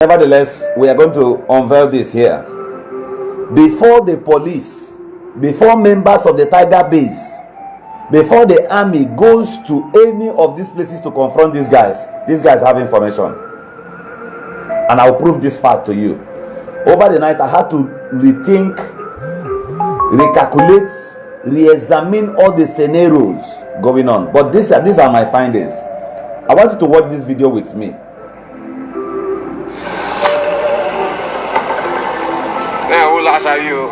Nevertheless, we are going to unveil this here. Before the police, before members of the Tiger Base, before the army goes to any of these places to confront these guys have information. And I'll prove this fact to you. Over the night, I had to rethink, recalculate, re-examine all the scenarios going on. But these are my findings. I want you to watch this video with me. Now, who last are you?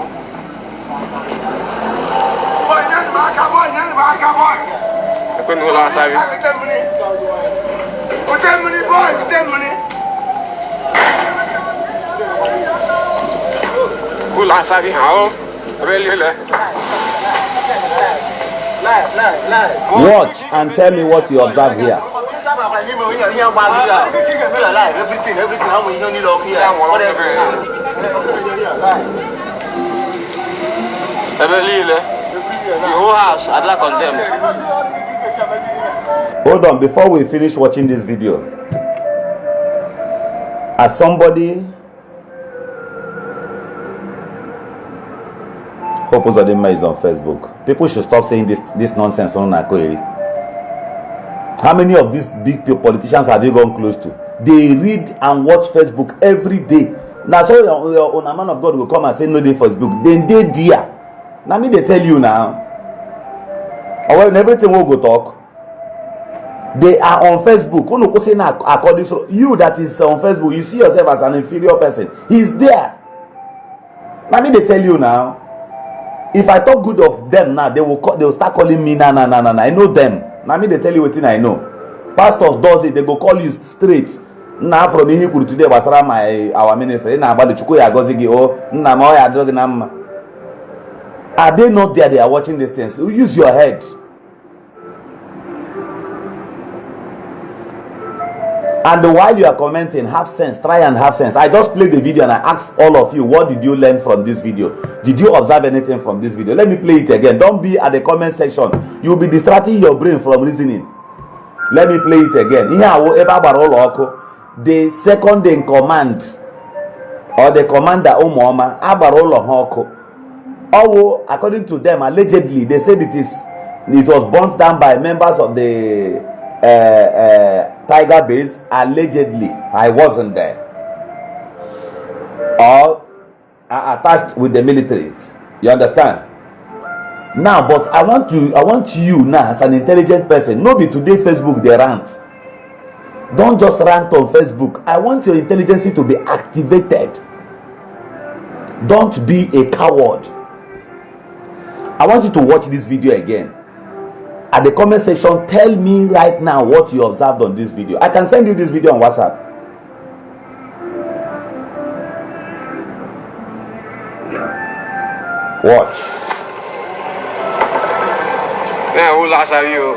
Boy, who last are you? Who last are you? How? Watch and tell me what you observe here. The whole house, I'd like condemned. Hold on, before we finish watching this video, as somebody Hope Uzodinma is on Facebook. People should stop saying this nonsense on Nakoiri. How many of these big politicians have you gone close to? They read and watch Facebook every day. Now, so your man of God will come and say no, they Facebook. Then they dear. Now me they tell you now. Or when everything will go talk, they are on Facebook. You that is on Facebook, you see yourself as an inferior person. He's there. Now me they tell you now. If I talk good of them now, they will start calling me na. I know them. Now me they tell you what I know. Pastors does it, they go call you straight. Now from here today was our minister. Now about the Chukuya Gozigi are they not there? They are watching these things. Use your head. And while you are commenting, have sense. Try and have sense. I just played the video and I asked all of you, what did you learn from this video? Did you observe anything from this video? Let me play it again. Don't be at the comment section. You'll be distracting your brain from reasoning. Let me play it again. The second in command or the commander Umuama Abarolo Hoko. Although according to them, allegedly they said it was burnt down by members of the Tiger Base. Allegedly, I wasn't there, or attached with the military. You understand? Now, but I want you now as an intelligent person. No be today Facebook they rant. Don't just rant on Facebook. I want your intelligence to be activated. Don't be a coward. I want you to watch this video again. At the comment section, tell me right now what you observed on this video. I can send you this video on WhatsApp. Watch. Now, who last are you?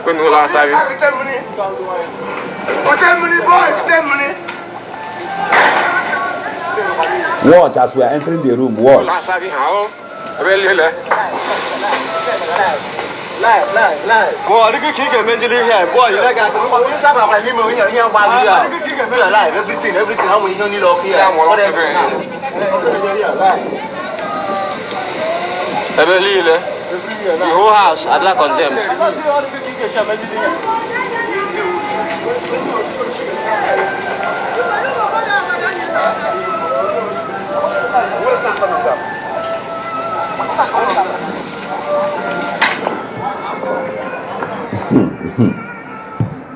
Who last are you? Watch as we are entering the room. Watch. The whole house, I'd like condemned.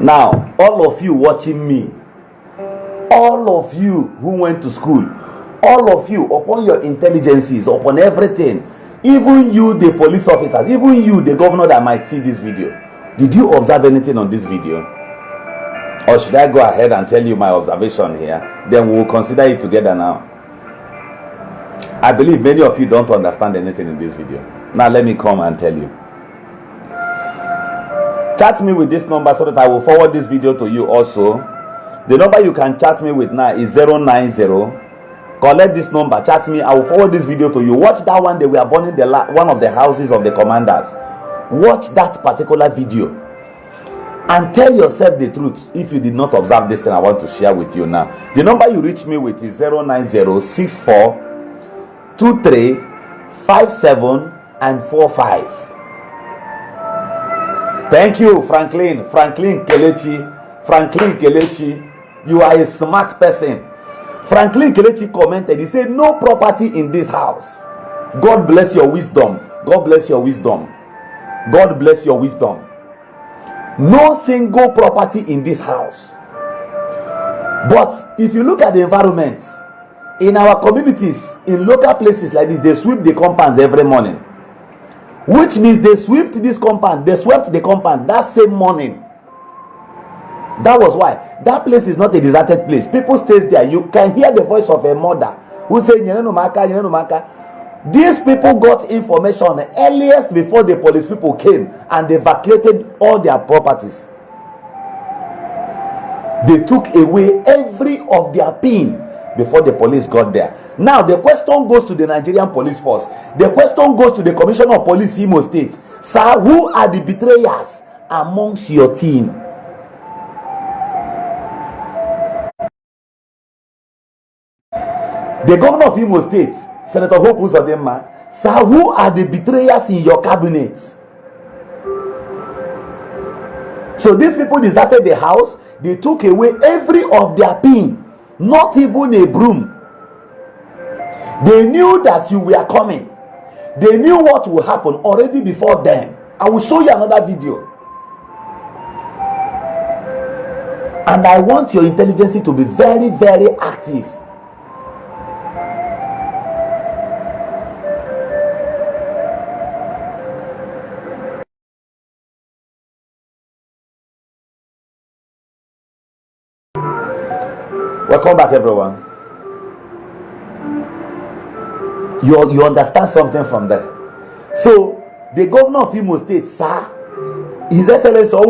Now, all of you watching me, all of you who went to school, all of you upon your intelligences, upon everything, even you the police officers, even you the governor that might see this video, did you observe anything on this video? Or should I go ahead and tell you my observation here? Then we will consider it together now. I believe many of you don't understand anything in this video. Now let me come and tell you. Chat me with this number so that I will forward this video to you also. The number you can chat me with now is 090. Collect this number, chat me. I will forward this video to you. Watch that one day we are burning one of the houses of the commanders. Watch that particular video. and tell yourself the truth if you did not observe this thing I want to share with you now. The number you reach me with is 09064235745. Thank you, Franklin Kelechi. You are a smart person. Franklin Kelechi commented, he said, no property in this house. God bless your wisdom. No single property in this house. But if you look at the environment in our communities, in local places like this, they sweep the compounds every morning, which means they swept the compound that same morning. That was why that place is not a deserted place. People stays there. You can hear the voice of a mother who say Umaka. These people got information earliest before the police people came and they evacuated all their properties. They took away every of their pin before the police got there. Now the question goes to the Nigerian police force. The question goes to the Commissioner of Police Imo State. Sir, who are the betrayers amongst your team? The governor of Imo State, Senator Hope Uzodinma, sir, who are the betrayers in your cabinet? So these people deserted the house. They took away every of their pin, not even a broom. They knew that you were coming. They knew what will happen already before then. I will show you another video. And I want your intelligence to be very, very active. Welcome back, everyone. You understand something from there. So the governor of Imo State, sir, His Excellency we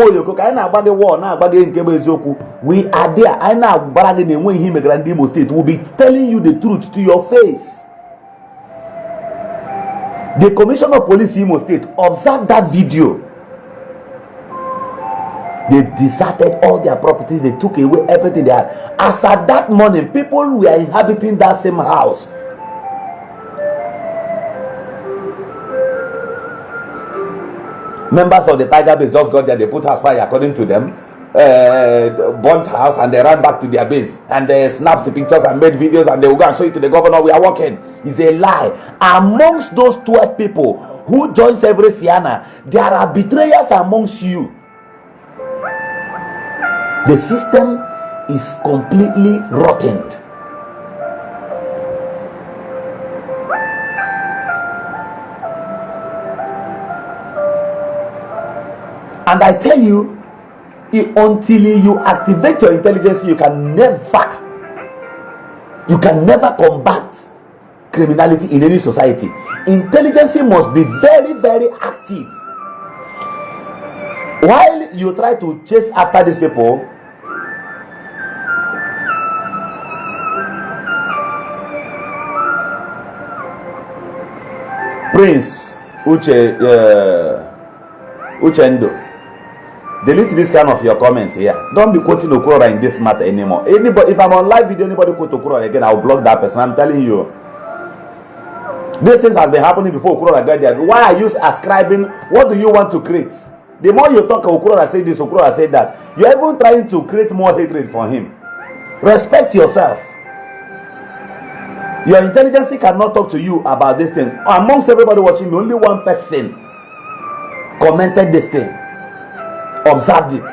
are there. I now bargaining when him Grand Imo State will be telling you the truth to your face. The Commissioner of Police Imo State, observe that video. They deserted all their properties. They took away everything they had. As at that morning, people were inhabiting that same house. Members of the Tiger Base just got there. They put house fire according to them, burnt house, and they ran back to their base. And they snapped the pictures and made videos, and they will go and show it to the governor. We are working. It's a lie. Amongst those 12 people who joins every Siena, there are betrayers amongst you. The system is completely rotten. And I tell you, until you activate your intelligence, you can never combat criminality in any society. Intelligence must be very, very active. While you try to chase after these people, Prince Uchendo, delete this kind of your comments here. Don't be quoting Okurora in this matter anymore. Anybody, if I'm on live video, anybody quote Okurora again, I'll block that person. I'm telling you. These things has been happening before Okurora got there. Why are you ascribing? What do you want to create? The more you talk, Okurora said this, Okurora said that. You're even trying to create more hatred for him. Respect yourself. Your intelligence cannot talk to you about this thing. Amongst everybody watching me, only one person commented this thing. Observed it.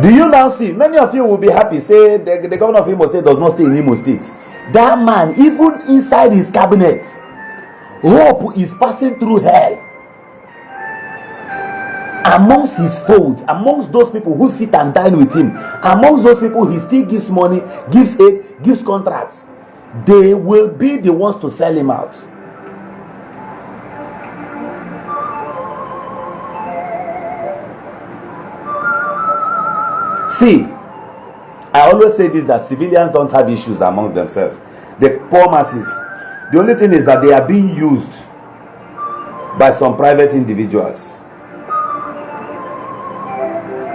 Do you now see? Many of you will be happy. Say the governor of Imo State does not stay in Imo State. That man, even inside his cabinet, hope is passing through hell. Amongst his folds, amongst those people who sit and dine with him, amongst those people he still gives money, gives aid, gives contracts. They will be the ones to sell him out. See, I always say this, that civilians don't have issues amongst themselves. The poor masses, The only thing is that they are being used by some private individuals.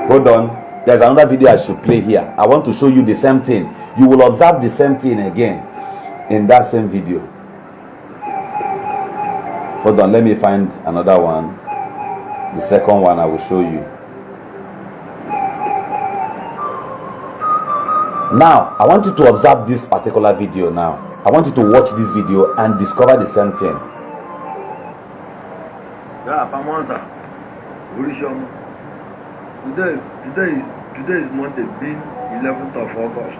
Hold on. There's another video I should play here. I want to show you the same thing. You will observe the same thing again in that same video. Hold on, let me find another one. The second one I will show you. Now, I want you to observe this particular video now. I want you to watch this video and discover the same thing. Today is Monday, being 11th of August.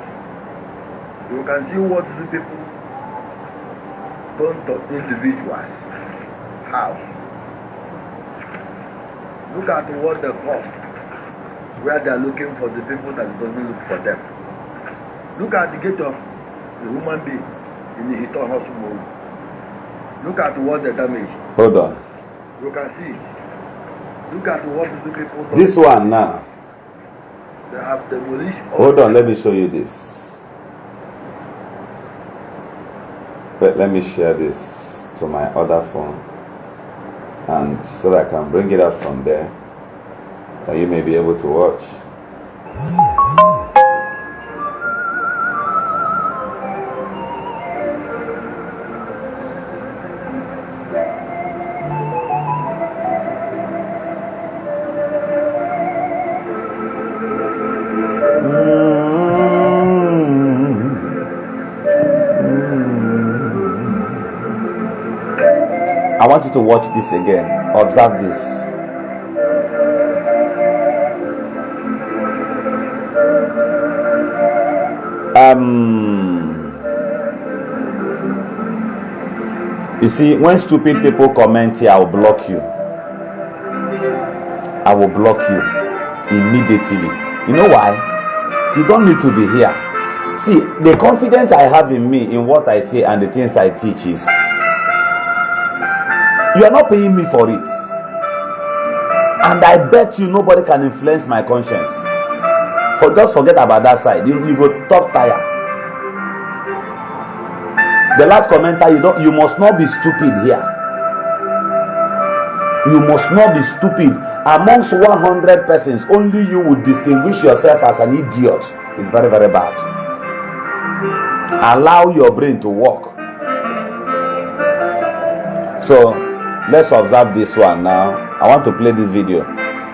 You can see what the people don't talk individuals. How? Look at what the cost, where they are looking for the people that doesn't look for them. Look at the gate of the human being in the Hiton hospital. Look at what the damage. Hold on. You can see. Look at what the people don't. This one now. They have demolished. Hold on, let me show you this. But let me share this to my other phone, and so that I can bring it out from there, and you may be able to watch. I want you to watch this again. Observe this. You see, when stupid people comment here, I will block you. I will block you immediately. You know why? You don't need to be here. See, the confidence I have in me, in what I say and the things I teach is, you are not paying me for it. And I bet you nobody can influence my conscience. Just forget about that side. You go talk tire. The last commenter, you must not be stupid here. You must not be stupid. Amongst 100 persons, only you would distinguish yourself as an idiot. It's very, very bad. Allow your brain to work. So let's observe this one now. I want to play this video.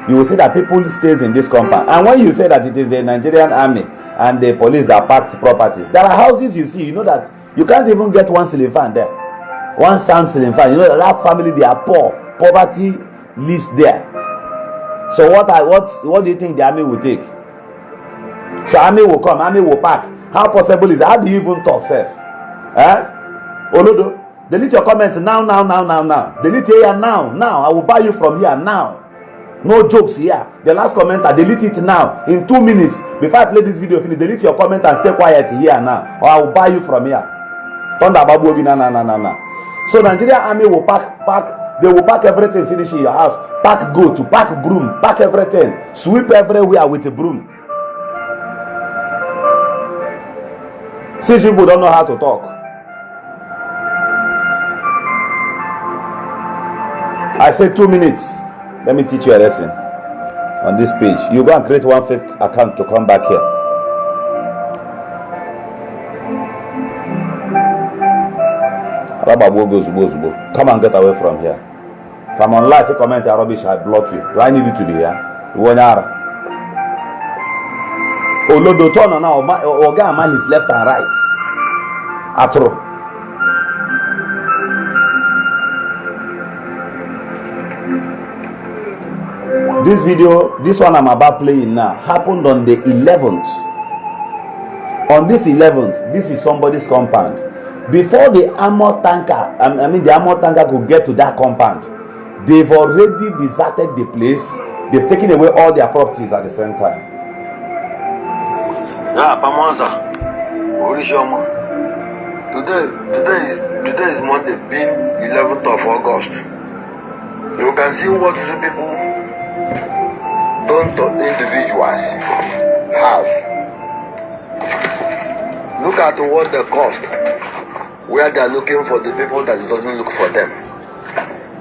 You will see that people stays in this compound. And when you say that it is the Nigerian army and the police that packed properties, there are houses you see, you know that you can't even get one ceiling fan there. One sound ceiling fan. You know that family, they are poor. Poverty lives there. So what do you think the army will take? So army will come, army will pack. How possible is that? How do you even talk, self? Olodo? Delete your comments now. Delete here now. I will buy you from here now. No jokes here. The last commenter, delete it now. In 2 minutes, before I play this video, finish. Delete your comment and stay quiet here now, or I will buy you from here. Thunder babu na. So Nigerian army will pack. They will pack everything, finish in your house. Pack goat, pack broom, pack everything. Sweep everywhere with a broom. Since people don't know how to talk. I said 2 minutes. Let me teach you a lesson on this page. You go and create one fake account to come back here. Come and get away from here. If I'm on live, if you comment your rubbish, I block you. Do I need you to be here? Olodo turn on now. Oga man is left and right. Atro. This video, this one I'm about playing now, happened on the 11th. On this 11th, this is somebody's compound. Before the armor tanker, the armor tanker could get to that compound, they've already deserted the place. They've taken away all their properties at the same time. Yeah, Pamonza. Today is Monday, being 11th of August. You can see what the people don't individuals have. Look at what the cost, where they are looking for the people that doesn't look for them.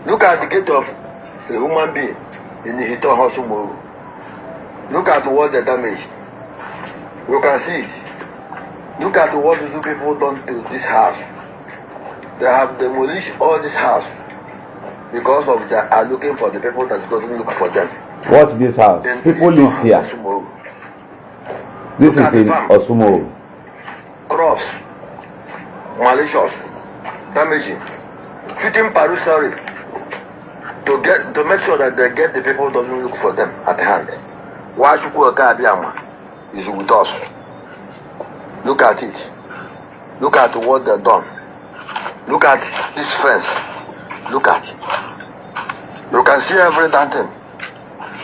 Look at the gate of a human being in the Hito Hosumo. Look at what they damaged. You can see it. Look at what these people done to this house. They have demolished all this house because of they are looking for the people that doesn't look for them. Watch this house. People live here. This is in Osumo. Crops, malicious, damaging, treating parusari to make sure that they get the people who doesn't look for them at hand. Why should we is with us? Look at it. Look at what they've done. Look at this fence. Look at it. You can see every thing.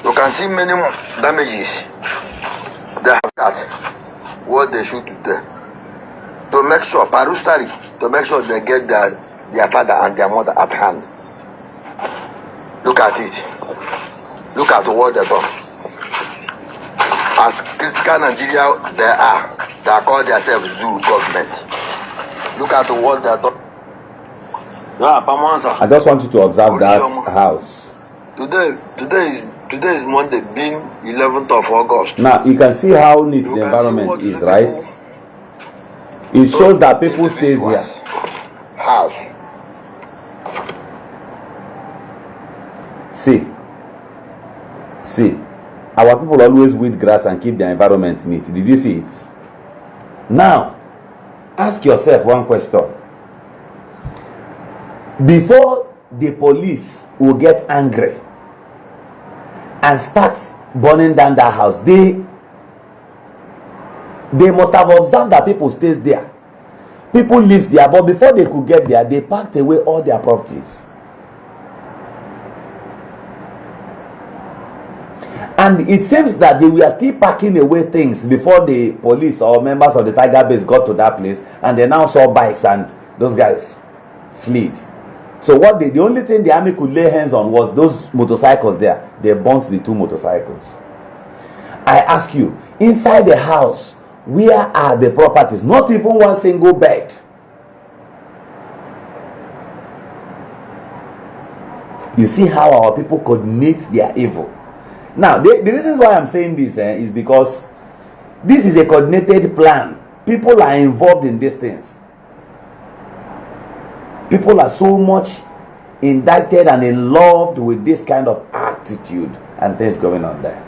You can see many damages. They have got what they should do there. To make sure, parustari, to make sure they get their father and their mother at hand. Look at it. Look at what they've done. As critical Nigeria they are called themselves zoo government. Look at what they've done. I just want you to observe that house. Today is Monday, being 11th of August. Now you can see how neat the environment is, right? It shows that people stays here. House. See, our people always weed grass and keep their environment neat. Did you see it? Now, ask yourself one question. Before the police will get angry and start burning down that house, they must have observed that people stays there. People lives there, but before they could get there, they packed away all their properties. And it seems that they were still packing away things before the police or members of the Tiger Base got to that place, and they now saw bikes and those guys fled. So the only thing the army could lay hands on was those motorcycles there. They burnt the two motorcycles. I ask you, inside the house, where are the properties? Not even one single bed. You see how our people coordinate their evil. Now, the reasons why I'm saying this is because this is a coordinated plan. People are involved in these things. People are so much indicted and in love with this kind of attitude and things going on there.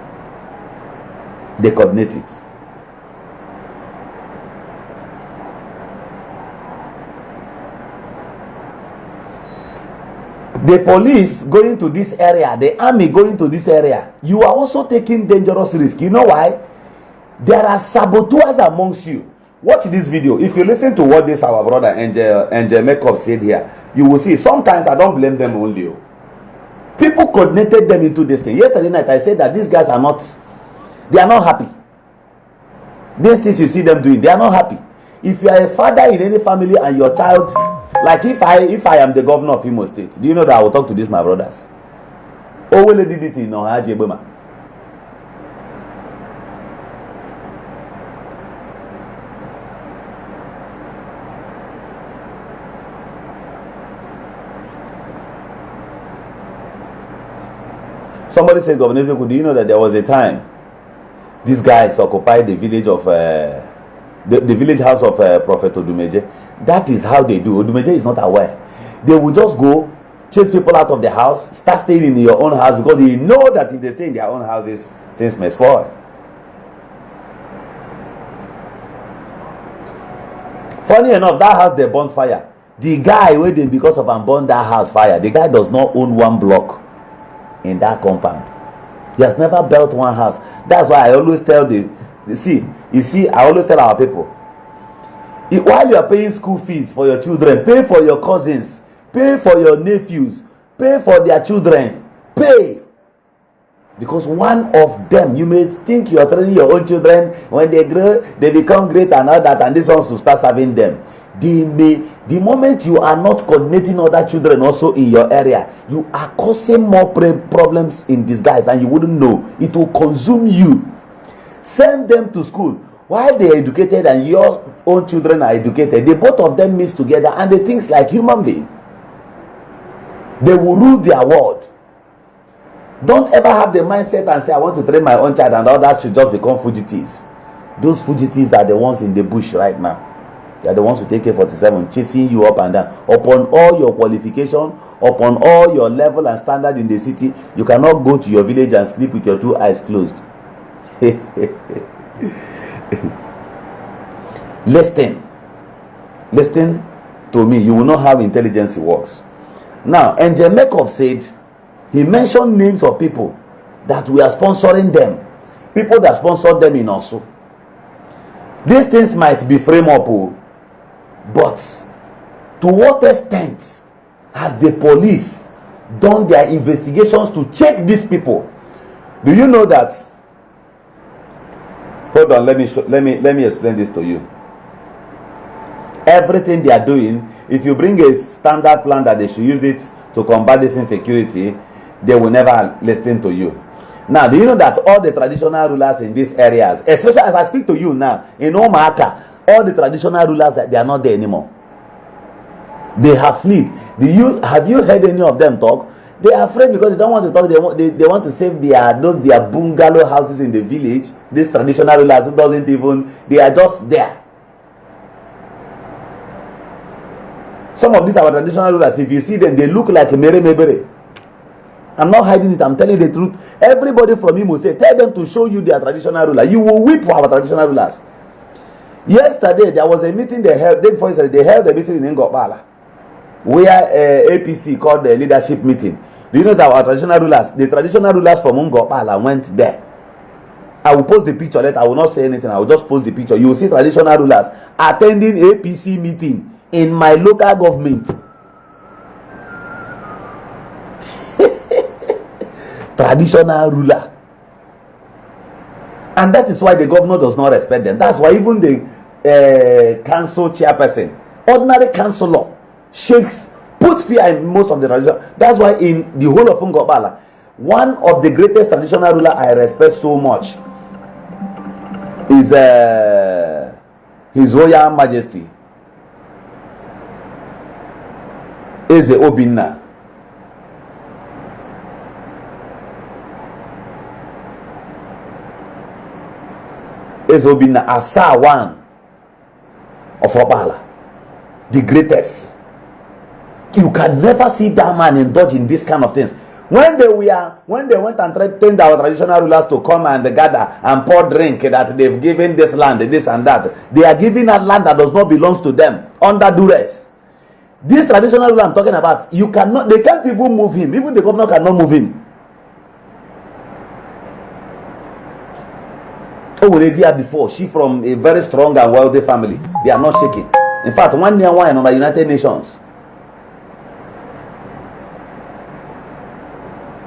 They coordinate it. The police going to this area, the army going to this area, you are also taking dangerous risk. You know why? There are saboteurs amongst you. Watch this video. If you listen to what this our brother Angel Makeup said here, you will see. Sometimes I don't blame them only. People coordinated them into this thing. Yesterday night I said that these guys are not happy. These things you see them doing, they are not happy. If you are a father in any family and your child, like if I am the governor of Imo State, do you know that I will talk to these my brothers? Oh, well, did it in Ajebema. Somebody said, Governor Zoku, do you know that there was a time these guys occupied the village of the village house of Prophet Odumeje? That is how they do. Odumeje is not aware. They will just go chase people out of the house, start staying in your own house, because they know that if they stay in their own houses, things may spoil. Funny enough, that house they burnt fire. The guy waiting because of and burn that house fire, the guy does not own one block in that compound. He has never built one house. That's why I always tell I always tell our people, while you are paying school fees for your children, pay for your cousins, pay for your nephews, pay for their children, pay. Because one of them, you may think you are training your own children, when they grow, they become great and all that, and this ones will start serving them. The moment you are not coordinating other children also in your area, you are causing more problems in disguise and you wouldn't know. It will consume you. Send them to school. while they are educated and your own children are educated, the both of them mix together and they think like human being. They will rule their world. Don't ever have the mindset and say, I want to train my own child and others should just become fugitives. Those fugitives are the ones in the bush right now. They are the ones who take AK-47, chasing you up and down. Upon all your qualification, upon all your level and standard in the city, you cannot go to your village and sleep with your two eyes closed. Listen to me. You will know how intelligence works. Now, Angel Makeup said, he mentioned names of people that we are sponsoring them, people that sponsored them in Orlu. These things might be frame up, but to what extent has the police done their investigations to check these people? Do you know that? Hold on, let me explain this to you. Everything they are doing, if you bring a standard plan that they should use it to combat this insecurity, they will never listen to you. Now, do you know that all the traditional rulers in these areas, especially as I speak to you now, in Umuaka, all the traditional rulers, they are not there anymore. They have fled. Have you heard any of them talk? They are afraid because they don't want to talk. They want to save their bungalow houses in the village. These traditional rulers who doesn't even, they are just there. Some of these our traditional rulers, if you see them, they look like mere mebere. I'm not hiding it, I'm telling the truth. Everybody from Imo State, tell them to show you their traditional ruler. You will weep for our traditional rulers. Yesterday, there was a meeting they held, day before yesterday, they held a meeting in Ngopala, where APC called the leadership meeting. Do you know that our traditional rulers, the traditional rulers from Ngopala went there? I will post the picture later. I will not say anything. I will just post the picture. You will see traditional rulers attending APC meeting in my local government. Traditional ruler. And that is why the governor does not respect them. That's why even the council chairperson, ordinary councillor, shakes, puts fear in most of the traditional. That's why in the whole of Ngopala, one of the greatest traditional ruler I respect so much is His Royal Majesty Eze Obinna. Eze Obinna, Asa one of Obala, the greatest. You can never see that man indulge in this kind of things. When they went and threatened our traditional rulers to come and gather and pour drink that they've given this land, this and that, they are giving a land that does not belong to them under duress. This traditional ruler I'm talking about, they can't even move him. Even the governor cannot move him. Oh, before, she from a very strong and wealthy family. They are not shaking. In fact, one year wine on the United Nations.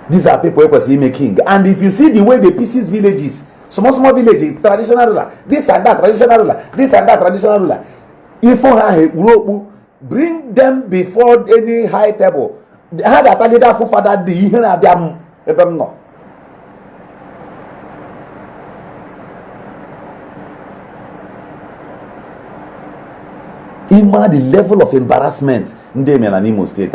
These are people who see king. And if you see the way the pieces villages, small villages, traditional ruler, this and that traditional ruler, this and that traditional ruler, if you bring them before any high table, had a target for father the the level of embarrassment in the Imo State.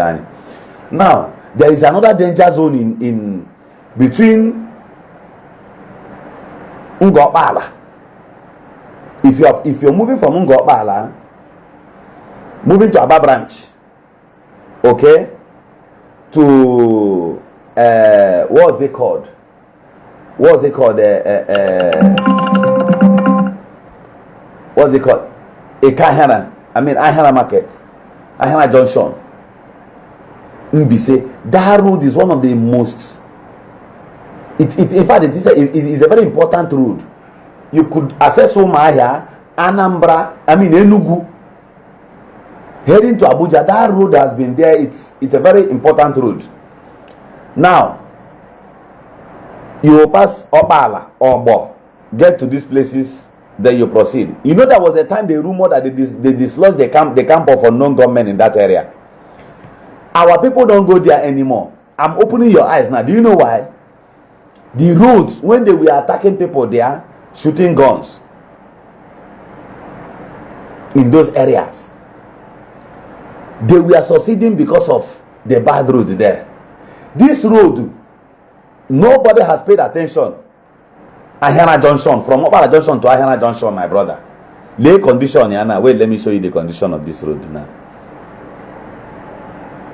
Now, there is another danger zone in between Ngopala. If you're moving from Ngopala, moving to Aba branch, okay, to what's it called? Ekahana. Ahara Market, Ahara Junction, Mbise. That road is one of the most. In fact, it is a very important road. You could access Umuaka, Anambra, Enugu, heading to Abuja. That road has been there. It's a very important road. Now, you will pass Opala or Bo, get to these places. Then you proceed. You know there was a time they rumored that they dislodged the camp of unknown gunmen in that area. Our people don't go there anymore. I'm opening your eyes now. Do you know why? The roads, when they were attacking people there, shooting guns, in those areas. They were succeeding because of the bad road there. This road, nobody has paid attention. Ahena Junction, from Umuaka Junction to Ahena Junction, my brother. Lay condition, Yana. Wait, let me show you the condition of this road now.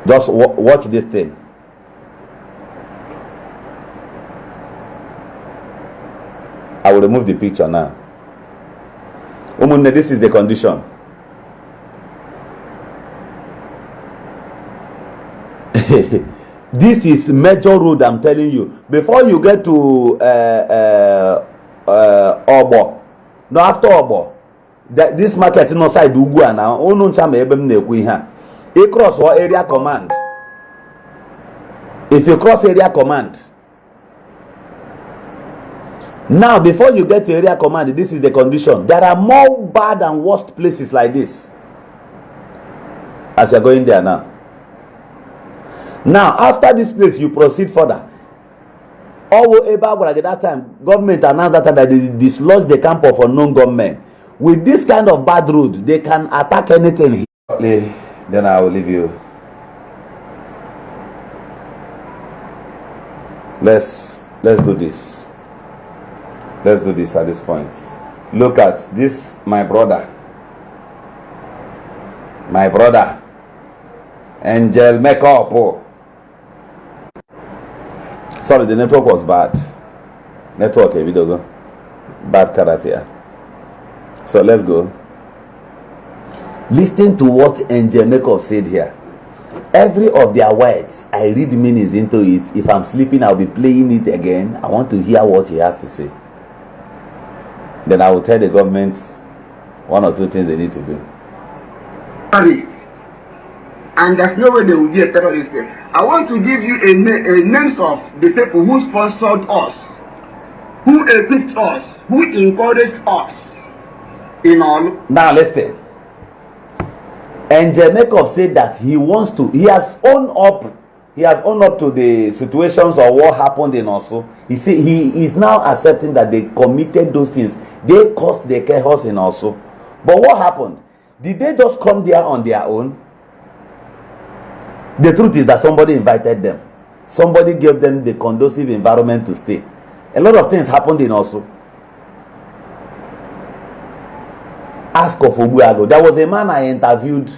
Just watch this thing. I will remove the picture now. This is the condition. This is major road, I'm telling you. Before you get to Obo, no, after Obo, this market is not side Ugua now. Oh no, chame ebem nekwi ha. You cross or area command. If you cross area command, now before you get to area command, this is the condition. There are more bad and worst places like this. As you are going there now. Now, after this place, you proceed further. At that time, government announced that they dislodged the camp of unknown gunmen. With this kind of bad road, they can attack anything. Then I will leave you. Let's do this. Let's do this at this point. Look at this, my brother. My brother. Angel Makeup. Oh. Sorry, the network was bad. Network, a video go. Bad karate. So let's go. Listen to what Angel Makeup said here. Every of their words, I read meanings into it. If I'm sleeping, I'll be playing it again. I want to hear what he has to say. Then I will tell the government one or two things they need to do. And there's no way they will be a terrorist. I want to give you a names of the people who sponsored us, who equipped us, who encouraged us in Orlu. Now listen. Angel Makeup said that he has owned up to the situations or what happened in Orlu. He said he is now accepting that they committed those things. They caused the chaos in Orlu. But what happened? Did they just come there on their own? The truth is that somebody invited them. Somebody gave them the conducive environment to stay. A lot of things happened in Orlu. Ask of Umuaka. There was a man I interviewed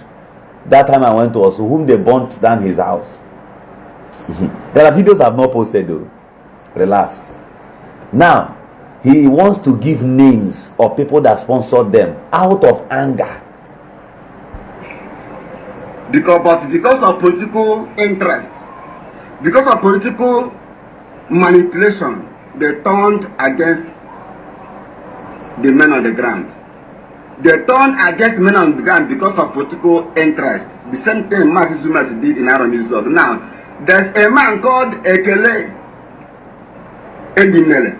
that time I went to Orlu, whom they burnt down his house. There are videos I've not posted though. Relax. Now, he wants to give names of people that sponsored them out of anger. Because of political interest, because of political manipulation, they turned against the men on the ground. They turned against men on the ground because of political interest. The same thing Mazi Zumas did in Aaron Israel. Now, there's a man called Ekele Edimere,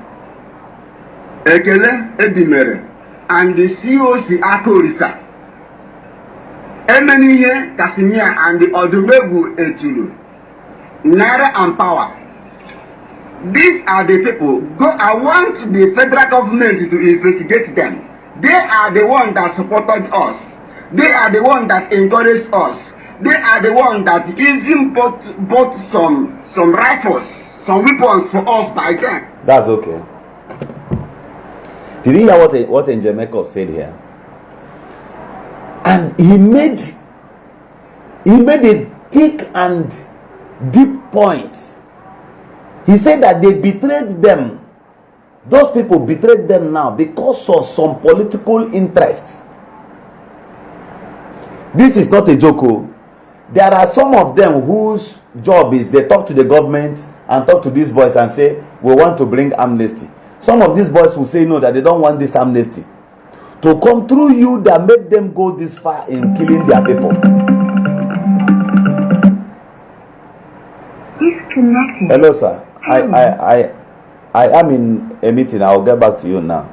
and the COC Akorisa. Emeniye Kasimia and the Odumegu Etulu, Naira and Power. These are the people. I want the federal government to investigate them. They are the ones that supported us. They are the ones that encouraged us. They are the ones that even bought some rifles, some weapons for us by then. That's okay. Did you hear what Angel Makeup said here? And he made a thick and deep point. He said that they betrayed them. Those people betrayed them now because of some political interests. This is not a joke. There are some of them whose job is they talk to the government and talk to these boys and say, we want to bring amnesty. Some of these boys will say no, that they don't want this amnesty to come through you, that made them go this far in killing their people. Disconnected. Hello, sir. I am in a meeting. I'll get back to you now.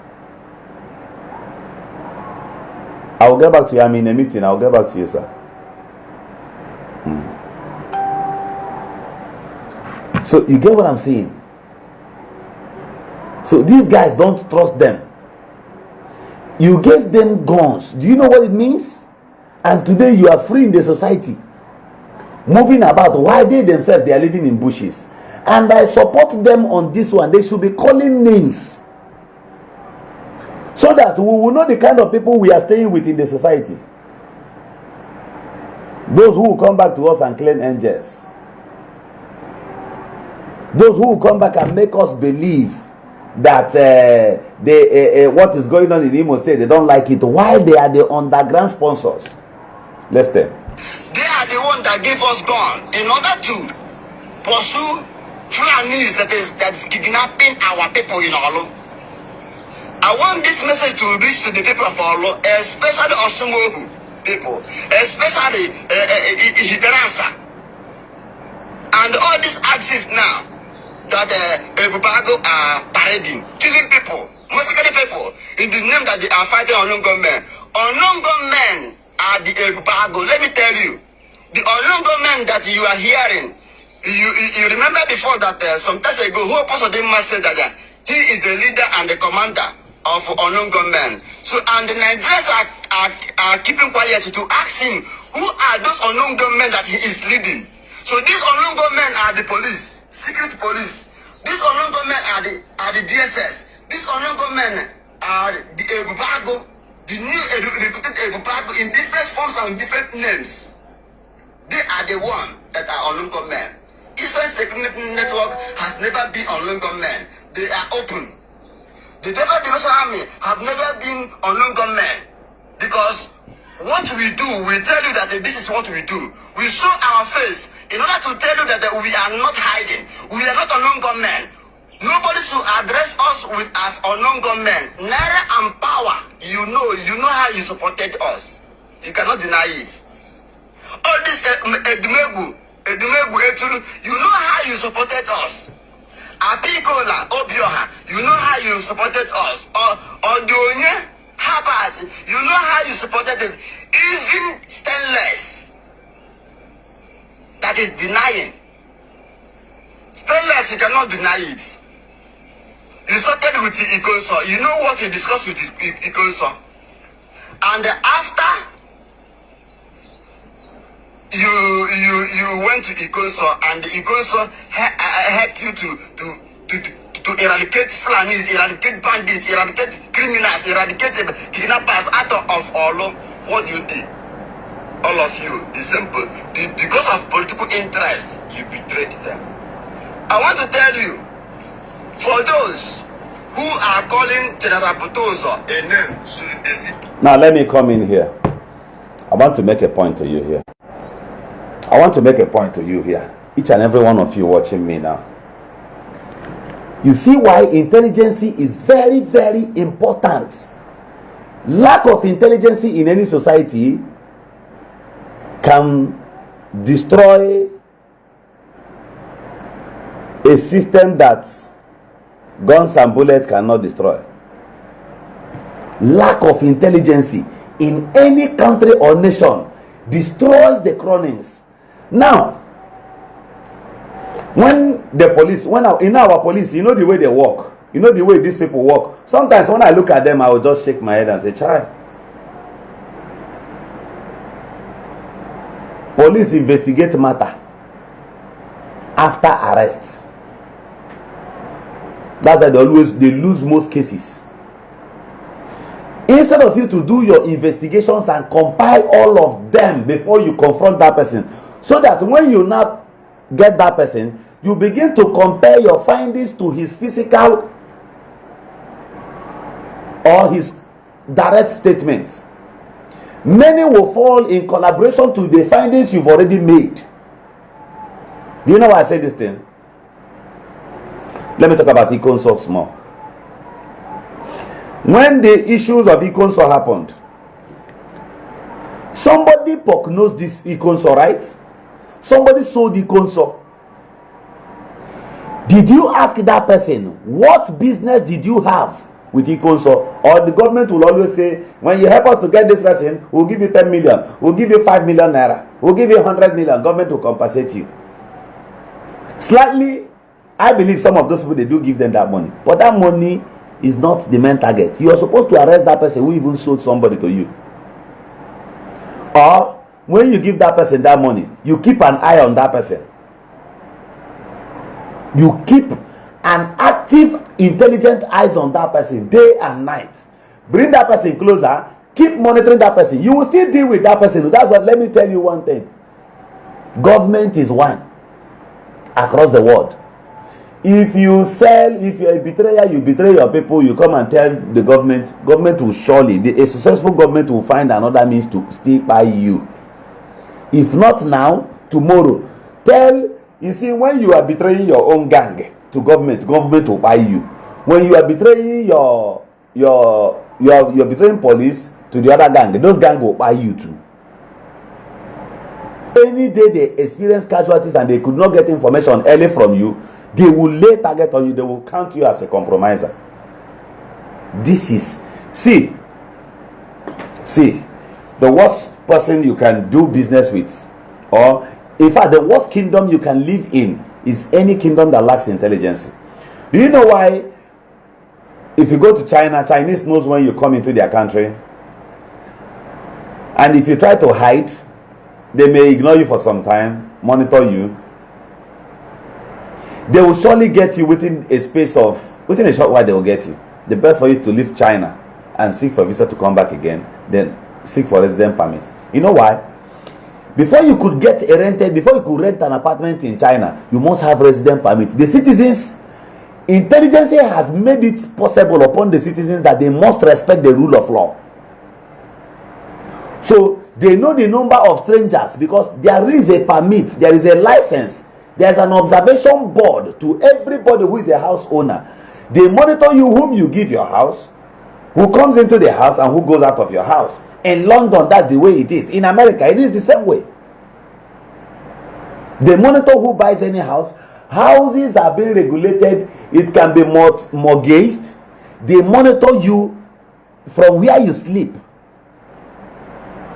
I'll get back to you. I'm in a meeting. I'll get back to you, sir. So you get what I'm saying? So these guys, don't trust them. You gave them guns. Do you know what it means? And today you are free in the society, moving about. Why they themselves, they are living in bushes. And I support them on this one. They should be calling names, so that we will know the kind of people we are staying with in the society. Those who will come back to us and claim angels. Those who will come back and make us believe that what is going on in Imo State, they don't like it. Why? They are the underground sponsors. Listen. They are the one that gave us gun in order to pursue Fulanis that is kidnapping our people in Orlu. I want this message to reach to the people of Orlu, especially Osumogu people, especially Hideransa, and all these axes now that Ebubago are parading, killing people, massacring people in the name that they are fighting unknown gunmen. Unknown gunmen are the Ebubago. Let me tell you, the unknown gunmen that you are hearing, you remember before that some time ago, who Apostle Demas said that he is the leader and the commander of unknown gunmen. So, and the Nigerians are keeping quiet to ask him, who are those unknown gunmen that he is leading? So these unknown gunmen are the police, secret police. These unknown gunmen are the DSS. These unknown gunmen are the Ebubago, the new recruited Ebubago in different forms and different names. They are the one that are unknown gunmen. Eastern Security Network has never been unknown gunmen. They are open. The Delta Division Army have never been unknown gunmen, because what we do, we tell you that this is what we do. We show our face in order to tell you that we are not hiding. We are not unknown gunmen. Nobody should address us with as unknown gunmen. Naira and power, you know how you supported us. You cannot deny it. All this Edumegu, you know how you supported us. Apikola, Obioha, you know how you supported us. Or Donye, Habas, you know how you supported us. Even Stainless, that is denying. Stainless, you cannot deny it. You started with the Ikonso. You know what you discussed with Ikonso. And after you went to Ikonso, and Ikonso helped you to eradicate Fulanis, eradicate bandits, eradicate criminals, eradicate kidnappers out of Orlu. What do you do? All of you, it's simple. Because of political interest, you betrayed them. I want to tell you, for those who are calling General Butozo a name, now let me come in here. I want to make a point to you here. I want to make a point to you here. Each and every one of you watching me now. You see why intelligence is very, very important. Lack of intelligence in any society can destroy a system that guns and bullets cannot destroy. Lack of intelligence in any country or nation destroys the cronies. Now, when the police, in our police, you know the way they work, you know the way these people work. Sometimes when I look at them, I will just shake my head and say, "Child." Police investigate matter after arrest. That's why they lose most cases. Instead of you to do your investigations and compile all of them before you confront that person, so that when you now get that person, you begin to compare your findings to his physical or his direct statements. Many will fall in collaboration to the findings you've already made. Do you know why I say this thing? Let me talk about Ikonso small. When the issues of Ikonso happened, somebody prognosed this Ikonso, right? Somebody sold Ikonso. Did you ask that person, what business did you have with Ikonso? Or the government will always say, when you help us to get this person, we'll give you 10 million, we'll give you 5 million naira, we'll give you 100 million, government will compensate you. Slightly, I believe some of those people, they do give them that money. But that money is not the main target. You are supposed to arrest that person who even sold somebody to you. Or when you give that person that money, you keep an eye on that person. You keep an active, intelligent eyes on that person day and night. Bring that person closer. Keep monitoring that person. You will still deal with that person. That's what, let me tell you one thing. Government is one across the world. If you sell, if you're a betrayer, you betray your people, you come and tell the government, government will surely, a successful government will find another means to stick by you. If not now, tomorrow. You see, when you are betraying your own gang to government, government will buy you. When you are betraying you're betraying police to the other gang, those gang will buy you too. Any day they experience casualties and they could not get information early from you, they will lay target on you. They will count you as a compromiser. This is, see, the worst person you can do business with, or in fact the worst kingdom you can live in, is any kingdom that lacks intelligence. Do you know why? If you go to China, Chinese knows when you come into their country, and if you try to hide, they may ignore you for some time, monitor you. They will surely get you within a short while. They will get you. The best for you is to leave China and seek for a visa to come back again, then seek for resident permit. You know why? Before you could rent an apartment in China, you must have resident permit. The citizens, intelligence has made it possible upon the citizens that they must respect the rule of law. So they know the number of strangers because there is a permit, there is a license, there's an observation board to everybody who is a house owner. They monitor you, whom you give your house, who comes into the house and who goes out of your house. In London, that's the way it is. In America, it is the same way. They monitor who buys any house. Houses are being regulated. It can be mortgaged. They monitor you from where you sleep.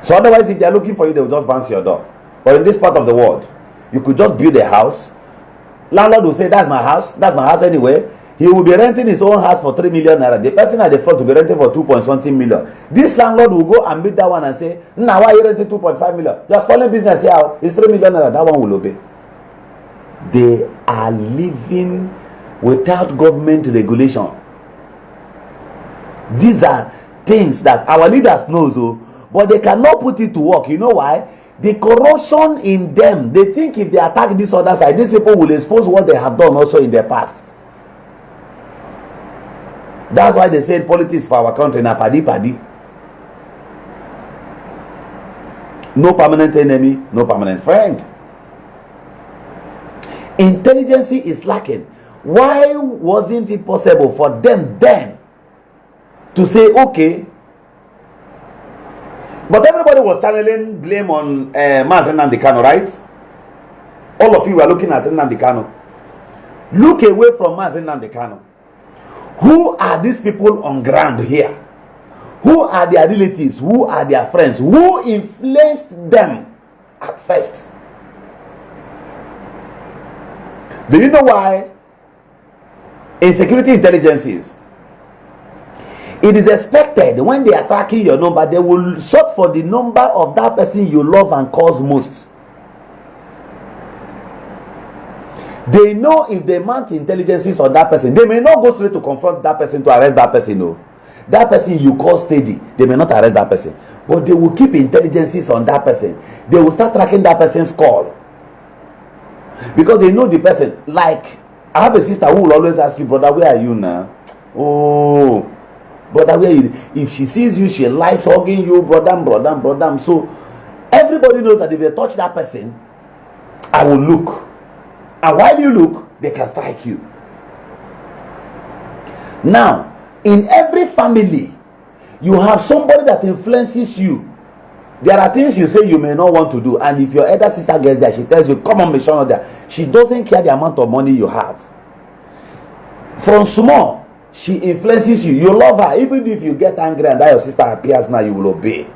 So otherwise, if they are looking for you, they will just bounce your door. But in this part of the world, you could just build a house. Landlord will say, that's my house anyway. He will be renting his own house for 3 million naira. The person at the front will be renting for 2.something million. This landlord will go and meet that one and say, now why are you renting 2.5 million? Just following business here. It's 3 million naira. That one will obey. They are living without government regulation. These are things that our leaders know, but they cannot put it to work. You know why? The corruption in them. They think if they attack this other side, these people will expose what they have done also in their past. That's why they said politics for our country na paddy. No permanent enemy, no permanent friend. Intelligence is lacking. Why wasn't it possible for them then to say, okay? But everybody was channeling blame on Mazen Nnamdi Kanu, right? All of you were looking at Nnamdi Kanu. Look away from Mazen Nnamdi Kanu. Who are these people on ground here? Who are their relatives? Who are their friends? Who influenced them at first? Do you know why? In security intelligences, it is expected when they are tracking your number, they will search for the number of that person you love and cause most. They know if they mount intelligences on that person, they may not go straight to confront that person to arrest that person. No, that person you call steady, they may not arrest that person, but they will keep intelligences on that person. They will start tracking that person's call because they know the person. Like, I have a sister who will always ask you, brother, where are you now? Oh, brother, where are you? If she sees you, she likes hugging you, brother. So everybody knows that if they touch that person, I will look. And while you look, they can strike you. Now, in every family, you have somebody that influences you. There are things you say you may not want to do. And if your elder sister gets there, she tells you, come on, make sure there. She doesn't care the amount of money you have. From small, she influences you. You love her. Even if you get angry and that your sister appears now, you will obey.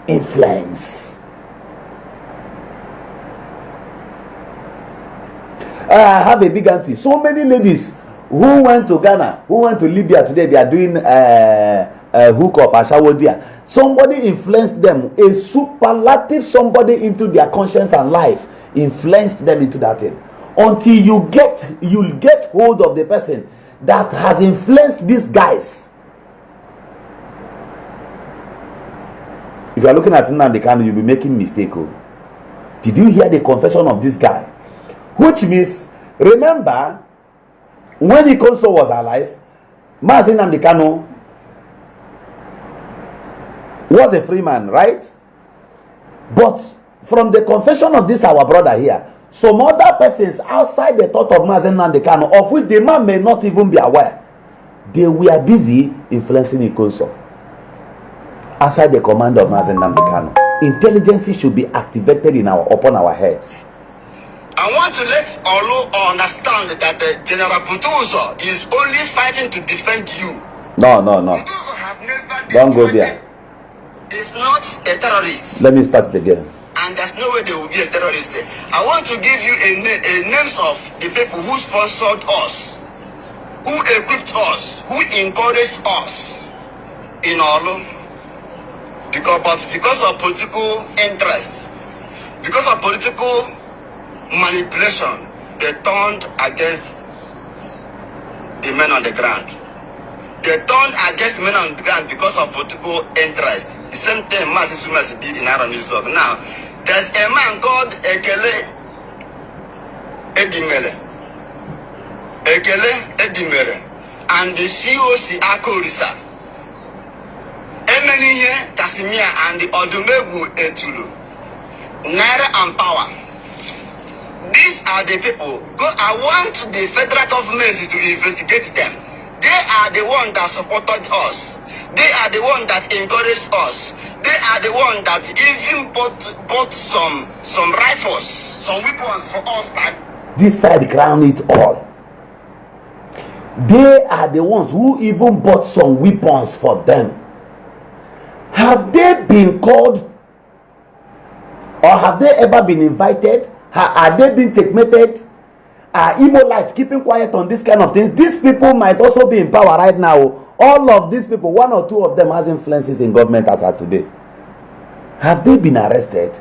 Influence. I have a big auntie. So many ladies Who went to Ghana? Who went to Libya today? They are doing hookup at Shawodia. Somebody influenced them. A superlative somebody into their conscience and life influenced them into that thing. Until you'll get hold of the person that has influenced these guys. If you are looking at Nnamdi Kanu, you'll be making mistake. Oh. Did you hear the confession of this guy? Which means, remember, when Ikonso was alive, Mazi Nnamdi Kanu was a free man, right? But from the confession of this our brother here, some other persons outside the thought of Mazi Nnamdi Kanu, of which the man may not even be aware, they were busy influencing Ikonso. Outside the command of Mazi Nnamdi Kanu, intelligence should be activated upon our heads. I want to let Orlu understand that General Bulldozer is only fighting to defend you. No. Bulldozer have never Don't go there. Is not a terrorist. Let me start it again. And there's no way they will be a terrorist. I want to give you a names of the people who sponsored us, who equipped us, who encouraged us in Orlu. Because of political interest, because of political manipulation, they turned against the men on the ground. They turned against the men on the ground because of political interest. The same thing Mazi Sumasi did in Aramizog. Now, there's a man called Ekele Edimele, and the COC Akorisa, Emeniye Kasimia, and the Odumegu Etulu, Naira and Power. These are the people. I want the federal government to investigate them. They are the ones that supported us. They are the ones that encouraged us. They are the ones that even bought some rifles, some weapons for us. This side crown it all. They are the ones who even bought some weapons for them. Have they been called, or have they ever been invited? Are they being checkmated? Are Imolites keeping quiet on this kind of things? These people might also be in power right now. All of these people, one or two of them has influences in government as of today. Have they been arrested?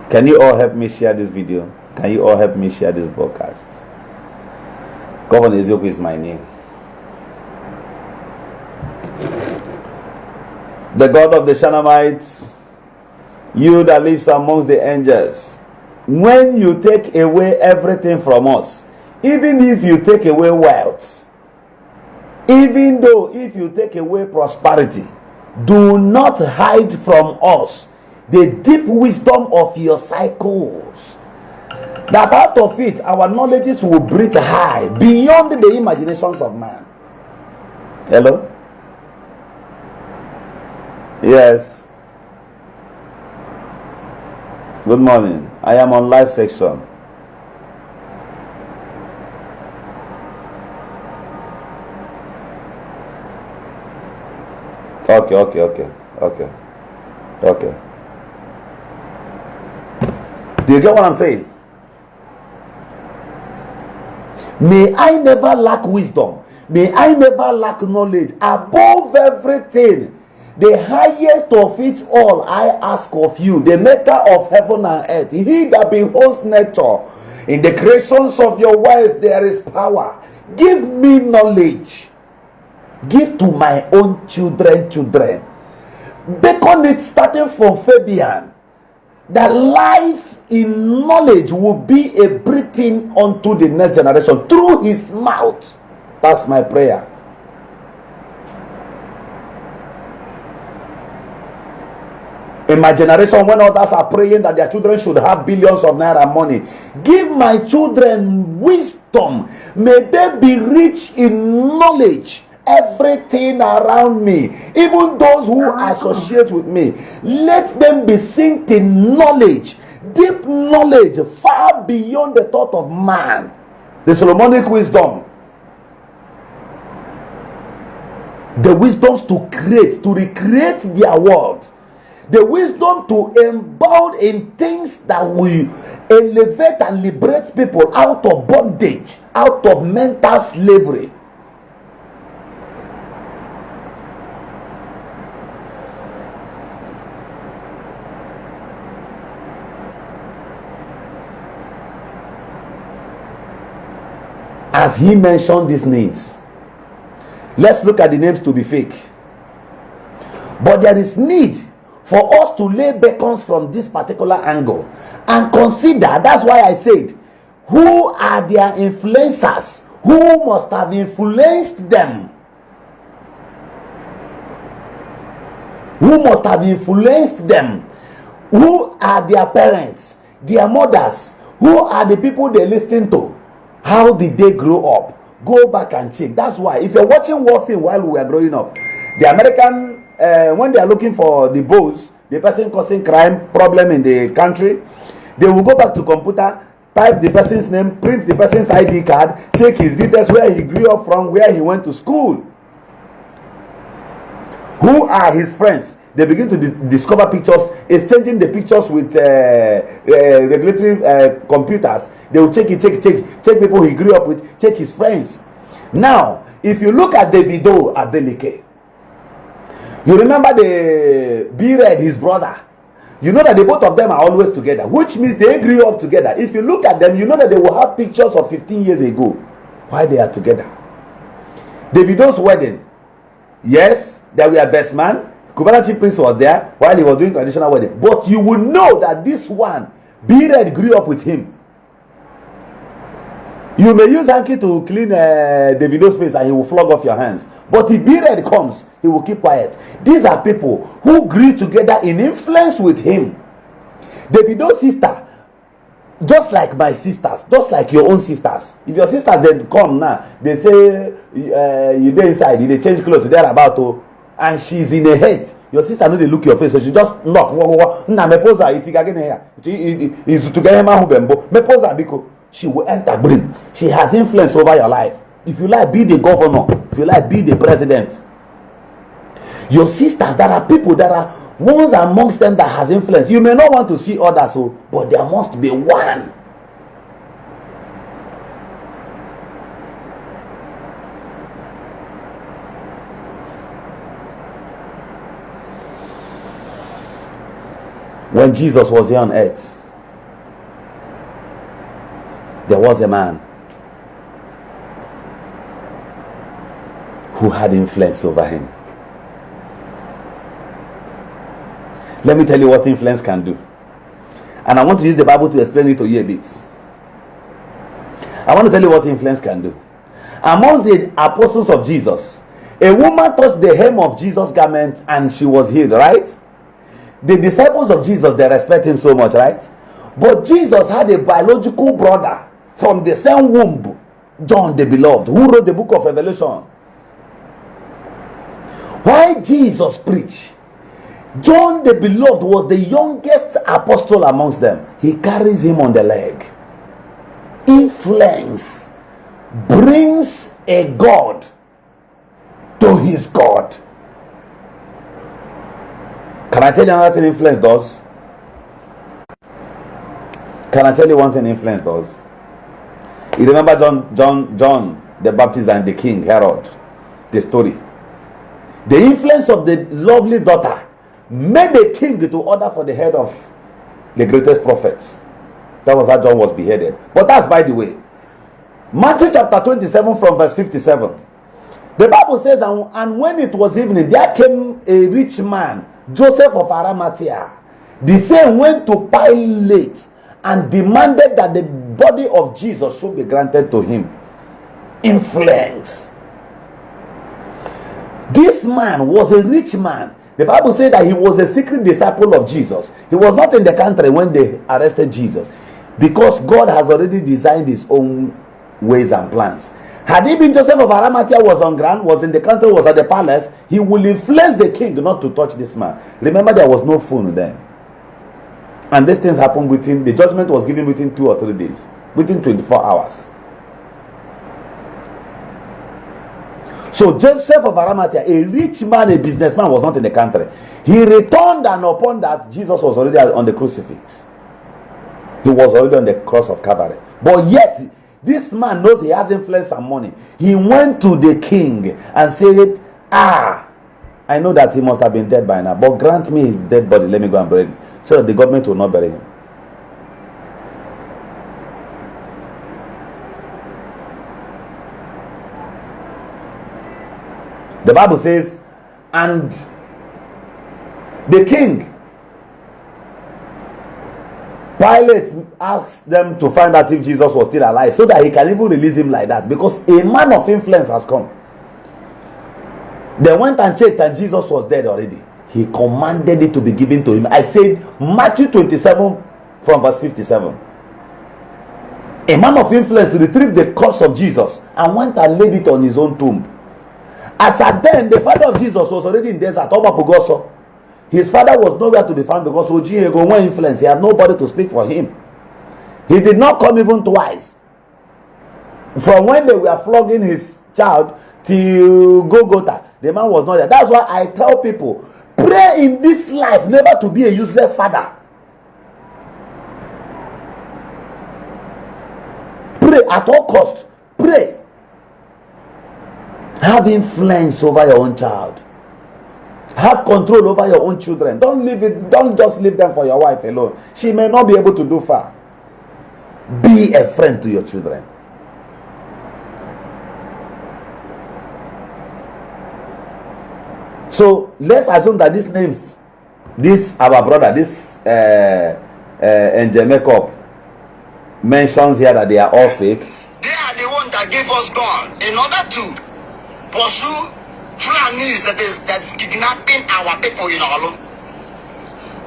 Can you all help me share this video? Can you all help me share this broadcast? Governor Ezioku is my name. The God of the Shanamites, you that lives amongst the angels, when you take away everything from us, even if you take away wealth, even though if you take away prosperity, do not hide from us the deep wisdom of your cycles, that out of it our knowledges will breathe high beyond the imaginations of man. Hello? Yes. Good morning. I am on live section. Okay. Do you get what I'm saying? May I never lack wisdom. May I never lack knowledge. Above everything, the highest of it all, I ask of you, the maker of heaven and earth, he that beholds nature, in the creations of your words there is power. Give me knowledge. Give to my own children. Beckon it starting from Fabian, that life in knowledge will be a breathing unto the next generation through his mouth. That's my prayer. In my generation, when others are praying that their children should have billions of naira money, give my children wisdom. May they be rich in knowledge. Everything around me, even those who associate with me, let them be sink in knowledge, deep knowledge, far beyond the thought of man. The Solomonic wisdom, the wisdoms to recreate their world, the wisdom to empower in things that will elevate and liberate people out of bondage, out of mental slavery. As he mentioned these names, let's look at the names to be fake. But there is need for us to lay beacons from this particular angle and consider. That's why I said, who are their influencers? Who must have influenced them? Who must have influenced them? Who are their parents, their mothers? Who are the people they listen to? How did they grow up? Go back and check. That's why, if you're watching war film while we were growing up, the American, when they are looking for the boss, the person causing crime problem in the country, they will go back to computer, type the person's name, print the person's ID card, check his details, where he grew up from, where he went to school. Who are his friends? They begin to discover pictures, exchanging the pictures with regulatory computers. They will check people he grew up with, check his friends. Now, if you look at Davido Adeleke, you remember the B-Red, his brother. You know that the both of them are always together, which means they grew up together. If you look at them, you know that they will have pictures of 15 years ago while they are together. Davido's wedding, yes, they were best man. Cubana Chief Prince was there while he was doing traditional wedding. But you will know that this one, B-Red, grew up with him. You may use hanky to clean Davido's face and he will flog off your hands. But if B-Red comes, he will keep quiet. These are people who grew together in influence with him. Davido's sister, just like my sisters, just like your own sisters. If your sisters then come now, they say you dey inside, they change clothes, they're about to, and she's in a haste. Your sister know they look your face, so she just knock. Nah, me pose her. Is to get him out bembo. Me pose her because she will enter brain. She has influence over your life. If you like, be the governor. If you like, be the president. Your sisters, there are people that are ones amongst them that has influence. You may not want to see others, but there must be one. When Jesus was here on earth, there was a man who had influence over him. Let me tell you what influence can do. And I want to use the Bible to explain it to you a bit. I want to tell you what influence can do. Amongst the apostles of Jesus, a woman touched the hem of Jesus' garment and she was healed, right? The disciples of Jesus, they respect him so much, right? But Jesus had a biological brother from the same womb, John the Beloved, who wrote the book of Revelation. Why Jesus preached? John the Beloved was the youngest apostle amongst them. He carries him on the leg. Influence brings a God to his God. Can I tell you another thing influence does? Can I tell you one thing influence does? You remember John the Baptist and the king Herod, the story. The influence of the lovely daughter made the king to order for the head of the greatest prophets. That was how John was beheaded. But that's by the way. Matthew chapter 27 from verse 57. The Bible says, and when it was evening, there came a rich man, Joseph of Arimathea. The same went to Pilate and demanded that the body of Jesus should be granted to him. Influence. This man was a rich man. The Bible said that he was a secret disciple of Jesus. He was not in the country when they arrested Jesus, because God has already designed his own ways and plans. Had he been Joseph of Arimathea, was on ground, was in the country, was at the palace, he will influence the king not to touch this man. Remember, there was no phone then. And these things happened within, the judgment was given within 2 or 3 days, within 24 hours. So Joseph of Arimathea, a rich man, a businessman, was not in the country. He returned, and upon that, Jesus was already on the crucifix. He was already on the cross of Calvary. But yet, this man knows he has influence and money. He went to the king and said, I know that he must have been dead by now, but grant me his dead body. Let me go and bury it, so that the government will not bury him. The Bible says, and the king, Pilate, asked them to find out if Jesus was still alive, so that he can even release him like that, because a man of influence has come. They went and checked, and Jesus was dead already. He commanded it to be given to him. I said Matthew 27 from verse 57. A man of influence retrieved the corpse of Jesus and went and laid it on his own tomb. As at then, the father of Jesus was already in desert. His father was nowhere to be found, because Ojiego went influence. He had nobody to speak for him. He did not come even twice. From when they were flogging his child till Golgotha, the man was not there. That's why I tell people, pray in this life never to be a useless father. Pray at all costs. Pray. Have influence over your own child. Have control over your own children. Don't just leave them for your wife alone. She may not be able to do far. Be a friend to your children. So let's assume that these names, this our brother, this Angel Makeup mentions here that they are all fake. They are the one that gave us God in order to pursue Fulanis that's kidnapping our people in Orlu.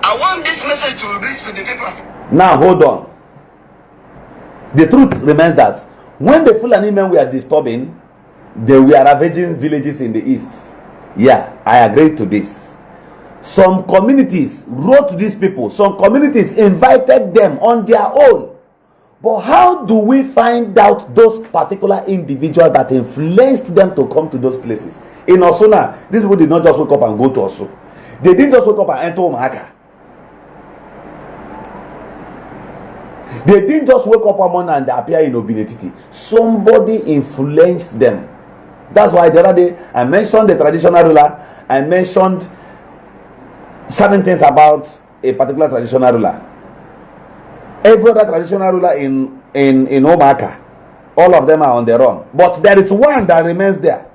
I want this message to reach to the people. Now hold on. The truth remains that when the Fulani men were disturbing, they were ravaging villages in the east. Yeah, I agree to this. Some communities wrote to these people. Some communities invited them on their own. But how do we find out those particular individuals that influenced them to come to those places? In Osuna, these people did not just wake up and go to Osu. They didn't just wake up and enter Umuaka. They didn't just wake up one morning and appear in Obinetiti. Somebody influenced them. That's why the other day I mentioned the traditional ruler. I mentioned certain things about a particular traditional ruler. Every other traditional ruler in Umuaka, all of them are on their own. But there is one that remains there.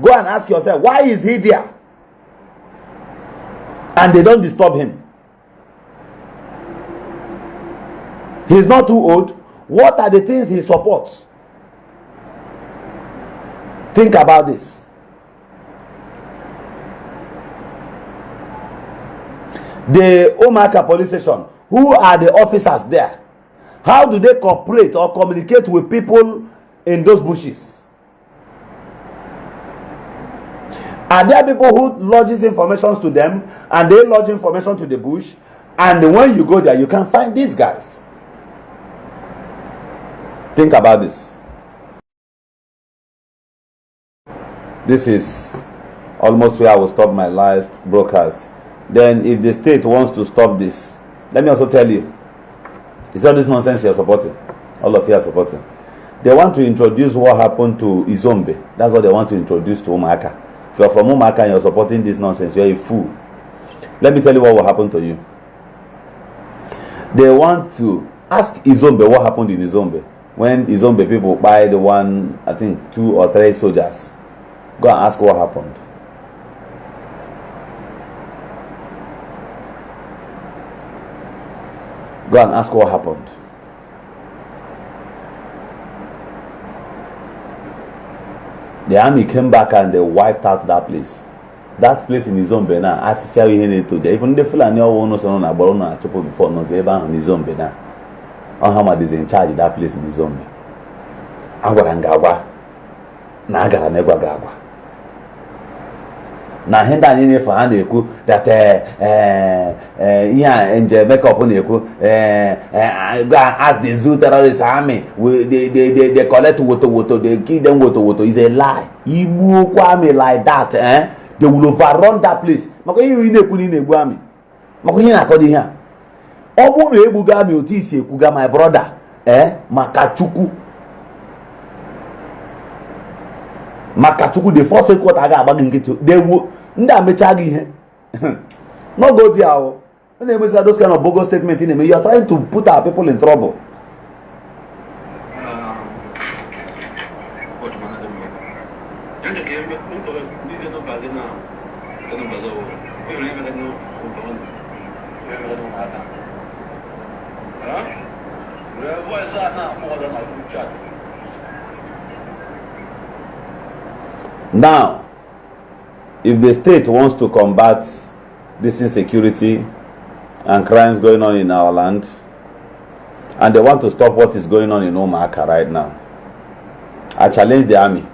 Go and ask yourself, why is he there? And they don't disturb him. He's not too old. What are the things he supports? Think about this. The Umuaka police station, who are the officers there? How do they cooperate or communicate with people in those bushes? Are there people who lodges information to them and they lodge information to the bush, and when you go there you can find these guys? Think about this. This is almost where I will stop my last broadcast. Then if the state wants to stop this, let me also tell you, it's all this nonsense you are supporting. All of you are supporting. They want to introduce what happened to Izombe. That's what they want to introduce to Umuaka. If you are from Umuaka and you are supporting this nonsense, you are a fool. Let me tell you what will happen to you. They want to ask Izombe what happened in Izombe. When Izombe people buy the one, I think 2 or 3 soldiers. Go and ask what happened. Go and ask what happened. The army came back and they wiped out that place. That place in Izombe now, I feel we to there. Even the Fulani no so na Borono and Chopo before no say in Izombe now. Muhammad is in charge of that place in Izombe. Agwarangagwa. Na agara negwa gagwa. na hinda ni for hand eku that yeah and make up on eku go ask the zoo terrorist army they collect woto they kill them woto is a lie. Ibu kwame like that they will overrun that place. Mako yi neku ni nebu ami mako yi na akodi here obu na ebuga ami oti isi ekuga my brother Makachuku the first quarter aga agbagi nkito they will nda mecha gi ihe no go there o na eme those kind of bogus statement in you are trying to put our people in trouble. Now, if the state wants to combat this insecurity and crimes going on in our land, and they want to stop what is going on in Umuaka right now, I challenge the army.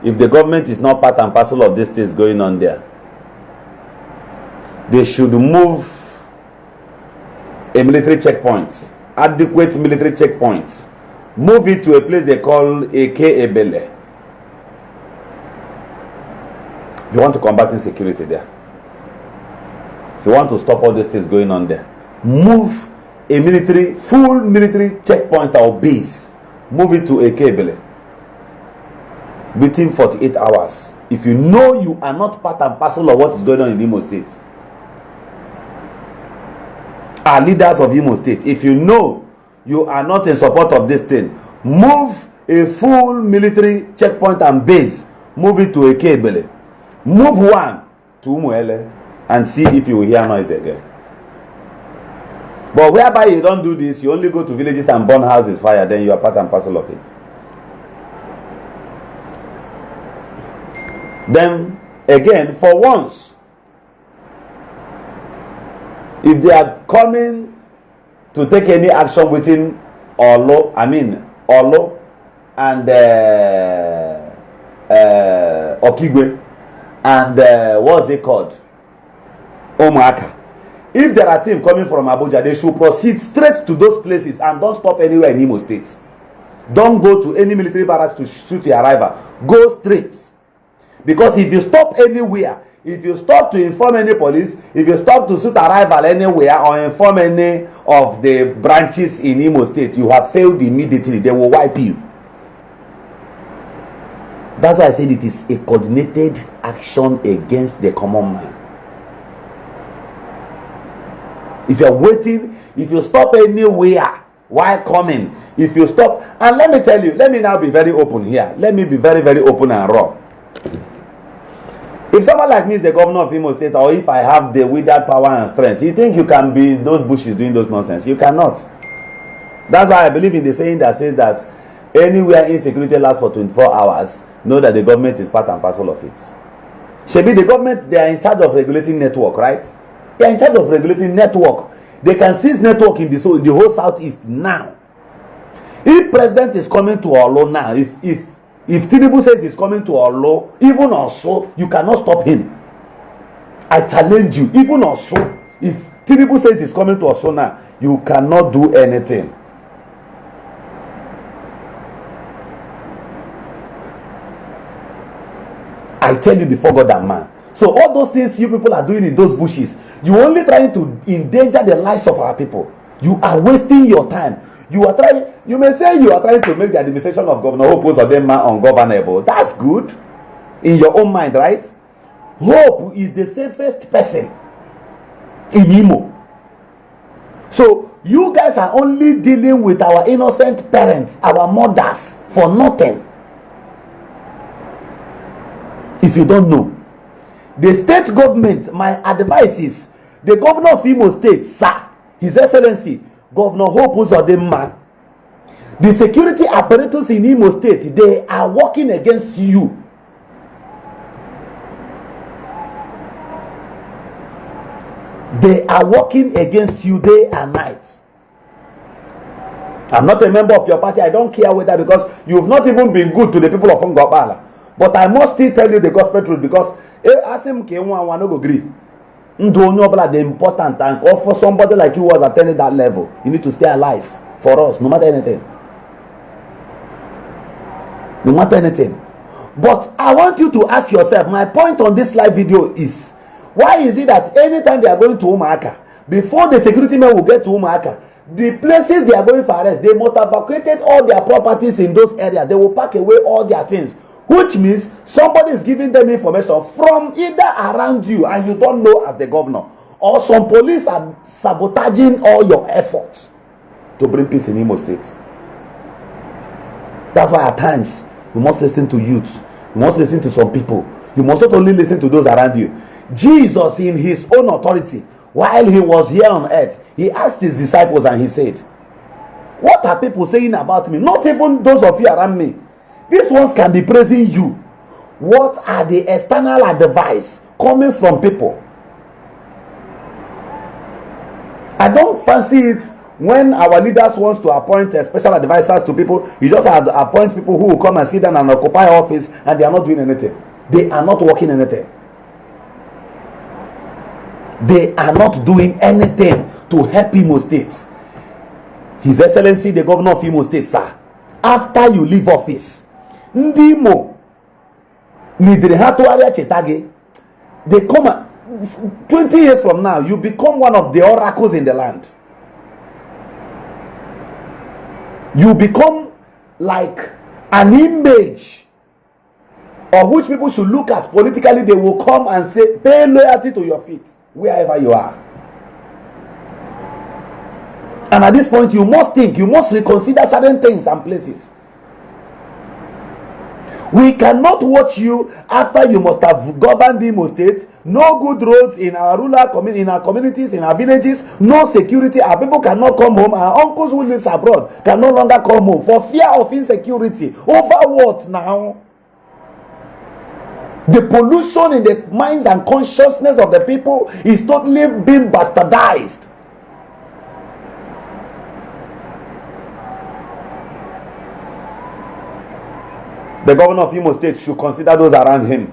If the government is not part and parcel of this thing going on there, they should move a military checkpoint, adequate military checkpoints, move it to a place they call AK Ebele. If you want to combat insecurity there, if you want to stop all these things going on there, move a full military checkpoint or base, move it to Ekebele within 48 hours. If you know you are not part and parcel of what is going on in Imo State, are leaders of Imo State, if you know you are not in support of this thing, move a full military checkpoint and base, move it to Ekebele. Move one to Umuele and see if you will hear noise again. But whereby you don't do this, you only go to villages and burn houses fire, then you are part and parcel of it. Then again, for once, if they are coming to take any action within Orlu and Okigwe and what's it called? Umuaka. If there are teams coming from Abuja, they should proceed straight to those places and don't stop anywhere in Imo State. Don't go to any military barracks to shoot your arrival. Go straight. Because if you stop anywhere, if you stop to inform any police, if you stop to shoot arrival anywhere or inform any of the branches in Imo State, you have failed immediately. They will wipe you. That's why I said it is a coordinated action against the common man. If you're waiting, if you stop anywhere while coming, if you stop, and let me tell you, let me now be very open here. Let me be very, very open and raw. If someone like me is the governor of Imo State, or if I have the withered power and strength, you think you can be those bushes doing those nonsense? You cannot. That's why I believe in the saying that says that anywhere insecurity lasts for 24 hours, know that the government is part and parcel of it. Shebi, the government, they are in charge of regulating network, right? They are in charge of regulating network. They can seize network in the whole southeast now. If president is coming to Orlu now, if Tinubu says he's coming to Orlu, even also, you cannot stop him. I challenge you, even also, if Tinubu says he's coming to Orlu now, you cannot do anything. I tell you before God and man. So all those things you people are doing in those bushes, you only trying to endanger the lives of our people. You are wasting your time. You are trying. You may say you are trying to make the administration of Governor Hope Uzodinma ungovernable. That's good in your own mind, right? Hope is the safest person in Imo. So you guys are only dealing with our innocent parents, our mothers, for nothing. If you don't know, the state government, my advice is the governor of Imo State, sir, His Excellency Governor Hope Uzodinma, the security apparatus in Imo State, they are working against you. They are working against you day and night. I'm not a member of your party. I don't care whether, because you've not even been good to the people of Ngobala. But I must still tell you the gospel truth, because Ask him, no go gree. The important and for somebody like you who was attending that level, you need to stay alive for us, no matter anything. No matter anything. But I want you to ask yourself, my point on this live video is, why is it that anytime they are going to Umuaka, before the security men will get to Umuaka, the places they are going for arrest, they must have evacuated all their properties in those areas. They will pack away all their things, which means somebody is giving them information from either around you and you don't know as the governor, or some police are sabotaging all your efforts to bring peace in Imo State. That's why at times you must listen to youth, you must listen to some people, you must not only listen to those around you. Jesus, in his own authority, while he was here on earth, he asked his disciples and he said, what are people saying about me? Not even those of you around me. These ones can be praising you. What are the external advice coming from people? I don't fancy it when our leaders want to appoint special advisors to people. You just appoint people who will come and sit down and occupy office and they are not doing anything. They are not working anything. They are not doing anything to help Imo State. His Excellency the Governor of Imo State, sir, after you leave office, Ndimo Nidrehatuaria Chetage, they come 20 years from now, you become one of the oracles in the land. You become like an image of which people should look at politically. They will come and say, pay loyalty to your feet wherever you are. And at this point, you must think, you must reconsider certain things and places. We cannot watch you after you must have governed Imo State. No good roads in our rural in our communities, in our villages. No security. Our people cannot come home. Our uncles who live abroad can no longer come home for fear of insecurity. Over what now? The pollution in the minds and consciousness of the people is totally being bastardized. The governor of Imo State should consider those around him.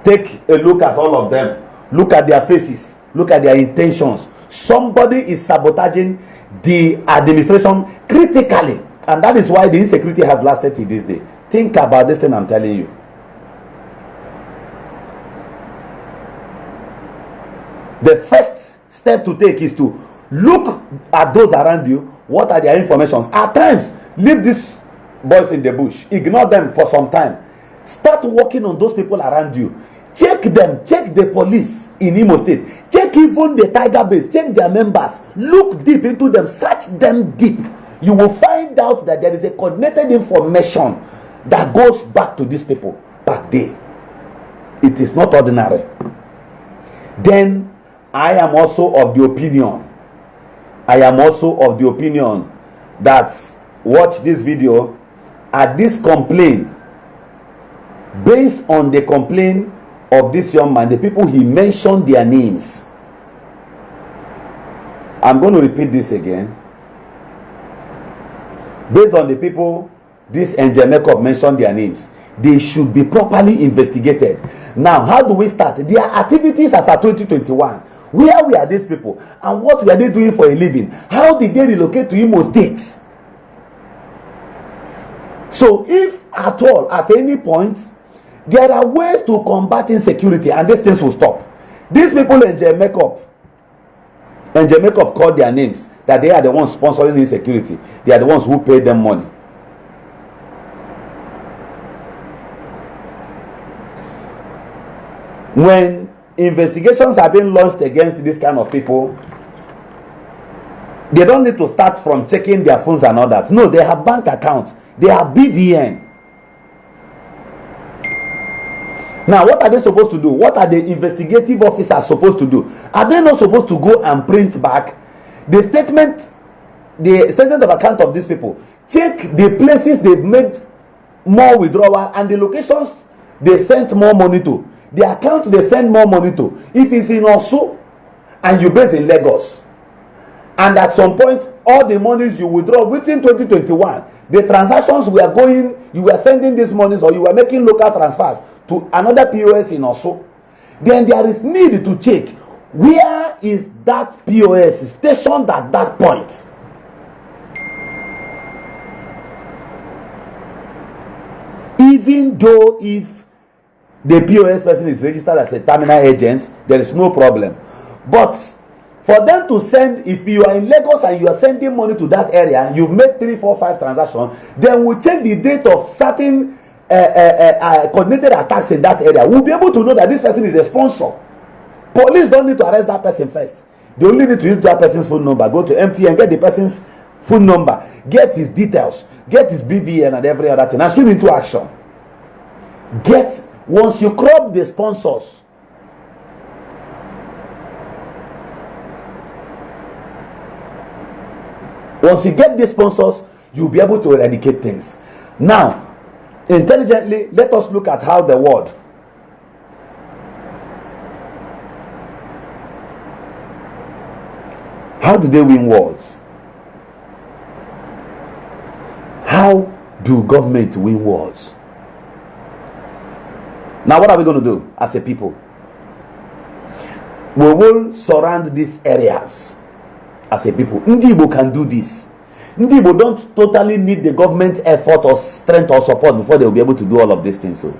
Take a look at all of them. Look at their faces. Look at their intentions. Somebody is sabotaging the administration critically. And that is why the insecurity has lasted till this day. Think about this thing I'm telling you. The first step to take is to look at those around you. What are their informations? At times, leave these boys in the bush. Ignore them for some time. Start working on those people around you. Check them. Check the police in Imo State. Check even the Tiger Base. Check their members. Look deep into them. Search them deep. You will find out that there is a coordinated information that goes back to these people back there. It is not ordinary. Then I am also of the opinion that watch this video at this complaint, based on the complaint of this young man, the people he mentioned their names. I'm going to repeat this again. Based on the people this Angel Makeup mentioned their names, they should be properly investigated. Now, how do we start? Their activities as of 2021. Where were these people? And what were they doing for a living? How did they relocate to Imo State? So, if at all, at any point, there are ways to combat insecurity and these things will stop. These people in Angel Makeup called their names, that they are the ones sponsoring insecurity. They are the ones who pay them money. When investigations are being launched against this kind of people, they don't need to start from checking their phones and all that. No, they have bank accounts. They have BVN. Now, what are they supposed to do? What are the investigative officers supposed to do? Are they not supposed to go and print back the statement of account of these people? Check the places they've made more withdrawal and the locations they sent more money to. The account they send more money to. If it's in Orlu and you base in Lagos, and at some point all the monies you withdraw within 2021, the transactions were going, you were sending these monies or you were making local transfers to another POS in Orlu, then there is need to check where is that POS stationed at that point. Even though if the POS person is registered as a terminal agent, there is no problem. But for them to send, if you are in Lagos and you are sending money to that area, you've made 3, 4, 5 transactions, then we'll check the date of certain coordinated attacks in that area. We'll be able to know that this person is a sponsor. Police don't need to arrest that person first. They only need to use that person's phone number, go to MTN, get the person's phone number, get his details, get his BVN and every other thing, and swim into action. Once you crop the sponsors, once you get the sponsors, you'll be able to eradicate things. Now, intelligently, let us look at how the world how do they win wars? How do government win wars? Now, what are we going to do as a people? We will surround these areas as a people. Ndibo can do this. Ndibo don't totally need the government effort or strength or support before they will be able to do all of these things. So,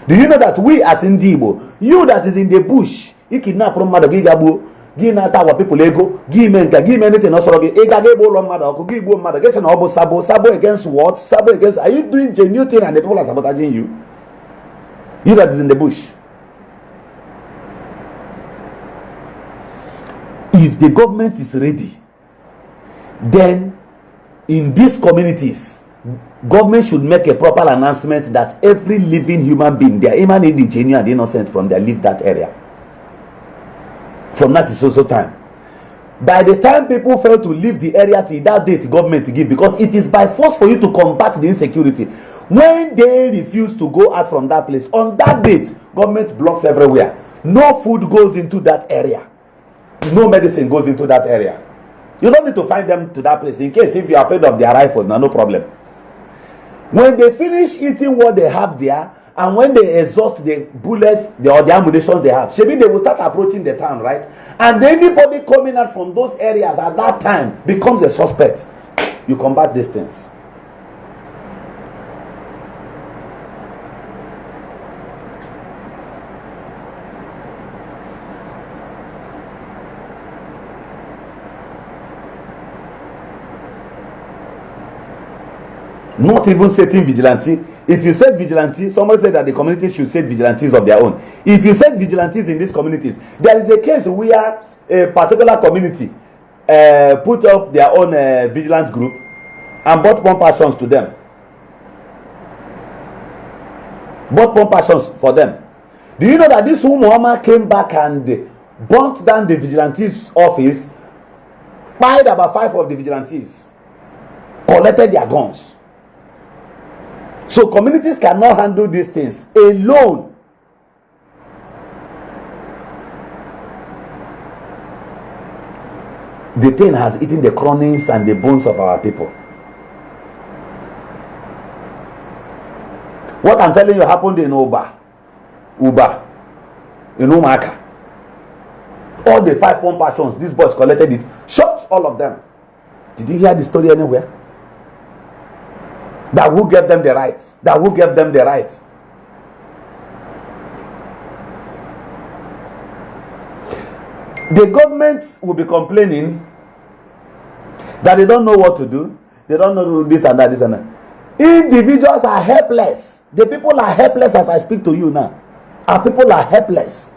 do you know that we as Ndibo, you that is in the bush, you kidnap from Madagigabu, give our people ego, give anything else, Sabo against what? Sabo against, are you doing genuine thing and the people are sabotaging you? You that is in the bush. If the government is ready, then in these communities, government should make a proper announcement that every living human being, they are even the genuine and innocent from their leave that area. From that is also time. By the time people fail to leave the area till that date, government give, because it is by force for you to combat the insecurity. When they refuse to go out from that place, on that date, government blocks everywhere. No food goes into that area. No medicine goes into that area. You don't need to find them to that place. In case if you are afraid of their rifles, no problem. When they finish eating what they have there, and when they exhaust the bullets or the ammunition they have, maybe they will start approaching the town, right? And anybody coming out from those areas at that time becomes a suspect. You combat these things. Not even setting vigilante. If you set vigilante, somebody said that the community should set vigilantes of their own. If you set vigilantes in these communities, there is a case where a particular community put up their own vigilance group and bought pump actions to them. Bought pump actions for them. Do you know that this Umuaka came back and burnt down the vigilantes' office, fired about 5 of the vigilantes, collected their guns? So communities cannot handle these things alone. The thing has eaten the cronings and the bones of our people. What I'm telling you happened in Uba, in Umuaka. All the 5 pump actions, these boys collected it, shot all of them. Did you hear the story anywhere? That who gave them the rights? That who gave them the rights? The government will be complaining that they don't know what to do. They don't know this and that, this and that. Individuals are helpless. The people are helpless as I speak to you now. Our people are helpless.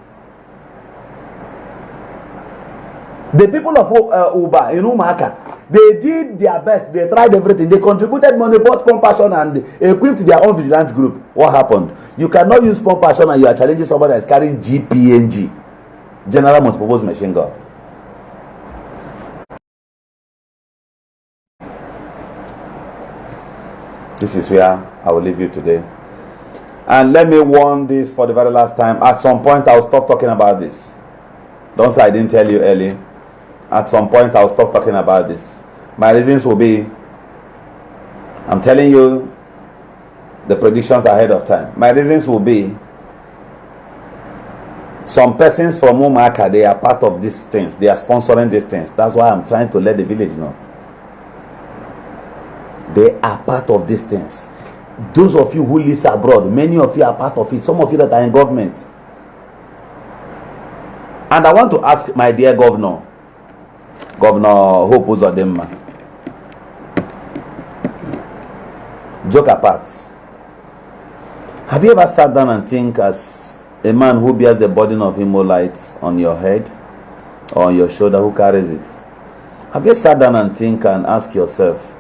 The people of Uba in Umuaka, they did their best. They tried everything. They contributed money, bought pump action, and equipped their own vigilance group. What happened? You cannot use pump action and you are challenging somebody that is carrying GPNG, General Multipurpose Machine Gun. This is where I will leave you today. And let me warn this for the very last time. At some point, I will stop talking about this. Don't say I didn't tell you early. At some point, I'll stop talking about this. My reasons will be, I'm telling you the predictions ahead of time. My reasons will be Some persons from Umuaka, they are part of these things. They are sponsoring these things. That's why I'm trying to let the village know. They are part of these things. Those of you who live abroad, many of you are part of it. Some of you that are in government. And I want to ask my dear Governor Hope Uzodimma, joke apart, have you ever sat down and think, as a man who bears the burden of Imolites on your head or on your shoulder, who carries it, have you sat down and think and ask yourself,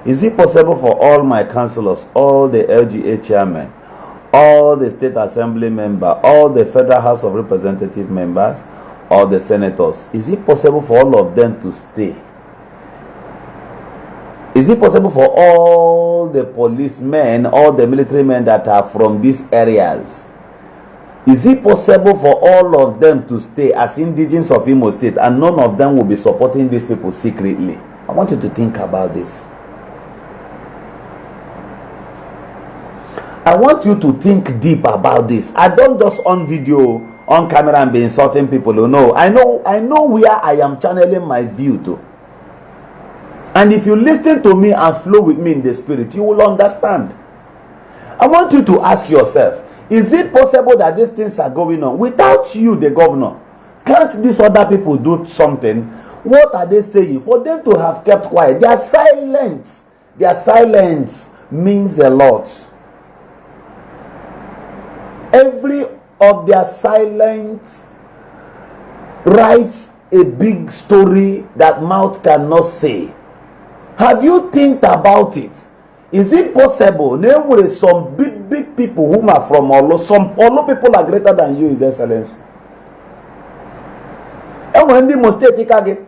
is it possible for all my councillors, all the LGA chairmen, all the state assembly members, all the federal House of Representative members, all the senators, is it possible for all of them to stay? Is it possible for all the policemen, all the military men that are from these areas, is it possible for all of them to stay as indigenes of Imo State, and none of them will be supporting these people secretly? I want you to think about this. I want you to think deep about this. I don't just on video, on camera, and be insulting people. No, I know where I am channeling my view to. And if you listen to me and flow with me in the spirit, you will understand. I want you to ask yourself, is it possible that these things are going on without you, the governor? Can't these other people do something? What are they saying? For them to have kept quiet, their silence means a lot. Every of their silence writes a big story that mouth cannot say. Have you think about it? Is it possible? There were some big people who are from Orlu. Some Orlu people are greater than you, His Excellency. And when the most again.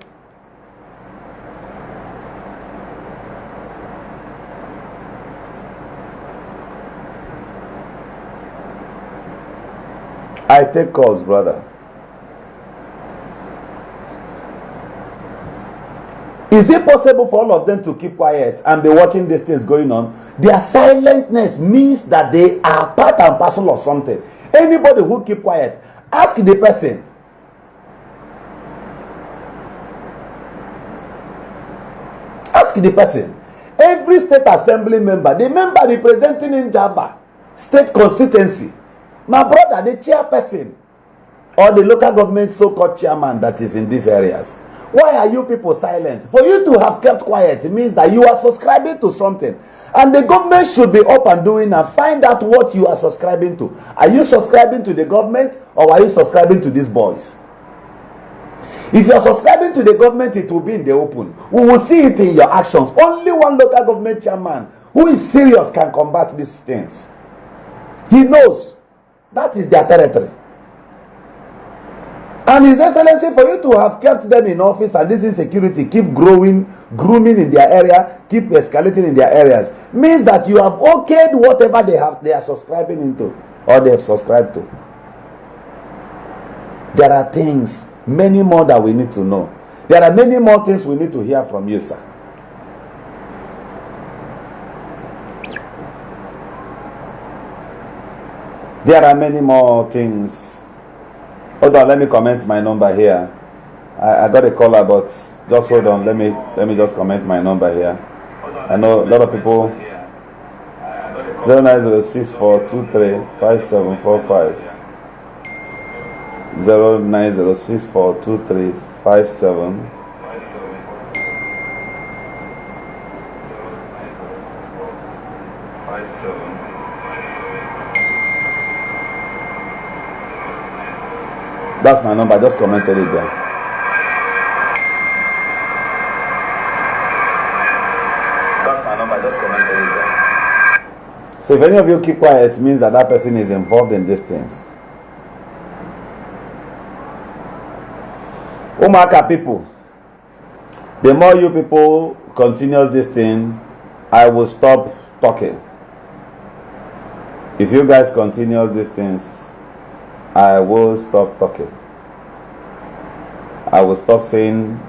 I take calls, brother. Is it possible for all of them to keep quiet and be watching these things going on? Their silentness means that they are part and parcel of something. Anybody who keep quiet, ask the person. Ask the person. Every state assembly member, the member representing in Jaba state constituency, my brother, the chairperson, or the local government so-called chairman that is in these areas. Why are you people silent? For you to have kept quiet, it means that you are subscribing to something. And the government should be up and doing and find out what you are subscribing to. Are you subscribing to the government, or are you subscribing to these boys? If you are subscribing to the government, it will be in the open. We will see it in your actions. Only one local government chairman who is serious can combat these things. He knows that is their territory. And His Excellency, for you to have kept them in office and this insecurity keep grooming in their area, keep escalating in their areas, means that you have okayed whatever they are subscribing into, or they have subscribed to. There are things, many more that we need to know. There are many more things we need to hear from you, sir. There are many more things. Hold on, let me comment my number here. I got a caller, but just hold on. Let me just comment my number here. I know a lot of people. 0906-423-5745. 0906-423-5745. That's my number. I just commented it there. That's my number. I just commented it there. So if any of you keep quiet, it means that that person is involved in these things. Umuaka people, the more you people continue this thing, I will stop talking. If you guys continue these things, I will stop talking. I will stop saying.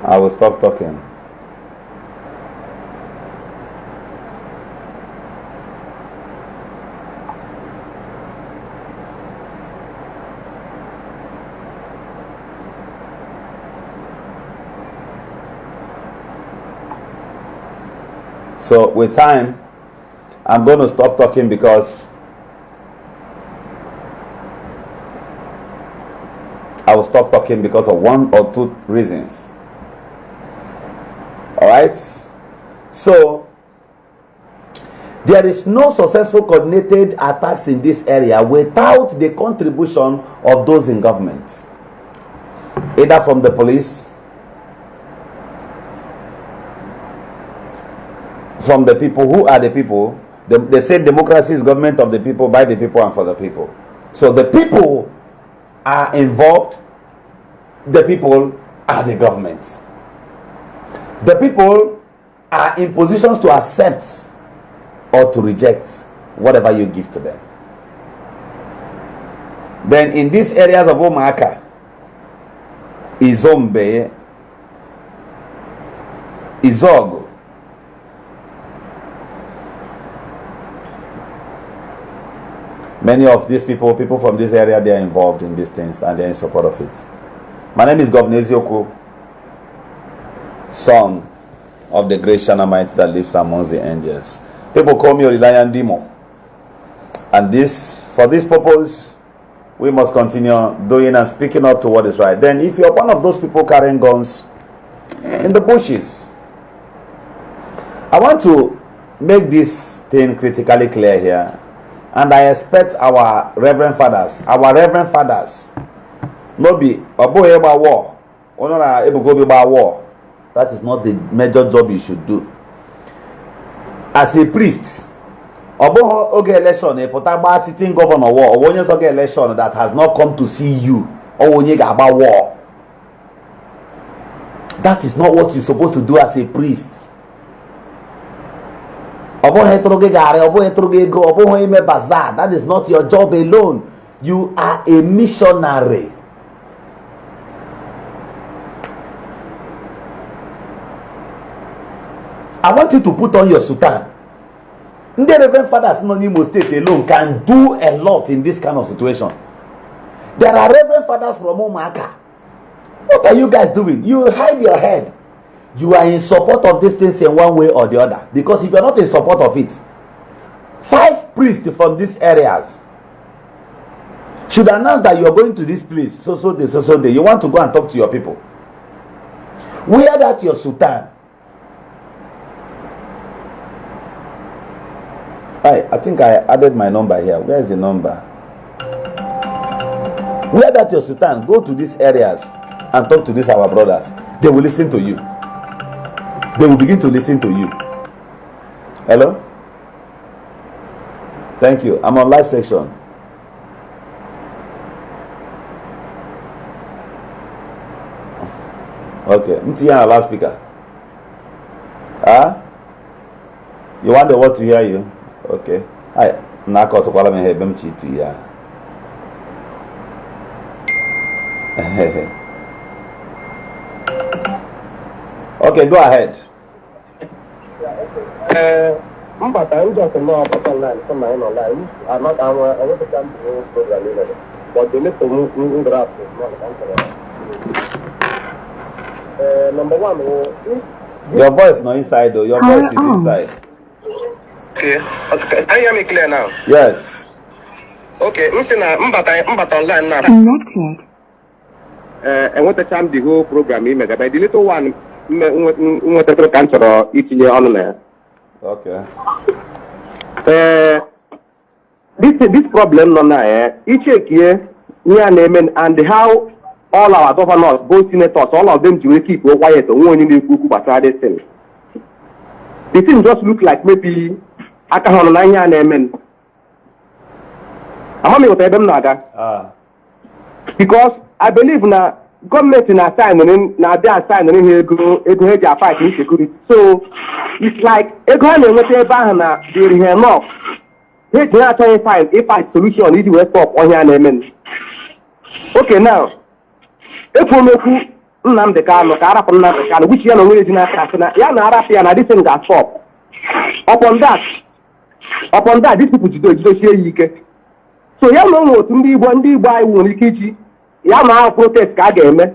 I will stop talking. So with time, I'm going to stop talking because I will stop talking because of one or two reasons. Alright? So, there is no successful coordinated attacks in this area without the contribution of those in government. Either from the police, from the people. Who are the people? They say democracy is government of the people, by the people, and for the people. So the people are involved. The people are the government. The people are in positions to accept or to reject whatever you give to them. Then in these areas of Umuaka, Izombe, Izogo, many of these people from this area, they are involved in these things and they are in support of it. My name is Governor Eziokwu, son of the great Shanamite that lives amongst the angels. People call me Reliant Demo. And for this purpose, we must continue doing and speaking up to what is right. Then if you're one of those people carrying guns in the bushes, I want to make this thing critically clear here. And I expect our reverend fathers, no be about war, or not able to go about war. That is not the major job you should do. As a priest, okay, election, a potable sitting governor war, or one year's election that has not come to see you, or when you about war. That is not what you're supposed to do as a priest. That is not your job alone. You are a missionary. I want you to put on your sultan. The Reverend Fathers in Imo State alone can do a lot in this kind of situation. There are Reverend Fathers from Umuaka. What are you guys doing? You hide your head. You are in support of these things in one way or the other. Because if you are not in support of it, 5 priests from these areas should announce that you are going to this place so day. You want to go and talk to your people. Where that your sultan? I think I added my number here. Where is the number? Where that your sultan, go to these areas and talk to these our brothers. They will listen to you. They will begin to listen to you. Hello? Thank you. I'm on live section. Okay. Mtiya loudspeaker. You want the word to hear you? Okay. Hi. Nako to call me here. Bemchiti ya. Okay, go ahead. But I'm just not online. I'm not our program. But the little moving graph is not number one. Your voice not inside though. Your voice is inside. Okay. Can you hear me clear now? Yes. Okay. I'm online now. Connected. I want to change the whole program. But the little one, what the cancer each year on there. Okay. This problem each year and how all our governors, both senators, all of them to keep quiet and one in the group about this thing. The thing just look like maybe I can name. How many of them naga? Because I believe now government in assigning now they are assigning here go fight insecurity. So it's like a government whatever na they here no. Here they are trying to find a solution is the stop on your name. Okay now. If we make the car, which you know is in a castle, Yana this thing got stop. Upon that, these people do share. So you know to be one day by one kg. Yama protest kagame.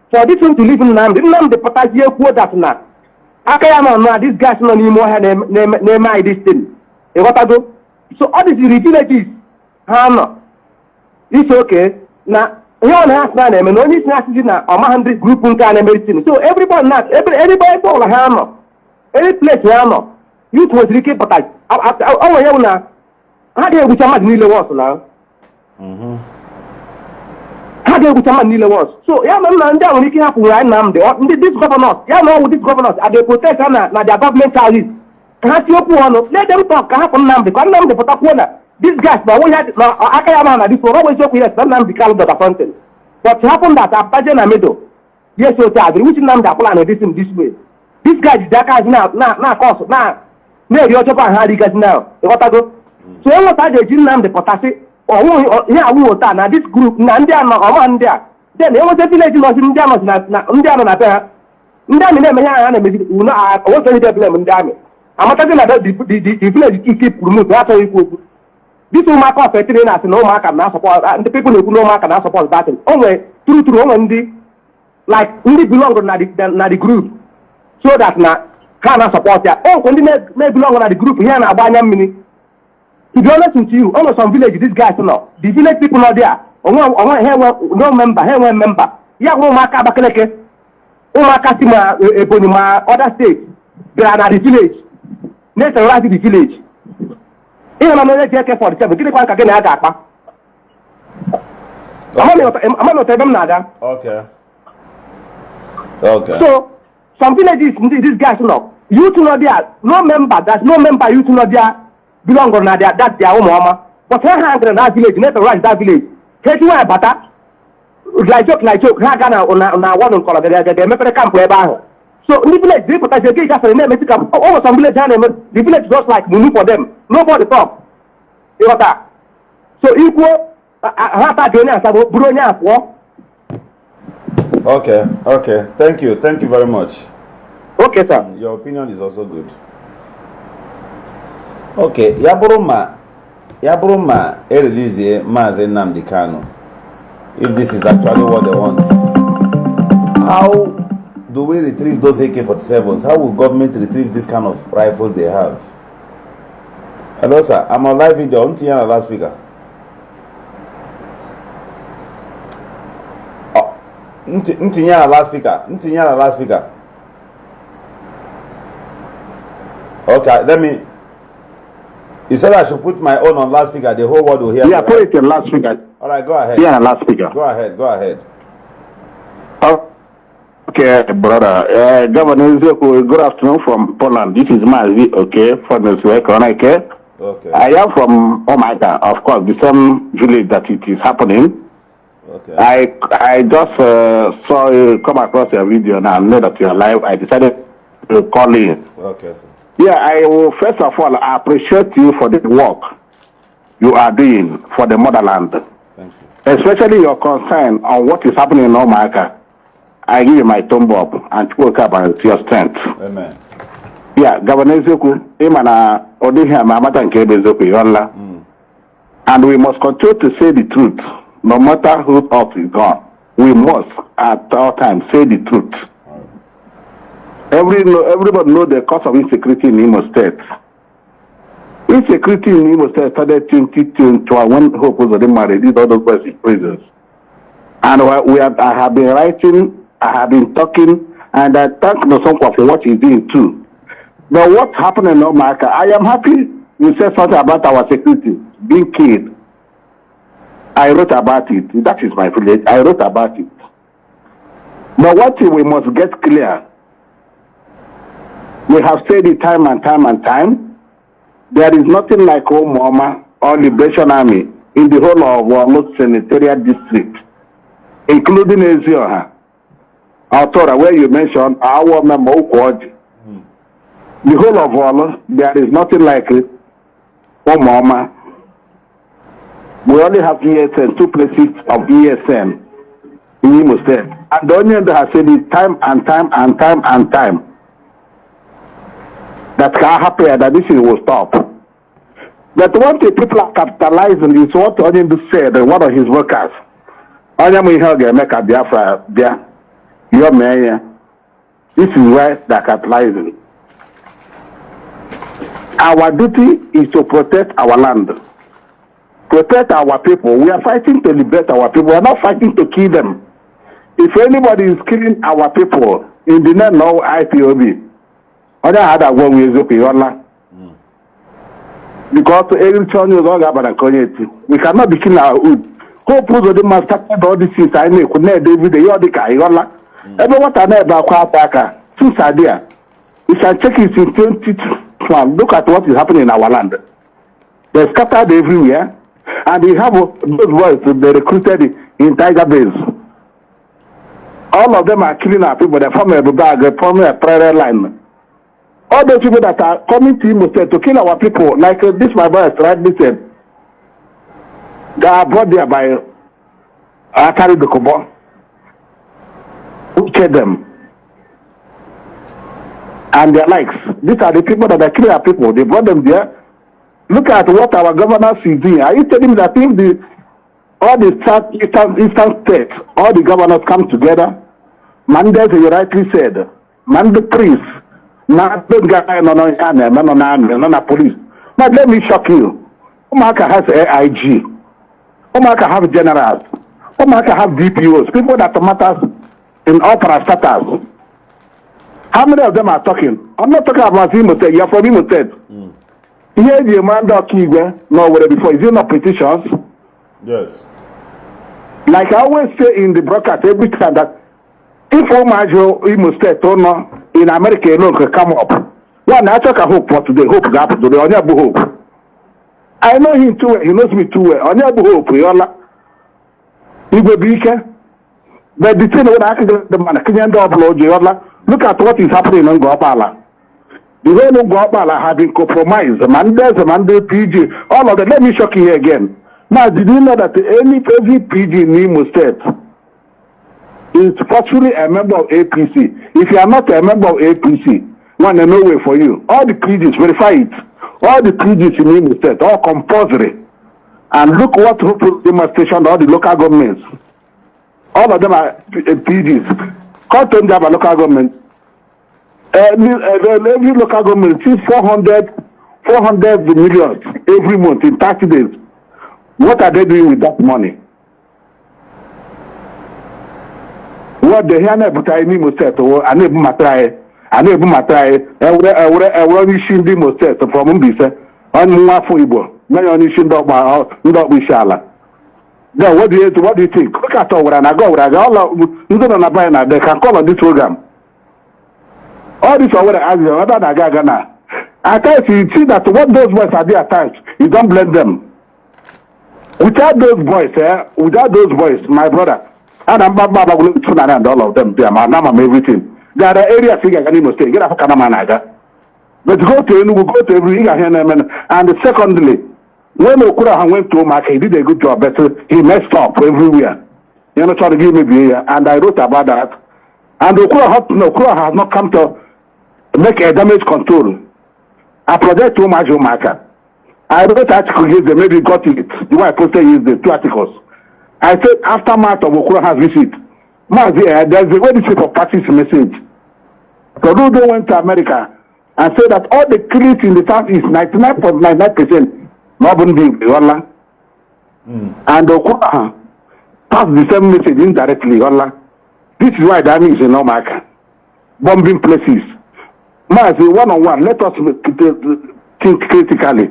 For this one to live in Nam, the Patagia quote that now. This guys no anymore had name my this thing. So all these villages, it's okay. Now, you on half man, and only snatches in a 100 group and medicine. So everybody not everybody for a hammer. Any place hammer. You was Ricky, but I how do we come at Nile was now? How do we come at Nile was? So, yeah, man, down, we can happen right now. This governors, this governors are the protect na their government charges. Can't you let them talk? Can't happen now because now the Potaquana. This guys, but we had Akayama, this was always joke with us, now the Calendar appointed. But happened that after Jen Amido, yes, so which number the plan this in this way. This guy is that guy's now, course, now, no, you're Japan, how do you guys now? What I go? So, what I did, the Potasi, or yeah, we will now this group, Nandia, or there. Then there was a village in Indiana, Indiana, I was very blame in Dami. I'm talking about the village you keep removed. That's how you put. This will mark off a train as no mark and now support, and the people who no mark and now support that. Only through only like only belong to the group. So that now cannot support that. Oh, when they may belong to the group here and Abanya Mini. To be honest with you, almost some village, these guys are not. The village people are there. No member. Yeah, Umuaka Bakaleke. Umuaka Tima, Ebonima, other states. They are at the village. Next arrive the village. Even another JK47. Give me one again. I'm not telling them. Okay. So, some villages, these guys are not. You two not there. No member. There's no member. You two not there. Belong on that. That's their own mama. But her hand in that village. Next arrive that village. Take you a butter. Like joke. Hagana on one color. They make a camp where so in the village, they put a gate after the name. Oh, some village the village just like money for them. Nobody talk. You got that. So equal. Okay. Thank you very much. Okay, sir. Your opinion is also good. Okay, Yaburuma release Mazen Nnamdi Kanu. If this is actually what they want, how do we retrieve those AK-47s? How will government retrieve this kind of rifles they have? Hello, sir. I'm on live video. I'm Tiana last speaker. Ntinyana last speaker. Okay, let me. You said I should put my own on last speaker. The whole world will hear. Yeah, put it in last speaker. All right, go ahead. Yeah, last speaker. Go ahead. Okay, brother. Governor Zeko, good afternoon from Poland. This is Mazi, okay, from the okay. Okay. I am from Umuaka, of course, the same village that it is happening. Okay. I just saw you come across your video now and know that you are live. I decided to call in. Okay, sir. Yeah, I will first of all appreciate you for the work you are doing for the motherland. Thank you. Especially your concern on what is happening in Umuaka. I give you my thumb up and woke up and your strength. Amen. Yeah, Governor Zoku, Imana Odiha Mamata and Kebe Zoku Yola. And we must continue to say the truth, no matter who else is gone. We must at all times say the truth. Everybody know the cause of insecurity in Imo State. Insecurity in Imo State started 2021 when Hope was already married. These are those boys in prisons. And I have been writing, I have been talking, and I thank Nosonko for what he's doing too. But what's happening in Umuaka, I am happy you said something about our security being killed. I wrote about it. That is my village. I wrote about it. But one thing we must get clear. We have said it time and time. There is nothing like Umuama or Liberation Army in the whole of Orlu Senatorial District, including Ezioha, Autora, where you mentioned our member Ukwoji. The whole of Orlu, there is nothing like it. Umuama. We only have ESN, 2 places of ESN in Imo State. And the Onion has said it time and time. That can happen and that this will stop. But one thing people are capitalizing is what Onion said, one of his workers. Onion will help make a Biafra there. Your mayor. This is where they're capitalizing. Our duty is to protect our land, protect our people. We are fighting to liberate our people. We are not fighting to kill them. If anybody is killing our people in the name of IPOB, because every time you we cannot be killing our wood. Hope the master all these things I make could never David the every what I know about Kwapaka, since idea. We can check it in 2021. Look at what is happening in our land. They're scattered everywhere, and they have those boys they recruited in Tiger Base. All of them are killing our people. They form a bag, they form a prayer line. All those people that are coming to Imo State to kill our people, like this my boy rightly said, they are brought there by Akari the Kobo. Who killed them? And their likes. These are the people that are killing our people. They brought them there. Look at what our governors is doing. Are you telling me that if all the eastern states, all the governors come together, Mandela, you rightly said, man the priest, not the guy, no police. But let me shock you. Umuaka has AIG. Umuaka has generals. Umuaka has DPOs, people that matters in all parastatals. How many of them are talking? I'm not talking about Imo State. You're from Imo State. Here the man that Kigwe, no, whether before, is it not petitions? Yes. Like I always say in the broadcast every time that if Omajo Imo State or no, in America alone can come up. One, I talk a hope for today, hope that today, on your hope. I know him too well, he knows me too well. On your hope, he will be here. But the thing when I can get the man, I can't upload you. Look at what is happening in Guapala. The way of Guapala have been compromised. Mandela, PG, all of them. Let me shock you here again. Now, did you know that every PG in Imo State is fortunately a member of APC? If you are not a member of APC, one no way for you. All the PGs, verify it. All the PGs in Imo State, all compulsory. And look what demonstration, all the local governments. All of them are PGs. Come to them, local government. Every local government sees 400 million every month in 30 days. What are they doing with that money? What they hear about Imo State or unable matrai, wishing Imo State from Umbisa, on Muafuibo, Mayonishin Dogma, Ndobishala. Then what do you think? Look at over and I go, all they can call on this program. All this over the Asia, other than Gagana. At times you see that what those boys are there at times, you don't blame them. Without those boys, my brother, and I'm Baba and all of them, they are my name, everything. There are areas you can mistake, get up Kanamanaga. But go to every and secondly, when Okura went to Umuaka, he did a good job, but he messed up everywhere. You know, trying to give me beer, and I wrote about that. And Okura has not come to make a damage control. I project too much Umuaka. I wrote an article yesterday, maybe got it. The way I posted yesterday, 2 articles. I said, aftermath of Okura has visit. There's a way this people practice message. So those they went to America and said that all the killings in the southeast, 99.99%, and Okura passed the same message indirectly. This is why that means in Umuaka. Bombing places. One-on-one, let us think critically.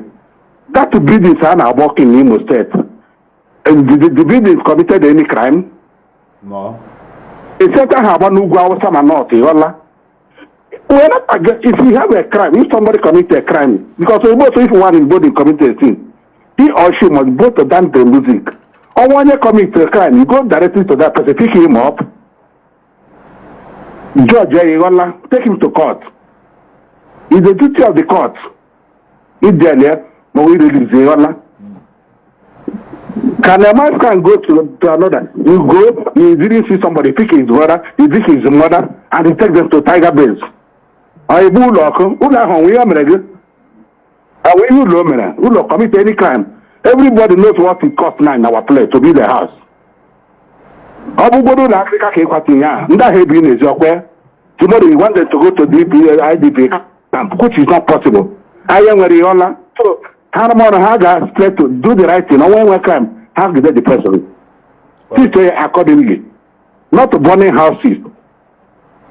That buildings are now working in Imo State. And the buildings committed any crime? No. Except I have one who go some not. If we have a crime, if somebody commits a crime, because if one is both committed a sin, he or she must go to dance the music. Or when you commit a crime, you go directly to that person, pick him up. Judge, take him to court. It's the duty of the court. If they are there, but we release the Can a man go to another? You go, you didn't see somebody pick his brother, he pick his mother, and he take them to Tiger Base. I will lock him. Who commit any crime? Everybody knows what it costs now in our place to be the house. Tomorrow he wanted to go to the IDP camp, which is not possible. I am very honor. So, Haramon Haga straight to do the right thing. No one will come, have the person. Treat accordingly. Not burning houses.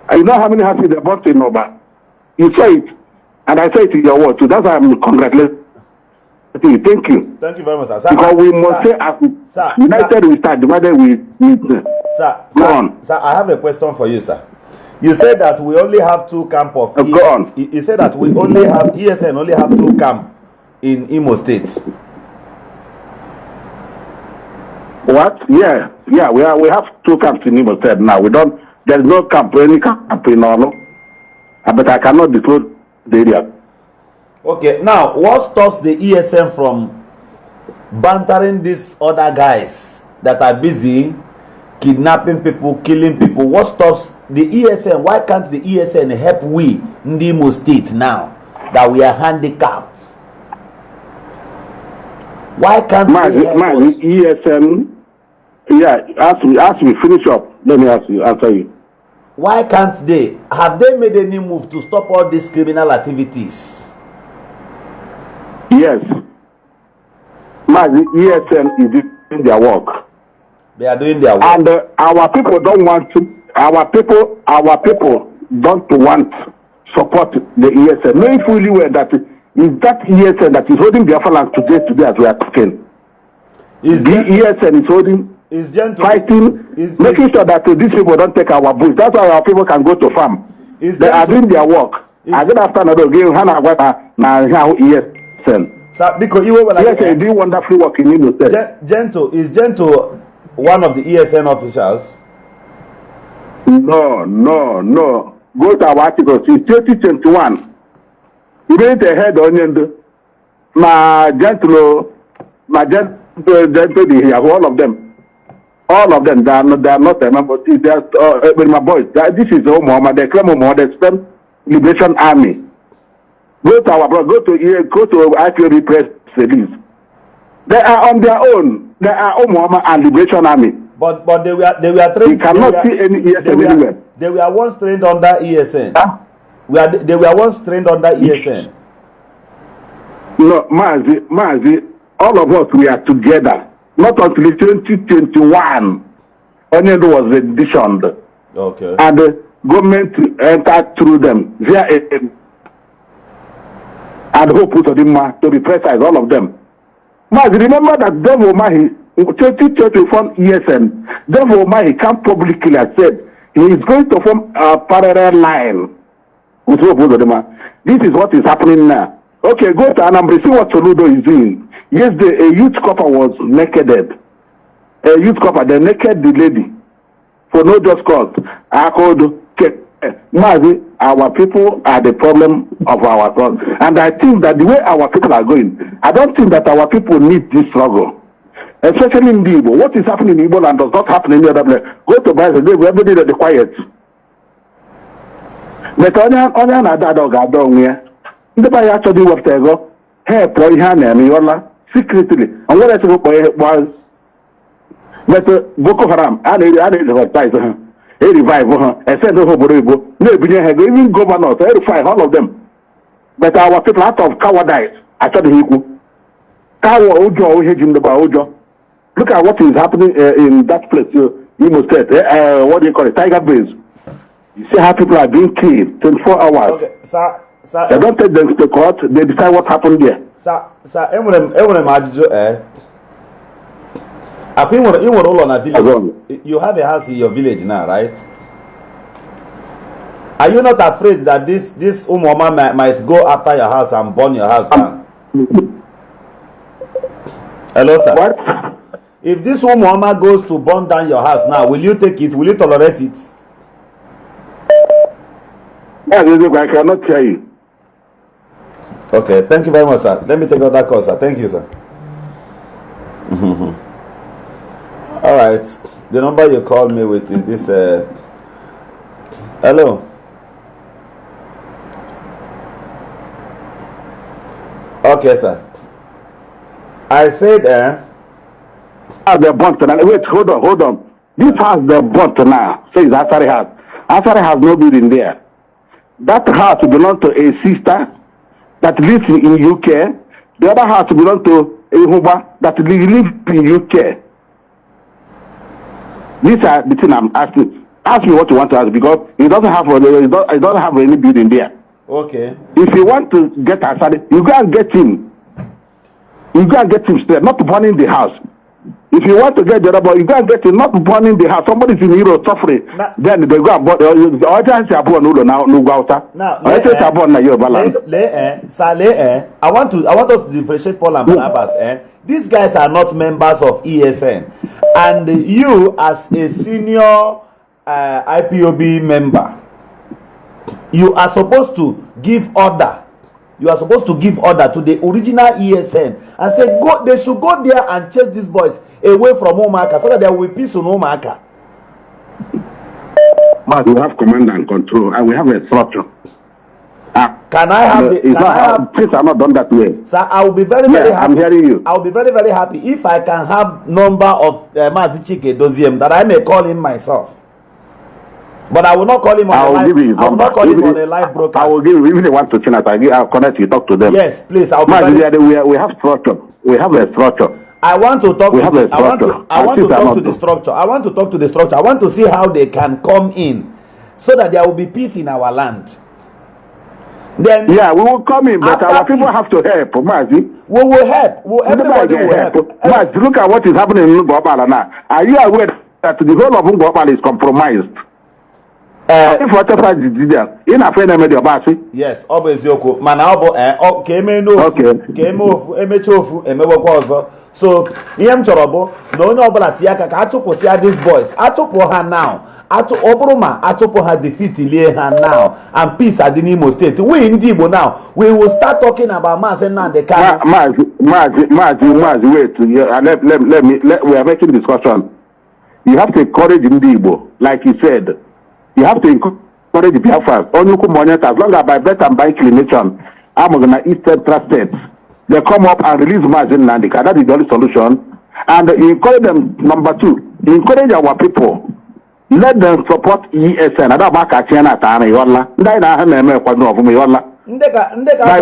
I know how many houses they bought in Oba. You say it, and I say it in your word too. That's why I'm congratulating you. Thank you. Thank you very much, sir. Because we must say, as united we start, divided we go on. Sir, I have a question for you, sir. You said that we only have 2 camp of go on. You said that we only have ESN only have 2 camp in Imo State. What? Yeah. We have 2 camps in Imo State now. There's no camp, any camp in Orlu. But I cannot disclose the area. Okay, now what stops the ESN from bantering these other guys that are busy kidnapping people, killing people? What stops the ESN? Why can't the ESN help we in the Imo State now that we are handicapped? Why can't they help us? ESN? Yeah, as we finish up, let me answer you. Why can't they? Have they made any move to stop all these criminal activities? Yes. The ESN is doing their work. They are doing their work. And our people don't want to. Our people don't want support the ESN. Knowing fully well that is that ESN that is holding the upper land today as we are talking. ESN is holding. Is gentle, fighting, making sure that these people don't take our bush. That's why our people can go to farm. They are doing their work. I get after another game. Hana now ESN. Sir, because you were like do wonderful work in Imo State. Gentle is Gentle one of the ESN officials? No. Go to our articles. It's 2021. You made a head on my gentle, all of them. All of them, they are not a member. With my boys, this is Umuaka. They claim Umuaka. They spend Liberation Army. Go to IPOB press release. They are on their own. They are Umuaka and Liberation Army. But they were trained. You cannot see any ESN anywhere. They were once trained under ESN. They were once trained under ESN. No, Mazi, all of us we are together. Not until 2021, Onion was renditioned. Okay. And the government entered through them via and who put them to be precise, all of them. But remember that Devil Mahi, 2021 ESN, Devil Mahi came publicly and said he is going to form a parallel line with who put them. This is what is happening now. Okay, go to Anambra, see what Soludo is doing. Yesterday, a youth copper was nakeded. A youth copper, they naked the lady for no just cause. Mazi, our people are the problem of our son. And I think that the way our people are going, I don't think that our people need this struggle. Especially in Igbo. What is happening in Igbo and does not happen in the other place. Go to Brazil, everybody that is quiet. But on another dog, I don't hear. The buyer actually works there. Hey, boy, Hannah, secretly, and what I said was that Boko Haram, I need to revive her, and send her Boribo, even governors, 85, all of them. But our people out of cowardice, I thought he could. Kawa Ojo, hedging the Baojo. Look at what is happening in that place, Imo State, what do you call it, Tiger Base. You see how people are being killed 24 hours. Okay, sir. They don't take them to court, they decide what happened there. Sir, everyone all on a village. You have a house in your village now, right? Are you not afraid that this Umuaka might go after your house and burn your house down? Hello, sir. What? If this Umuaka goes to burn down your house now, will you take it? Will you tolerate it? Yeah, I cannot tell you. Okay, thank you very much, sir. Let me take out that call, sir. Thank you, sir. All right. The number you called me with is this. Hello. Okay, sir. I said, The burnt now. Wait, hold on. This house, the burnt now. So it's actually house. Asari has no building there. That house belongs to a sister that lives in UK. The other house belongs to a Huba that lives in UK. These are the things I'm asking. Ask me what you want to ask because he doesn't have any building there. Okay. If you want to get Asari, you go and get him. You go and get him straight, not burning the house. If you want to get the other boy, you go and get him, not burning the house. Somebody's in Europe suffering. Then they go and burn. I want us to differentiate Paul and Barnabas. These guys are not members of ESN, and you, as a senior IPOB member, you are supposed to give order. You are supposed to give order to the original ESN and say, go. They should go there and chase these boys away from Umuaka so that there will be peace in Umuaka. But we have command and control, and we have a structure. Can I have the? Things are not done that way. Sir, I will be very happy. I'm hearing you. I will be very happy if I can have number of Mazi Chike Doziem that I may call him myself. But I will not call him on a live. I will not call him on a live broadcast. I will give you, if they want to change it, I'll connect you, talk to them. Yes, please. I'll be we have structure. We have a structure. I want to talk. I want to talk to the structure. I want to talk to the structure. I want to see how they can come in, so that there will be peace in our land. Then we will come in, but our people have to help, Mazi. We will help. Everybody will help. Mazi, look at what is happening in Umuaka now. Are you aware that the whole of Umuaka is compromised? If whatever did in a friend made your bassy. Yes, always Yoko. Manabo, came in so, Yam Chorobo, no Balatia, Atopo see these boys. Atopo her now. Ato Obroma, Atopo her defeat her now, and peace at the Nemo State. We in Dibo now. We will start talking about Maz and the car. Maz, wait. We are making discussion. You have to encourage Dibo, like you said. You have to encourage the Biafras. Only as long as by bet and by inclination, I'm going to East Central States. They come up and release margin Nandika. That is the only solution. And encourage them, number two, encourage our people. Let them support ESN. By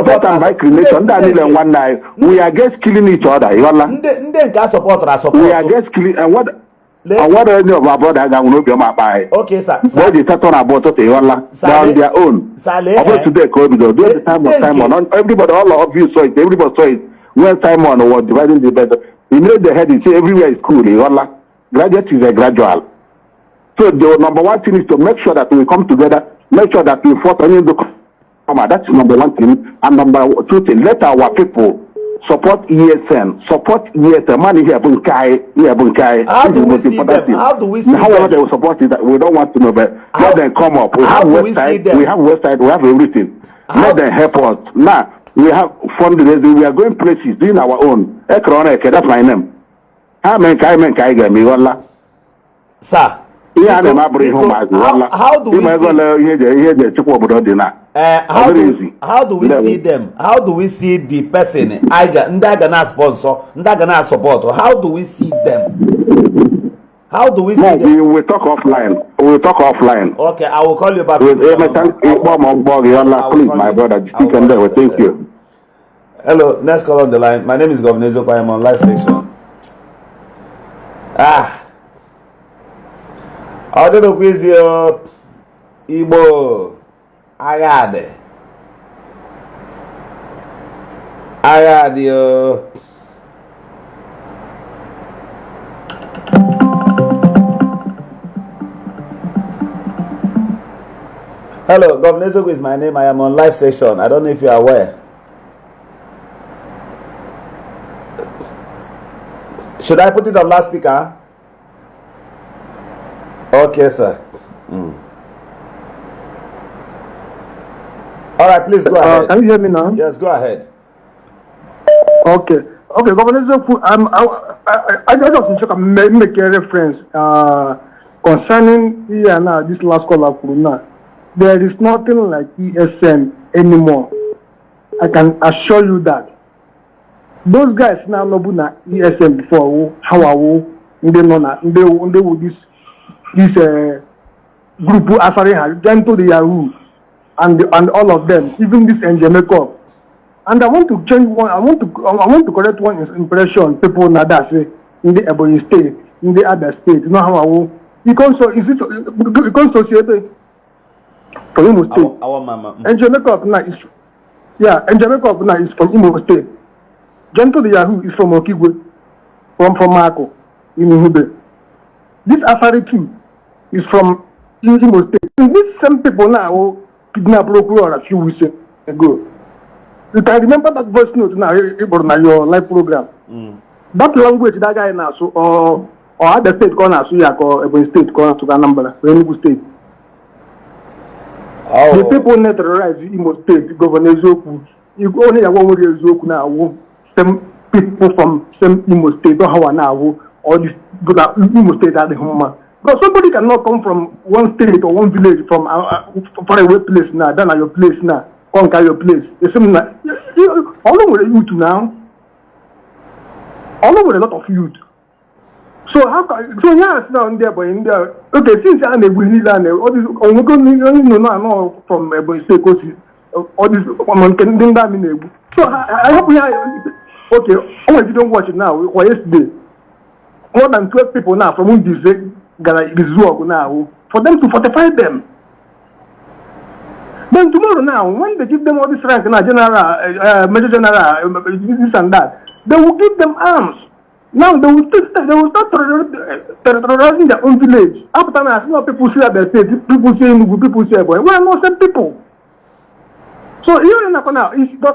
bet and by inclination, one night, we are against killing each other. We are against killing, and what? And what are your brother will be my buy? Okay, sir. Why they start on about it? They on their own. About today, COVID, the time of Simon. Everybody, all of you saw it. Everybody saw it. When Simon was dividing the bed, he made the head. He said everywhere is cool. Graduate is a gradual. So the number one thing is to make sure that we come together. Make sure that we fought on the comma. That's number one thing. And number two thing, let our people support ESN, support ESN. Money here, Bunkai. How do we see them? How do we see them? However, they will support it. We don't want to know, but let them come up. We have website. We have website. We have everything. Let them help us. Now we have fundraising. We are going places doing our own. That's my name. Sir. How do we see them? How do we see the person? Ndagana sponsor, Ndagana support. How do we see them? How do we see them? We will talk offline. Okay, I will call you back. Please, my brother. Thank you. Hello, next call on the line. My name is Governor Zoko. I am on live section. I don't know quiz your Igbo Agade. Hello, Governor Zoko is my name. I am on live session. I don't know if you are aware. Should I put it on loudspeaker? Okay, sir. All right, please go ahead. Can you hear me now? Yes, go ahead. Okay, Governor Zoko, I just want to make a reference concerning this last caller, Kuruna. There is nothing like ESN anymore. I can assure you that. Those guys now know ESN before. How are they with this group Asari has Gento the Yahoo and all of them, even this NJ Makeup. And I want to change one. I want to correct one impression people now that say in the Ebonyi state, in the other state, you know how I will. Because associated from Imo State. Our mama. NJ Makeup now is NJ Makeup now is from Imo State. Gento the Yahoo is from Okigwe, from Marco in Ihube. This Asari too is from Imo State. And these same people now who kidnapped Procureur a few weeks ago. You can remember that voice note now your live program. That language that guy now so or other state corner so yeah or Ebonyi state corner to Anambra, Enugu state. Oh. The people not terrorize Imo State, Governor Zoku. You only have one way Zoku now. Some people from some Imo State don't have now or this Imo State at the home. Because somebody cannot come from one state or one village from far away place now, than your place now, conquer your place. It's something like all over the youth now. All over a lot of youth. So how can so yeah down there but in there okay since I'm a winning land all this no from Ebonyi State because all this can that mean so I hope we are okay if you don't watch it now or yesterday more than 12 people now from this work now for them to fortify them. Then tomorrow now when they give them all this rank now general major general this and that they will give them arms. Now they will start terrorizing their own village. After I see people say they say people say people say boy. We are not same people. So here now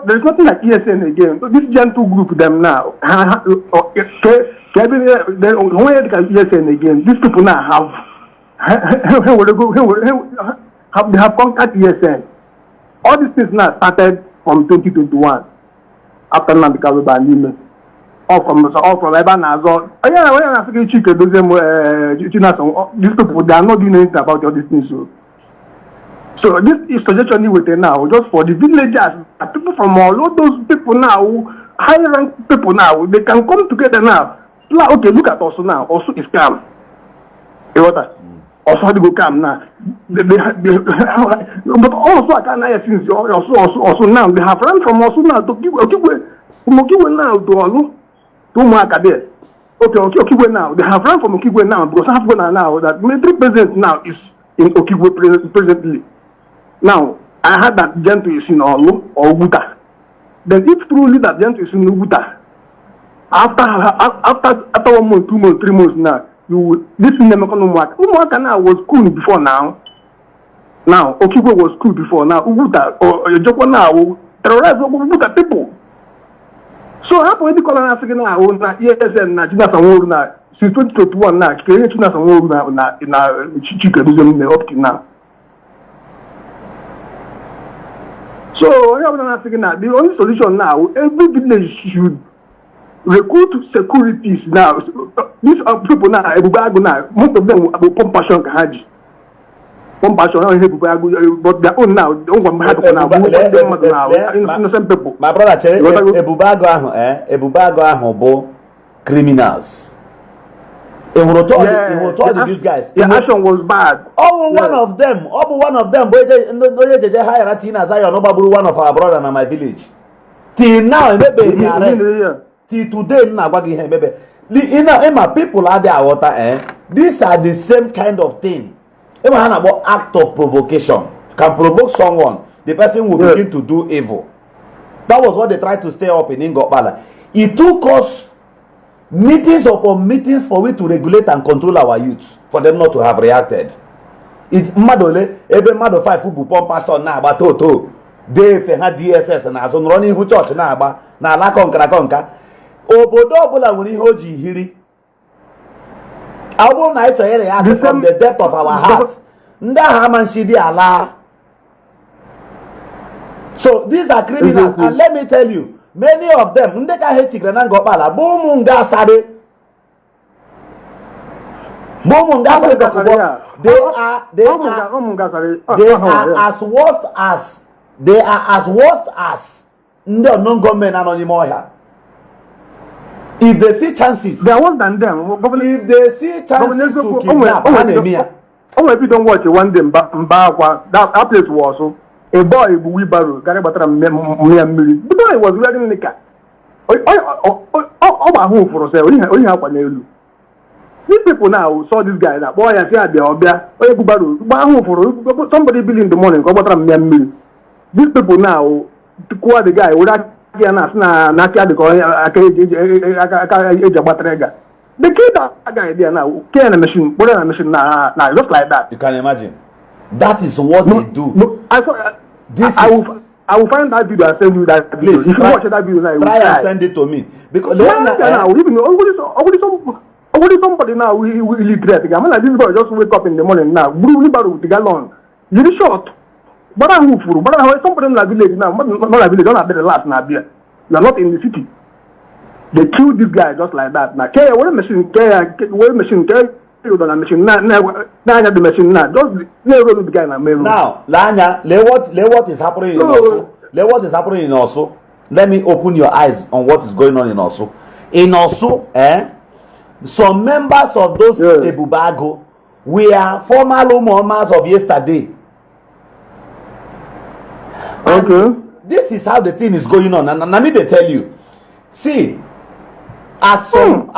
there is nothing like ESN again. So this gentle group them now. Where can ESN again? These people now have conquered ESN. All these things now started from 2021 after Nambika Banime. All from Ebanazo. These people they are not doing anything about all these things. So this is suggestion with now, just for the villagers, people from all those people now, high rank people now, they can come together now. Okay, look at also now. Also is calm. Also had to go calm now. But also I can't since also now they have run from also now to Okigwe now to Orlu. Umuaka there. Okay, Okigwe now. They have run from Okigwe now because I have gone now that military president now is in Okigwe presently. Now, I heard that Gento is in Orlu or Uguta. Then if truly that Gento is in Uguta, after 1 month, 2 months, 3 months now, this is never going to Umuaka. Umuaka now was cool before now. Now, Okigwe was cool before now. Uguta or Joko now will terrorize Uguta people. So how can we call an African now? ESN na since 2021 now. Creating na up to now. So I have an African now. The only solution now, every village should recruit securities now. These are people now. Most of them will pump passion kahaji. But their own now, don't want to now. Innocent people. My brother, Ebubago Ahobo criminals. He will told these guys. The action was bad. One of them. One of them. One of our brother in my village. Till now, maybe arrest. Till today, my people are there. Water. These are the same kind of thing. About act of provocation can provoke someone, the person will begin to do evil. That was what they tried to stay up in Ingobala. It took us meetings upon meetings for we to regulate and control our youths, for them not to have reacted. It madole ebe mado 5 fubu pompa son na agba toto de fe ha DSS na aso nro n'ihu church na agba na ala konka obodo ọbụla nwere ihe o ji hiri. From the depth of our heart. So these are criminals, and let me tell you, many of them they are as worst as the non-government anymore. If they see chances, they are worse than them. If they see chances to kidnap, Oh, if you don't watch it one day, that place was so a boy with wheelbarrow, Garabatra Million. The boy was wearing the car. Oh, my home for us, we have one. These people now saw this guy, that boy, I said, somebody bill in the morning, these people now, to call the guy, without they killed that guy there now, killing a machine, putting a machine now, just like that. You can imagine. That is what they do. No, I will find that video and send you that video. Please, if you watch that video now, try and send it to me. Because somebody now we illiterate. I mean, like this boy just wake up in the morning now, with the gallon. You be short. But I'm moving. But somebody in the village now, not a village, don't have the last now. You are not in the city. They killed this guy just like that. Now, what machine? What machine? The machine now, the machine now. Just the guy now, Lanya, what is happening in Orlu? What is happening in Orlu? Let me open your eyes on what is going on in Orlu. In Orlu, some members of those Ebubago were former Umuamas of yesterday. Okay. This is how the thing is going on, and I need to tell you. See, at some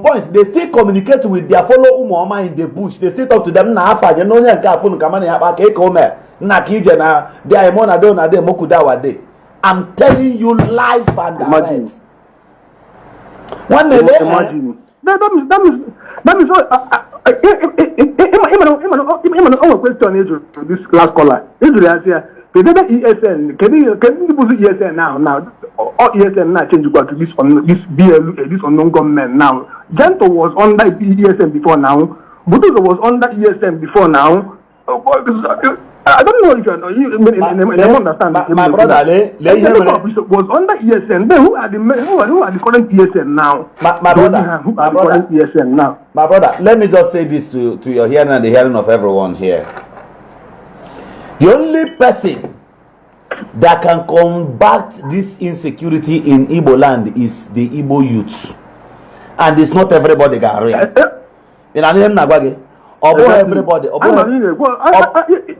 point, they still communicate with their fellow Umuama in the bush. They still talk to them. Na afa, you know, you can't phone kamani haba ke come. Na kije na they are mona do na de mokuda wade. I'm telling you live and direct. One day, imagine. That is what question is this last caller. Israel the ESN, can you put ESN now? All ESN now change to this BLU, this unknown government now. Gento was under ESN before now. Butuzo was under ESN before now. I don't know if you understand. My brother, was under ESN. Then who are the current ESN now? My brother, who are the current ESN now? My brother, let me just say this to your hearing and the hearing of everyone here. The only person that can combat this insecurity in Igbo land is the Igbo youth. And it's not everybody got real. In a name Nagwage. Everybody.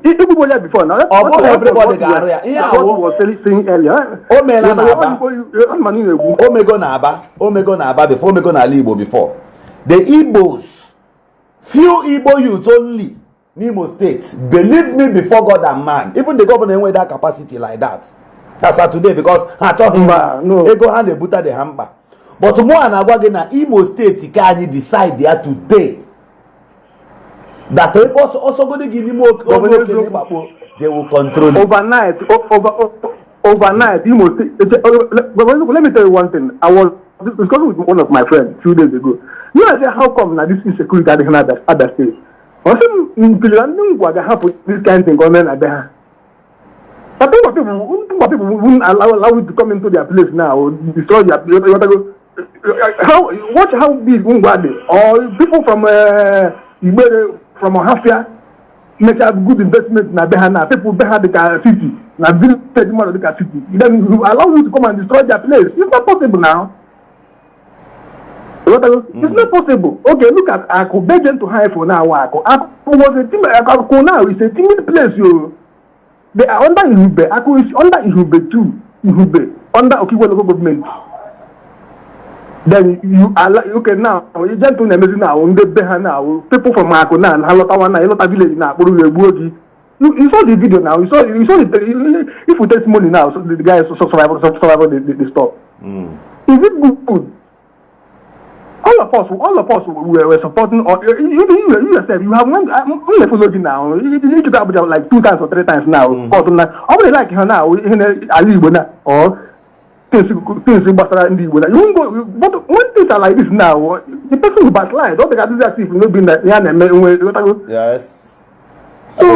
Everybody before now. Everybody got real. Yeah, was saying earlier. Omego Naba before Omego Nalibo before. The Igbos, few Igbo youth only. Nimo State, believe me before God and man, even the governor with that capacity like that. That's how today because I told him they go hand the butter the hamper. But more and again, Imo State can decide there today that they also going to give him more. They will control it. Overnight, Imo State. Let me tell you one thing. I was discussing with one of my friends 2 days ago. You know, I said, how come now this insecurity at the other state? Also, what happened this kind of thing going on there. But people won't allow you to come into their place now, destroy their place. Watch how big Ungwade or people from Ohafia make a good investment na Behana. People behind the city, na village of the city. Then allow you to come and destroy their place. It's not possible now. It's not possible. Okay, look at Ako. Begging to hire for now. Ako was a team. Ako now is a timid place. They are under Ihube. Ako is under Ihube too. Ihube under Okiwa local government. Then you are like, okay now. You just don't imagine now. On the behind now, people from Ako now and Halotawana, Halota village now. You saw the video now. You saw the if we testimony now. So the guy survival the stop. Is it good? All of us were supporting. You yourself, you have one following now. You need to go like 2 times or 3 times now. I would like her now. Or things in the you won't go. But when things are like this now, the person who backslide, don't think that if not being that. Yes. So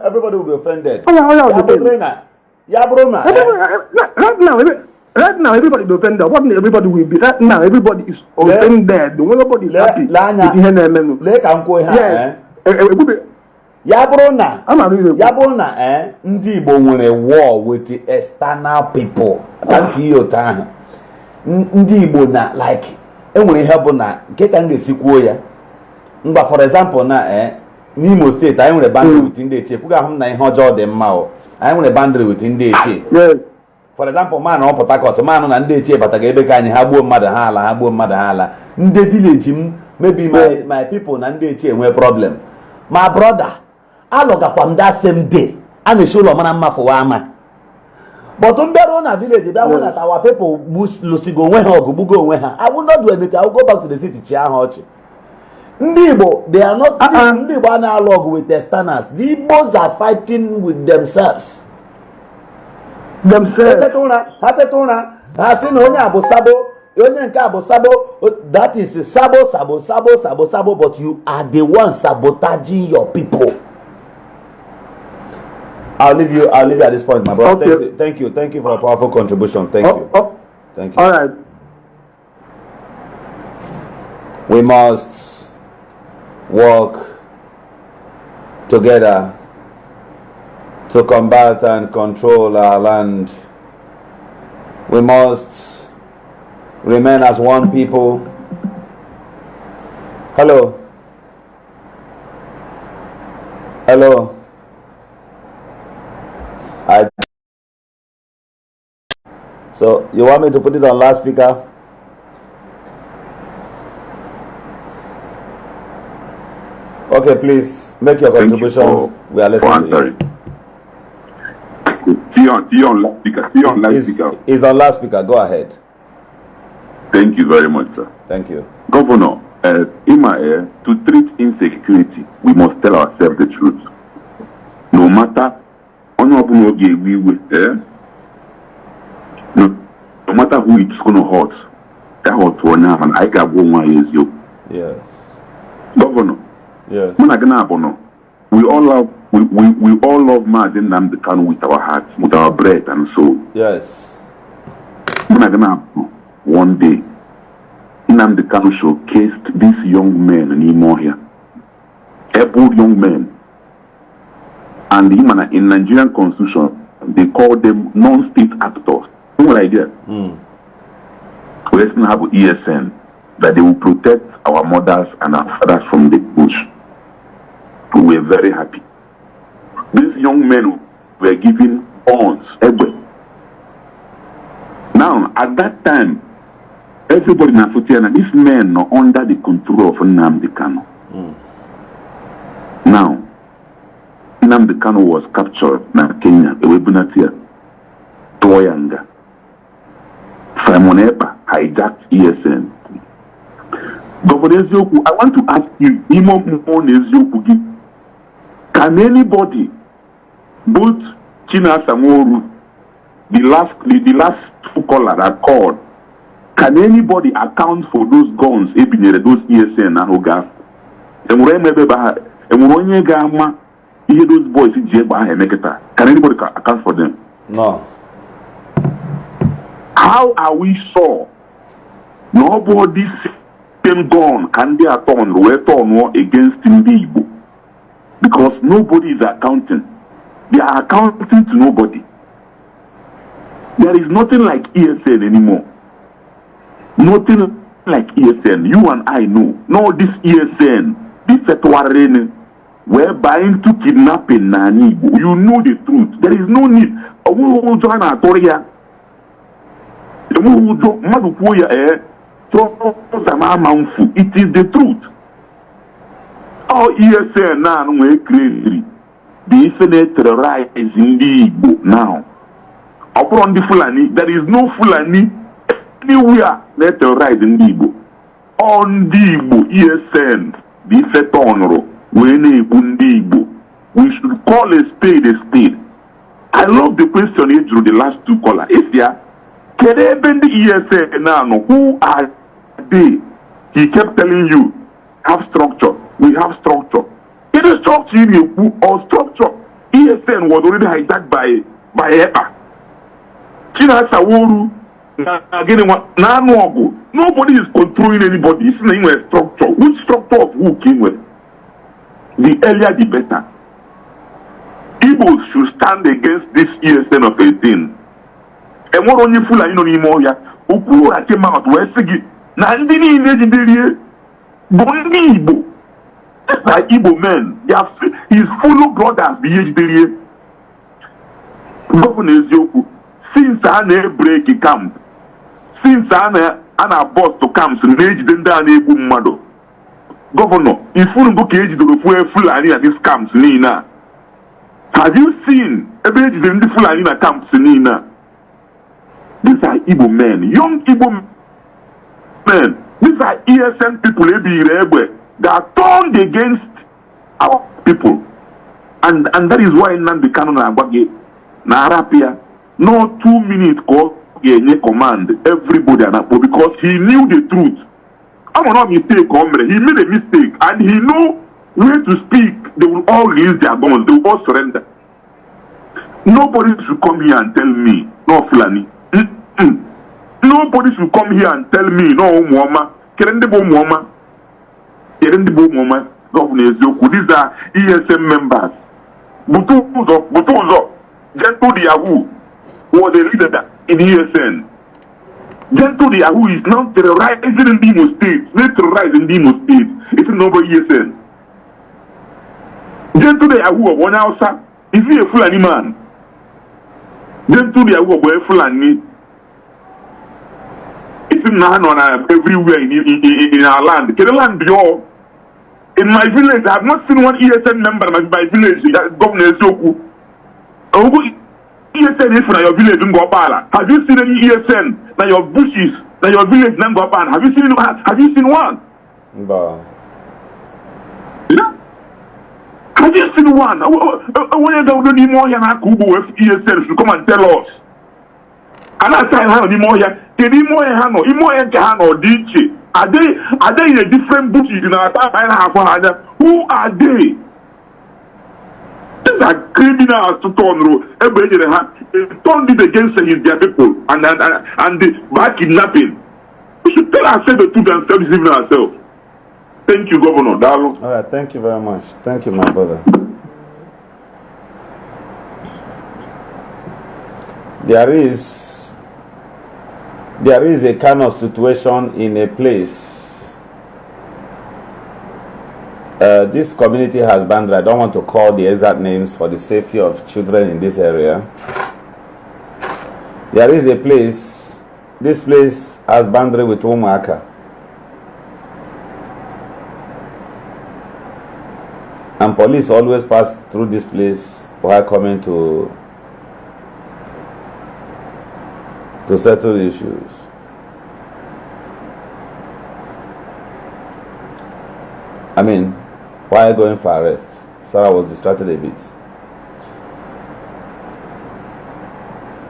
everybody will be offended. Right now, everybody is offended. What everybody will be? Right now, everybody is offended. Nobody is happy. Yabrona, ndị Igbo nwere war with the external people. Can't you time? Ndị Igbo na like enwere ihe bụ na nke ka m ga-esikwuo ya. Ngwa for example na n'Imo State anyị nwere boundary with ndị Echie kwuga ahụ na ihe ọjọọ dị mma o anyị nwere boundary with ndị Echie for example man ọ Port Harcourt man na ndị Echie bataga ebe ka anyị ha gbuo mmadụ ha ala ndị village m maybe my people na ndị Echie nwee problem my brother alọgakwa m that same day a na-esi ụlọ mara mma fụwa ama but mbịaruo na village bịa hụ na our people lụsigo onwe ha ọgụ gbugo onwe ha I will not do anything. I will go back to the city chi ahụ ọchị ndị Igbo they are not ndị Igbo a na-alụ ọgụ with externals. The Igbos are fighting with themselves ha teta ụra ha sị na onye abụ sabo onye nke abụ sabo that is sabo but you are the one sabotaging your people. I'll leave you at this point, my brother. Okay. Thank you for a powerful contribution. Thank you. All right. We must work together to combat and control our land. We must remain as one people. Hello. So you want me to put it on loudspeaker? Okay, please make your contribution. We are listening to you. See on loudspeaker. It's on loudspeaker. Go ahead. Thank you very much, sir. Thank you. Governor, to treat insecurity, we must tell ourselves the truth. No matter no matter who it's going to hurt, that hurt one and I got one is you. Yes. Governor. Yes. We all love Mazen Nnamdi Kanu with our hearts, with our breath and soul. Yes. One day, Nnamdi Kanu showcased these young men anymore here. Able young men. And in Nigerian constitution, they call them non-state actors. What idea? We still have ESN that they will protect our mothers and our fathers from the bush. We were very happy. These young men were given bonds everywhere. Now, at that time, everybody in Afutiana, these men are under the control of Nnamdi Kanu. Now, Nnamdi Kanu was captured in Kenya, Ewebunatia, Toyanga. Simon Epa hijacked ESN. Governor Ezioku, I want to ask you, can anybody, both China Samoru, the last two callers that called, can anybody account for those guns, those ESN and Ogas? Those boys, can anybody account for them? No. How are we sure nobody same gun can be turned against Igbo? Because nobody is accounting. They are accounting to nobody. There is nothing like ESN anymore. Nothing like ESN. You and I know. No, this ESN, this Etwarene, whereby into kidnapping Nani Igbo. You know the truth. There is no need. It is the truth. All ESN now we crazy. The infinite terrorize in the Igbo now. Upon the Fulani, there is no Fulani anywhere that terrorize in the Igbo. On the Igbo, ESN, the Fetonro, we should call a spade. I love the question here through the last two callers. Is there? Can even the ESN now, who are they? He kept telling you, have structure. We have structure. It is structure in you or structure. ESN was already hijacked by EPA. China Saworu, nobody is controlling anybody. It's not even a structure. Which structure of who came with? The earlier the better. People should stand against this ESN of 18. And what only fool I know anymore? Ukuru came out where Sigi. Nandini Legendary Bondibo. Just like Igbo men, his fellow brothers, BHD. Governor Ezioku, since I break a camp, since I boss to camps, and age then down a boom mother. Governor, if you look at the Fulani at these camps, Nina, have you seen a bit in the Fulani camps, Nina? These are Igbo men, young Igbo men. These are ESN people, they are turned against our people. And that is why Nandi Kanu Nagwage, Narapia, no 2 minutes call, command everybody, because he knew the truth. I'm not mistake, comrade. He made a mistake, and he knew where to speak. They will all release their guns. They will all surrender. Nobody should come here and tell me, no Fulani. Nobody should come here and tell me, no Umuama. Kerendibo Umuama. Kerendibo Umuama. Governor Ezioku. These are ESM members. Butuzo. Gentle Diahu was a leader in ESN. Gentle Yahoo is now terrorizing in the Imo State. Not terrorizing in the Imo State. It's nobody ESN. Gentle Yahoo of one house. Is he a Fulani man? Gentle Yahoo of a Fulani. It's not everywhere in our land. Can the land be all? In my village, I have not seen one ESN member in my village. Governor Ezioku. ESN is from your village in Guapala. Have you seen any ESN? Now your bushes, now your village in Guapala. Have you seen one? No. Yeah? Have you seen one? When you don't need more ESN should come and tell us. And I say how any more here. Are they in a different bushes in our time? Who are they? These are criminals to turn. Everybody they turned it against their people and by kidnapping. We should tell ourselves the truth and self-deceiving ourselves. Thank you, Governor Dalo. All right, thank you very much. Thank you, my brother. There is a kind of situation in a place. This community has boundary. I don't want to call the exact names for the safety of children in this area. There is a place. This place has boundary with Umuaka. And police always pass through this place while coming to settle issues. I mean, while going for arrest, Sarah was distracted a bit.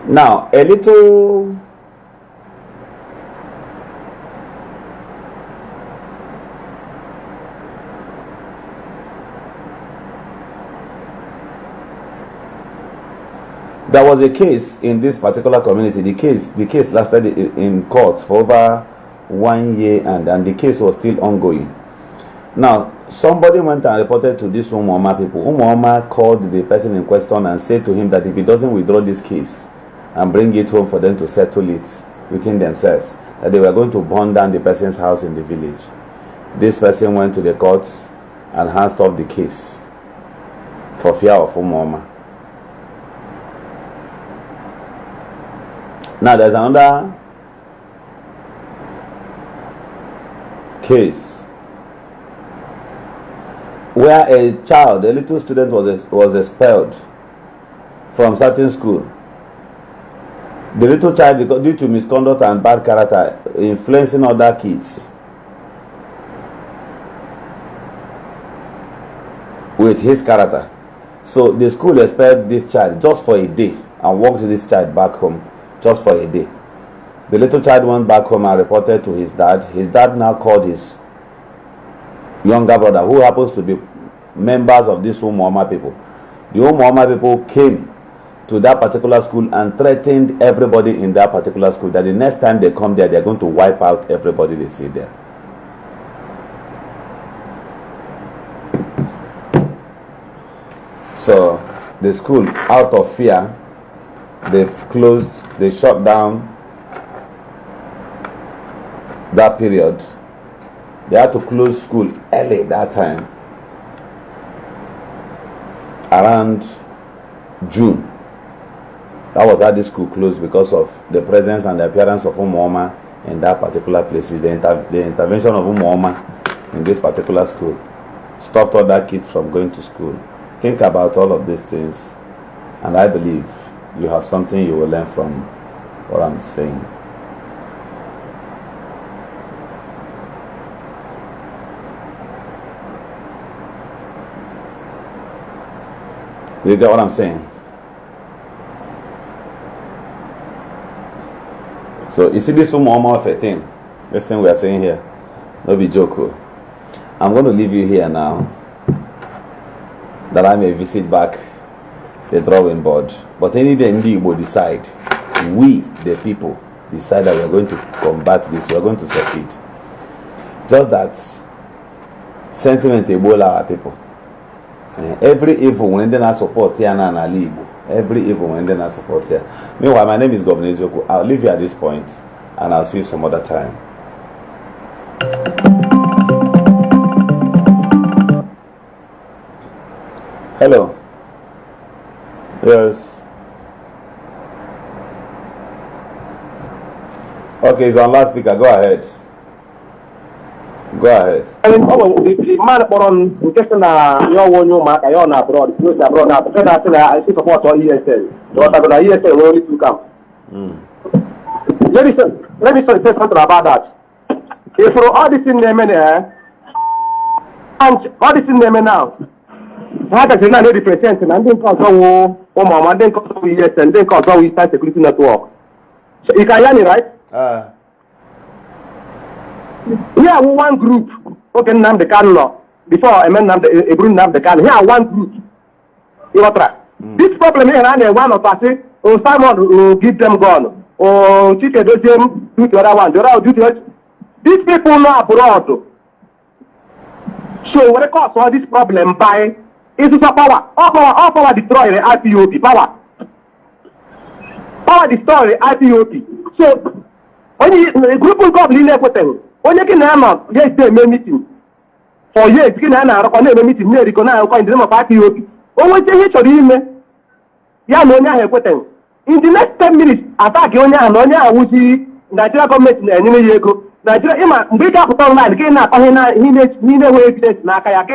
Now, a little there was a case in this particular community. The case lasted in court for over 1 year, and the case was still ongoing. Now, somebody went and reported to this Umuama people. Umuama called the person in question and said to him that if he doesn't withdraw this case and bring it home for them to settle it within themselves, that they were going to burn down the person's house in the village. This person went to the courts and handed off the case for fear of Umuama. Now there's another case where a child, a little student, was expelled from certain school. The little child, because due to misconduct and bad character, influencing other kids with his character. So the school expelled this child just for a day and walked this child back home just for a day. The little child went back home and reported to his dad. His dad now called his younger brother, who happens to be members of this Umuama people. The Umuama people came to that particular school and threatened everybody in that particular school that the next time they come there, they're going to wipe out everybody they see there. So the school, out of fear, they've closed, they shut down that period. They had to close school early that time around June. That was how this school closed because of the presence and the appearance of Umuama in that particular place. The intervention of Umuama in this particular school stopped other kids from going to school. Think about all of these things, and I believe you have something you will learn from what I'm saying. You get what I'm saying? So you see this Umuama of a thing. This thing we are saying here. No be joke. I'm going to leave you here now, that I may visit back the drawing board. But any day we will decide, we the people decide that we are going to combat this, we are going to succeed. Just that sentiment will our people. Every evil when they not support here and a league. Every evil when they not support here. Meanwhile, my name is Governor Ezioku. I'll leave you at this point, and I'll see you some other time. Hello. Yes. Okay, it's on loudspeaker. Go ahead. Go ahead. I mean, the man on question your one Umuaka, you're not abroad, close abroad now. Because I see support on ESL. But I'm going to ESL will only to come. Let me say something about that. If for all this in them and all this in them now, how does it not represent and then cause Umuama, then cause ESL, then cause Eastern Security Network? So you can hear me, right? Here one group, okay, name the Kano before I meant the Kano. Here one group. This problem here, and one of us, or someone will give them gun, or Chike do them do the other one, the other do the other. These people know abroad. So what cause all this problem by is to power. All power destroy the IPOP power. Power destroy the IPOP. So only the group will go in everything. Onye can have yes, they may meeting. For years, can have a meeting near the corner in the name of IPOP. Always say each of you, Yamonia have put them. In the next 10 minutes, attack Yonia and Onia, which is Nigeria government and Nigeria. Nigeria, big up online, he needs way Nakaya.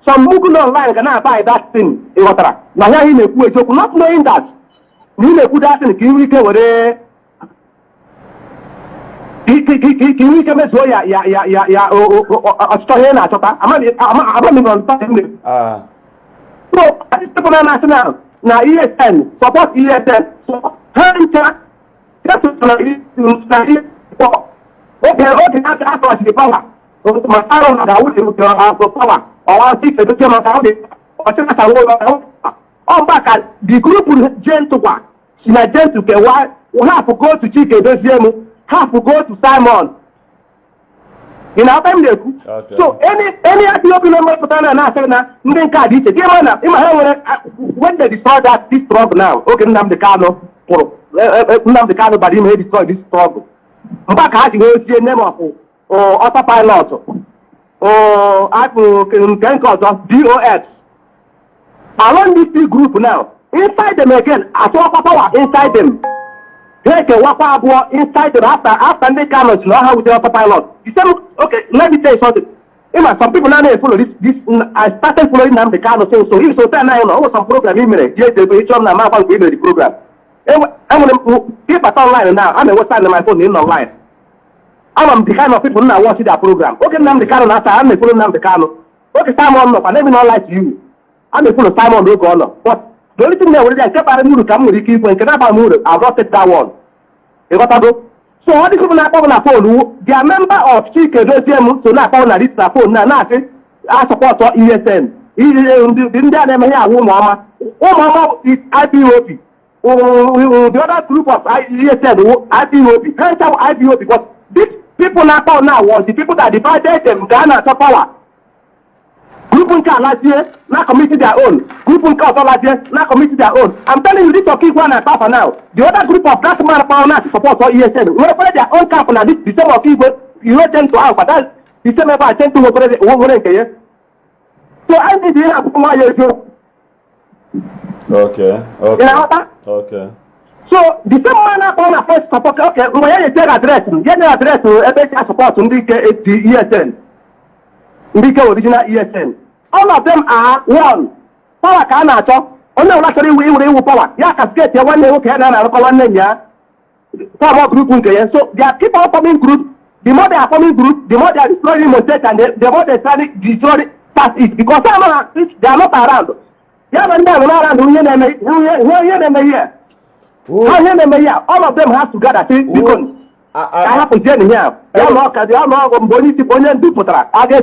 Some Mugu online cannot buy that thing. Now, he may put a not knowing that. You may put that in the community where Can we come as well? Yeah, Australian, so, I just put on national. Now, ESN, support ESN. So, just to study. Okay, after the power. My son, I would have power. Or I'll see the German county. Or back at the group will gentleman. She might gentle get why we have to go to Chike Dosiemu. Have to go to Simon. In our time, okay. So any Ethiopian member for Ghana now say na Ndenka did it. When they destroy that this struggle now, okay, Nnamdi Kanu but he may destroy this struggle. Mbaka has the name of autopilot or can cause DOS. Around this big group now, inside them again, I saw power inside them. Take a wapa inside the after they come and know how with the autopilot. You said, okay, let me tell you something. Some people now follow this. I started following them the kind of thing. So if so, then I know some program. Yes, the program. I'm going to keep it online now. I'm what's on my phone in online. I'm the kind of people now watching that program. Okay, I'm the kind of I'm the follow the kind of. Okay, Simon, no, let me not lie to you. I'm the full of Simon Rogo. But the only thing that I kept out of the come with the keep when can I move? I've got it that one. You got to go. So what is going to happen on phone? They are member of Chike Dosiemu, so now on this phone now. I support ESN. Didn't they name here Umuama? Umuama is IPOP. The other group of ESN IPOP. Can't tell IPOP because these people now was the people that divided them Ghana to power. Group last year, now committed their own. Group last year, now committed their own. I'm telling you, this is one and Papa now. The other group of that man power now to support for ESN. We have their own camp now. This the same of people you don't tend to have, but that's the same I tend to over. So I need to have Okay. You know what? Okay. So the same man on a first support. Okay, when you tell address, every support on the ESN, the original ESN. All of them are one. Power can actually. Only actually we power. Yeah, cascade. One day okay, and one day yeah. Some more group okay. So they are keep on forming group. The more they are forming group, the more they are destroying Mosaic, and the more they try to destroy past it because they are not around. Yeah, when they are around, who hear them here? All of them have to gather. Because I have to join here. I guess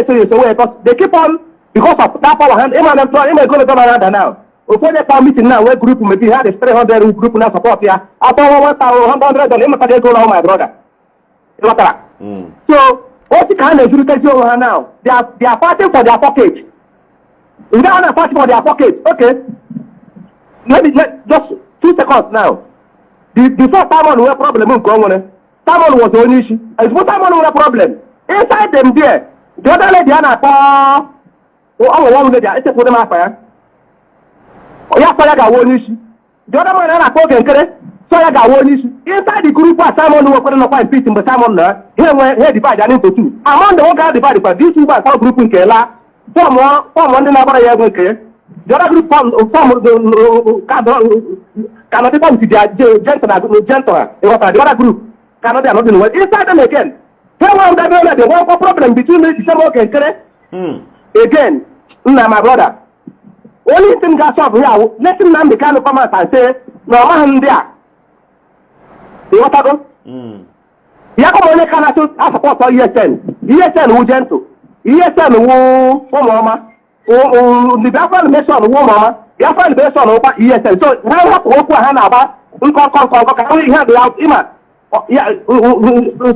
because they keep on because of that power hand. Going to come around now. Before they come meeting now, where group maybe had a 300 group now support here. After 1,100, they go now, my brother. So what you can do now? They are fighting for their pocket. If they are fighting for their pocket, okay. Just 2 seconds now. Before Simon was a problem, Simon was the only issue. As for Simon was a problem. Inside them there, the other lady one lady, I said for them after. Oh, yeah, so I got one issue. The other one I spoke and so I got one issue. Inside the group, Simon was putting up fight peace, but Simon here divided into two. Among the one guy divided, but these two are group in Kela. Form one number of the other group cannot come to their gentle. The other group cannot be not in the world. Inside them again. The one problem between the same again, my brother. Only thing that's up here, let him not become come out and say, no man there. You want to go? Yako only cannot support for ESN. ESN who gentle. ESN who for mama. The Biafran based on woman, Biafran based on ESN. So now what Hanaba, we can have the out Ima. Yeah,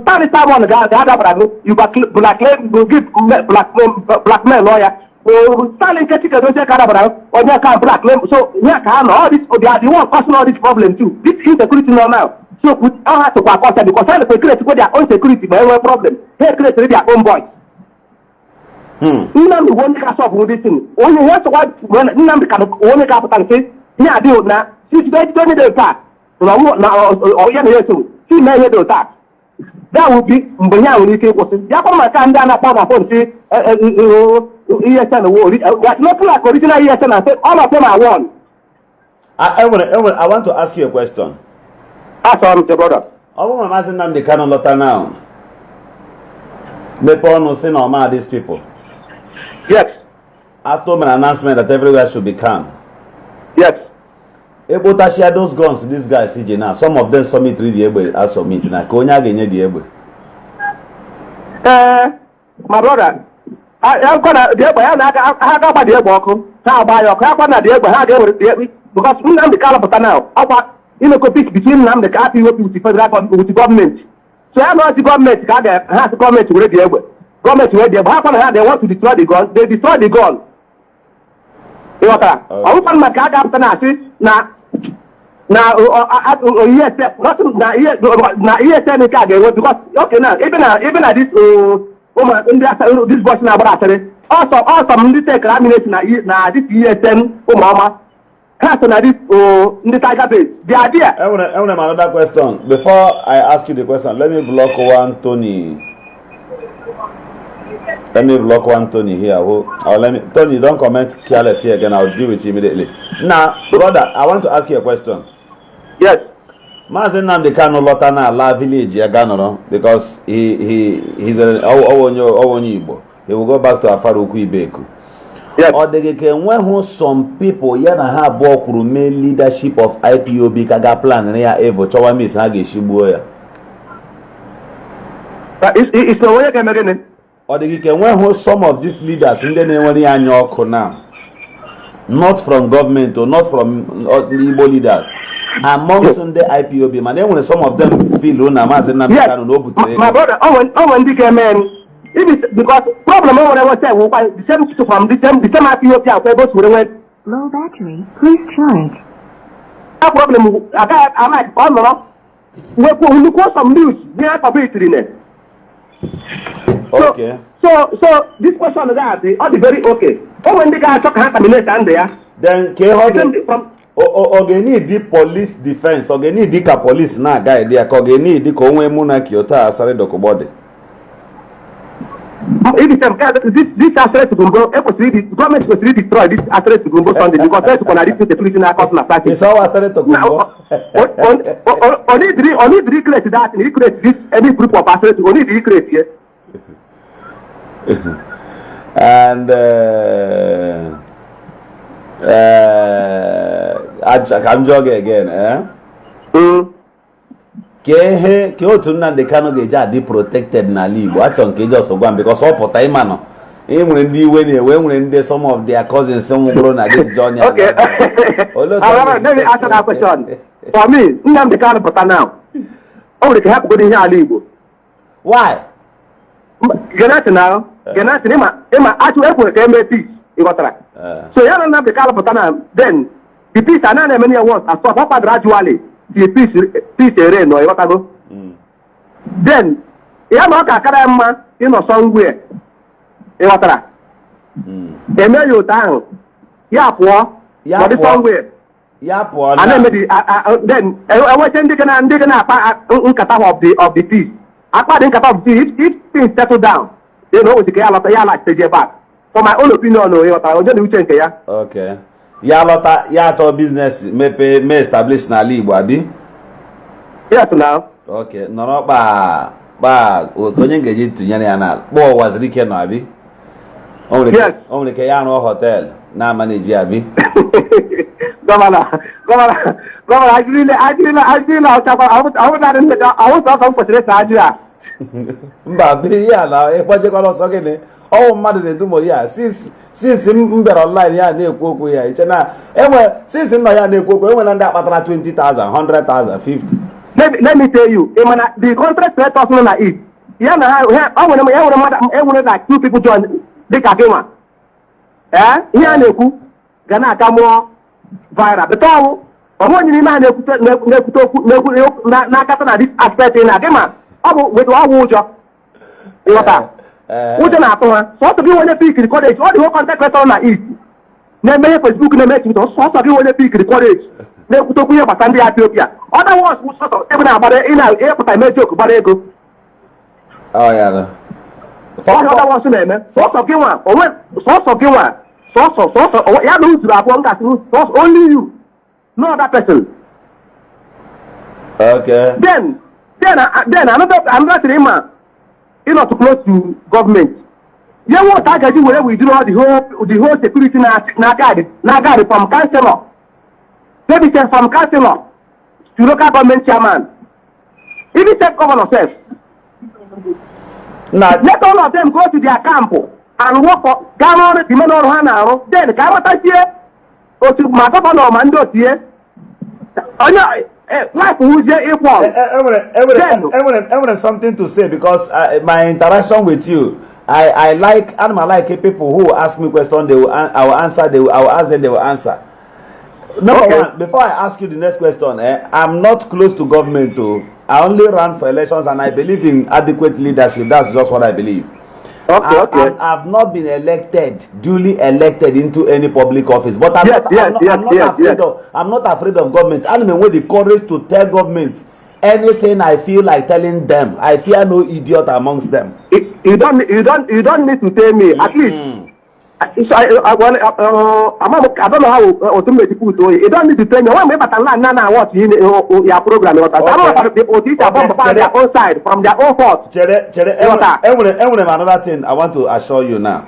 start someone the other brother, you got blackmail, you give blackmail lawyer. Starting getting a brother, or you can't blackmail. So we can all this, they are the one causing all this problem too. This insecurity now. So we all have to back out because they create their own security, but no problem. They create their own voice. Nnamdi won't cast off with this thing. Only here's what when Nnamdi can only capital say, yeah, I do now. Since they don't need the attack. Or yeah, too. See, may the attack. That would be Mbunya when you take what Yapoma can down upon a phone, say, ESN award. That's not like original ESN. I said, all of them are one. I want to ask you a question. Ask all, Mr. Brother. I want to ask Nnamdi Kanu Lota now. People no say no these people. Yes. After an announcement that everywhere should be calm. Yes. Able to share those guns to these guys, CJ now. Some of them submit the able as submit. Now, Konya genye the able. My brother, I'm gonna the able. I got by the able. How about your crap on the able? How they were because Nnamdi Kanu now. About compete between Nnamdi Kanu with the government. So I'm not the government. Has the government to read the able. Government where they want to destroy the gun, they destroy the gun. You know what? I open my card after now. Yes, nothing now. Yes, because okay now. Even at this woman this boy now also this take now this ESN mama. Has na this in the tiger base. The idea. I want another question. Before I ask you the question, let me block one Tony. Let me block one Tony here. Tony, don't comment careless here again. I'll deal with you immediately. Now, brother, I want to ask you a question. Yes. Mazen Nnamdi Kanu Lota na la village Agano because he's an Igbo. He will go back to Afaruku Ibeku. Yes. Or they can some people yana have work main leadership of IPOB kaga plan near Evo Chowa Miss Hage Shibuya. But it's the way I can make it. Or they can some of these leaders in the name of now. Not from government or not from Igbo leaders. Amongst the IPOB, man, when some of them feel on a mass and my brother, when they came in, it is because problem over there was the same from the same IPOB. Low battery, please charge. That problem, I might follow. We look for some news. We are publicity in it. Okay. So this question is that all the very okay. Oh, when the guy talk hand there, then need the police defense need the police na guy there need the onwe monarchy ota asare dokobode. If this asset to go, the government was really destroy this asset to go Sunday because that's when I did security na cost na practice. It's our asset to go. Only recreate that, recreate this any group of assets, only recreate here. And I'm jogging again, ke otu Nnamdi Kanu ga-eji adị protected n'ala Igbo achọ nke eji ọsọ gwa because ọ pụta ịma nọ nwere ndị iwe na-ewe nwere ndị some of their cousins nwụrụ na this journey. Okay. Let me answer that question. For me, Nnamdi Kanu pụta now. O nwere ka hapụgodo ihe ala Igbo. Why? Genati now. Genati ịma achụ ekwere ka eme peace ịghọtara. So ya na Nnamdi Kanu pụta now, then the peace are not many awards as far gradually. The peace ere no ịghọtago. Then ya na ọ ka akara mma ịnọ somewhere ịghọtara. Eme ya otu ahụ ya pụọ nọdị somewhere ya pụọ na then enweche ndị ga na-akpa nkata of the peace akpa dị nkata of the peace if things settle down then o nwere ka ya lọta ya laghachi back for my own opinion ịghọtara onye na uche nke ya. Okay. Ya lọta ya achọ business mee establish n'ala Igbo abi? Yes now. Okay, nọrọ kpa onye ga-eji tụnyere ya n'ala kpọọ waziri ike nọ abi? O nwere ka ya rụọ hotel na manage abi? Governor, ajụla ọsọ kwesịrị ịsa ajụ a. Mba biri ya na ịkpọchekwala ọsọ gịnị ọwụ mmadụ na-edumo ya since m bịara online ya na-ekwu okwu ya iche na since nọ ya na-ekwu okwu enwere ndị akpatara 20,000 100,000 50. Let me tell you, the contract let us know na it. Ya na ha enwere like two people join dịka gịnwa. Ihe a na-ekwu ga na-aka mụọ viral but ọnwụ n'ime ha na-ekwute okwu n'akata na this aspect na gịma ọ bụ wetu ọgwụ ụjọ ịghọta ụjọ na-atụ ha sọsọ gị onye pik recordage ọ dị nwe contact letter na it na-eme Facebook na-eme Twitter sọsọ gị onye pik recordage na-ekwute okwu ihe gbasa ndị Ethiopia ọda wọs bụ sọsọ ebe na-agbara ị na-epụta ime joke gbara ego ọda wọs na-eme sọsọ gị nwa sọsọ ya na uzuru abụọ ngasị sọsọ only you no other person. Okay. Then another thing not too close to government. You want to get where we do all the whole security na guard from councillor. Maybe from councillor to local government chairman. Even state governor self. Let all of them go to their camp and work for government the men on hand. Then government here or to my governor mando here. Life who's equal. Everyone something to say because my interaction with you, I like people who ask me questions. I will answer. I will ask them. They will answer. Number one, before I ask you the next question, I'm not close to government. I only run for elections, and I believe in adequate leadership. That's just what I believe. I've not been duly elected into any public office, but I'm not afraid of government. I don't with the courage to tell government anything I feel like telling them. I fear no idiot amongst them. You don't need to tell me. At least I don't know how automatic put away. You don't need to tell me. Why maybe I watch your program. I don't know about their own side from their own fault. Another thing I want to assure you now.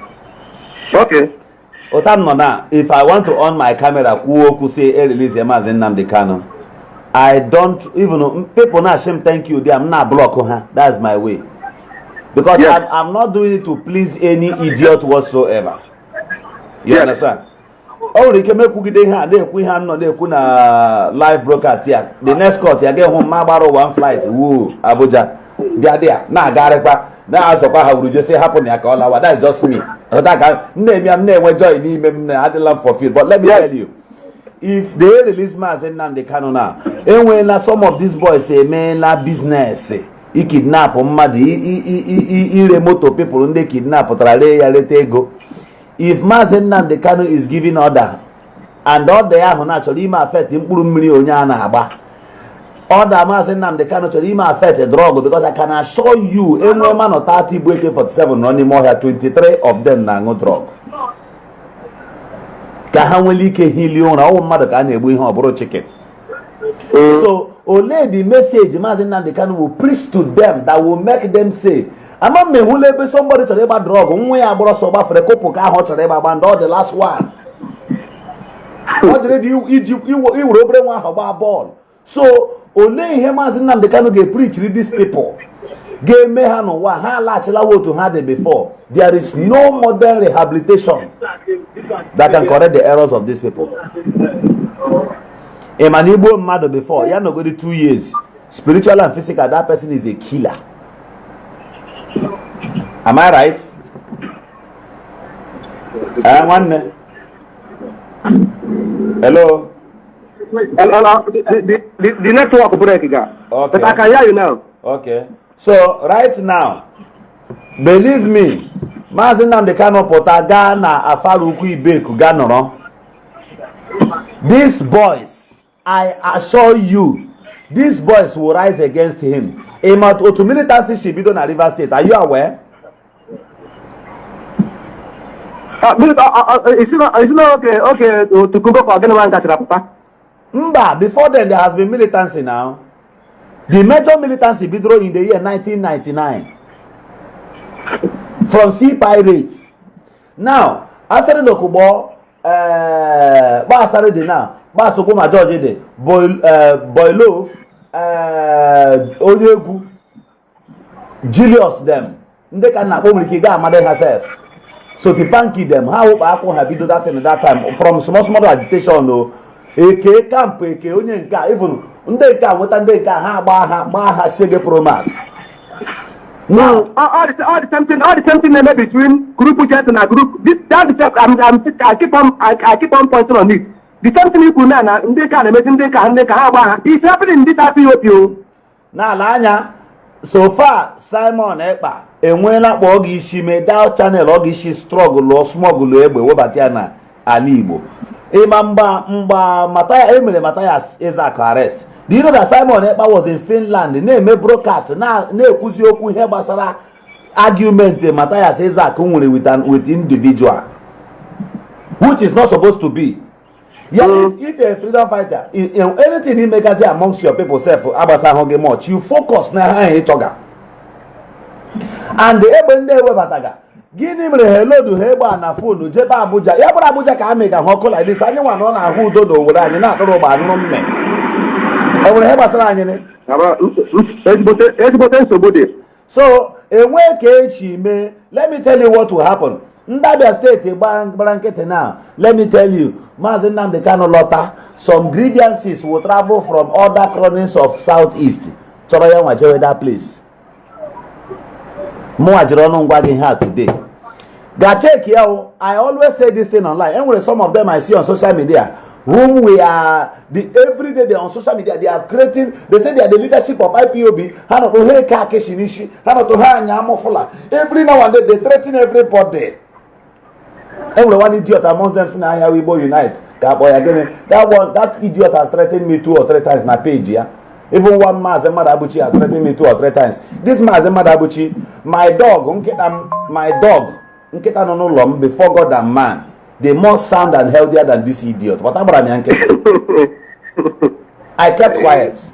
Okay. If I want to on my camera, who say release Nnamdi Kanu, I don't even people now shame thank you. I'm not block her. That's my way. Because I'm not doing it to please any idiot whatsoever. You understand? Oh, they can make cookie hand, they na live broadcast here. The next court, you get home, Mabaro one flight, woo, Abuja. They are there. Now, Garepa, now, as of how would you say happen? That's just me. I'm never joining him. I don't love for field. But let me tell you, if they release Nnamdi Kanu now, and when some of these boys say, man, la business, he kidnap he remote people, and they kidnap, go. If Nnamdi Kanu is giving order, and all the ahụ na chọrọ ime affect mkpụrụ mmiri onye a na-agba. Other Mazi Nnamdi Kanu chọrọ ime affect drug, because I can assure you enwe man of 30 bụ AK-47 running more here, 23 of them na-aṅụ drug. Ka ha nwere ike hili ụra ọwụ mmadụ ka a na-egbu ihe ọ bụrụ chicken. So ole the message Mazi Nnamdi Kanu will preach to them that will make them say, ama me hule ebe somebody chọrọ ịgba drug, nwa ya agbọrọ sọ gbafere kopụ ka ahụ chọrọ ịgba gba, and the last one ọ dịrị dị iwere obere nwa ahụ gbaa bọọlụ. So ole ihe Mazi Nnamdi Kanu ga-preach to these people ga-eme ha n'ụwa ha alaghachilawa otu ha dị before. There is no modern rehabilitation that can correct the errors of these people. A man Igbo mmadụ before ya no go 2 years, spiritual and physical, that person is a killer. Am I right? One. Hello. The network break again. Okay. But I can hear you now. Okay. So right now, believe me, Mazi Nnamdi Kanu pụta gaa na afara ukwu Ibeku gaa nọrọ. These boys, I assure you, these boys will rise against him. Otu militancy shi bido na Rivers State. Are you aware? Is it not okay to go for Genuine Gachirapapa? Mba, before then there has been militancy now. The major militancy withdrew in the year 1999 from sea pirates. Now, after the Lokubo, Basarede now, Basokuma George, Boilov, Oyegu, Julius them. They cannot publicly get mother herself. So to panky them, how Apple have been that in that time from small agitation though. Eke camp eke onye nka even ndị nka nweta ndị nka ha gbaa ha shege promise. No, all the same thing maybe between group jet and a group. That's the I keep on pointing on this. The same thing you put now, ndị nka na-emezi ndị nka ha gbaa ha. It's happening in this IPOP. Na ala anya, so far Simon Ekpa enweela kpọ oge isi mee down channel oge isi struggle or smuggle egbe webata ya na ala Igbo. Ima mba Mataya emere Matthias Isaac arrest. Do you know that Simon Ekpa was in Finland na-eme broadcast na-ekwuzi okwu ihe gbasara argument Matthias Isaac nwere with individual, which is not supposed to be. Yeah, if you're a freedom fighter, anything you make amongst your people self agbasa ahụ gị much, you focus na ha ịchọga. And the ebe ndị ewebataga gịnị mere helodu ha egbe na fonu jebe Abuja, ya bụrụ Abuja ka ha mega ha ọkụ like this, anyị nwa nọ na-ahụ udo na owere anyị na-atụrụ ụgba anụrụ mme enwere ihe gbasara anyị ezigbote nsogbu dị. So enwee ka echi mee. Let me tell you what will happen. Ndabia State gbara nkịtị now. Let me tell you, Mazi Nnamdi Kanu lọta, some grievances will travel from other cronings of Southeast chọrọ ya nwa jewe that place. Mụ ajiri ọnụ ngwa gị ha today. Ga check ya o. I always say this thing online. Anyway, some of them I see on social media whom we are every day they are on social media, they are creating, they say they are the leadership of IPOB. Every now and then they threaten everybody. Every one idiot amongst them saying, "I will unite." That idiot has threatened me 2 or 3 times na page, yeah. Even one Mazi Madabuchi has threatened me 2 or 3 times. This Mazi Madabuchi, my dog, Nketa no lom before God and man, they more sound and healthier than this idiot. What about me, I kept quiet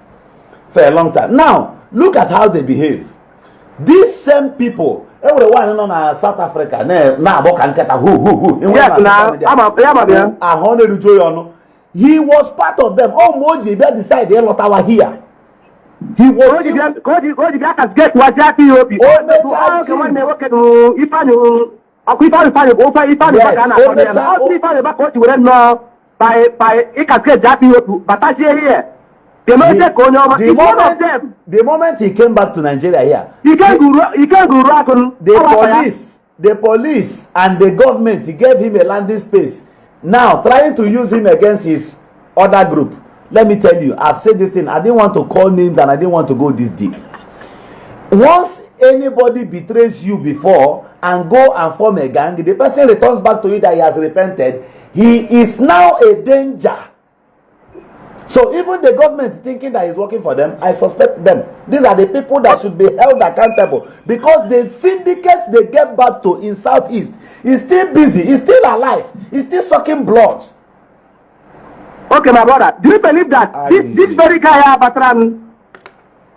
for a long time. Now, look at how they behave. These same people, everyone in South Africa, he was part of them. Oh, Moji, they decided they lot our here. He was. The moment he came back to Nigeria here, the police and the government gave him a landing space. Now trying to use him against his other group. Let me tell you, I've said this thing. I didn't want to call names and I didn't want to go this deep. Once anybody betrays you before and go and form a gang, the person returns back to you that he has repented, he is now a danger. So even the government thinking that he's working for them, I suspect them. These are the people that should be held accountable, because the syndicates they get back to in Southeast is still busy, is still alive, is still sucking blood. Okay, my brother, do you believe that this very guy Batran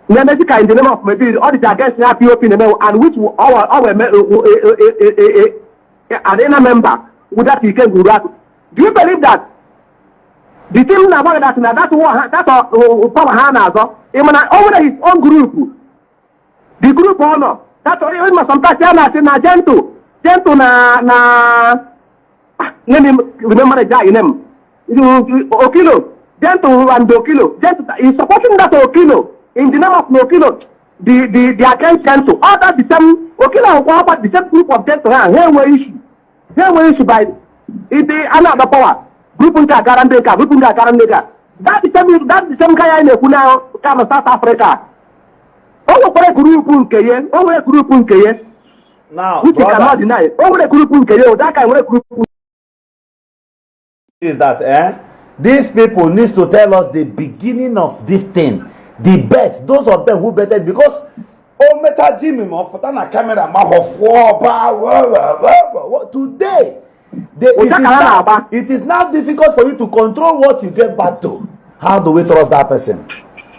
in the name of maybe audit against the POP and which our arena member with that he can do that? Do you believe that the team about that power Hana even over his own group, the group honor that's all even sometimes na gentle na let me remember the guy name Okilo gentle and Okilo gentle is supporting that Okilo in the name of Okilo the against gentle all that the same Okilo about the same group of gentle here were issue by it another power group unta Garandeka that's the same guy in the come South Africa over group nkeye Now, which you cannot deny over the group nkeye that kind of group is that these people need to tell us the beginning of this thing, the bet, those of them who betted, because meta Jimmy Mofotana camera today it is now difficult for you to control what you get back to. How do we trust that person?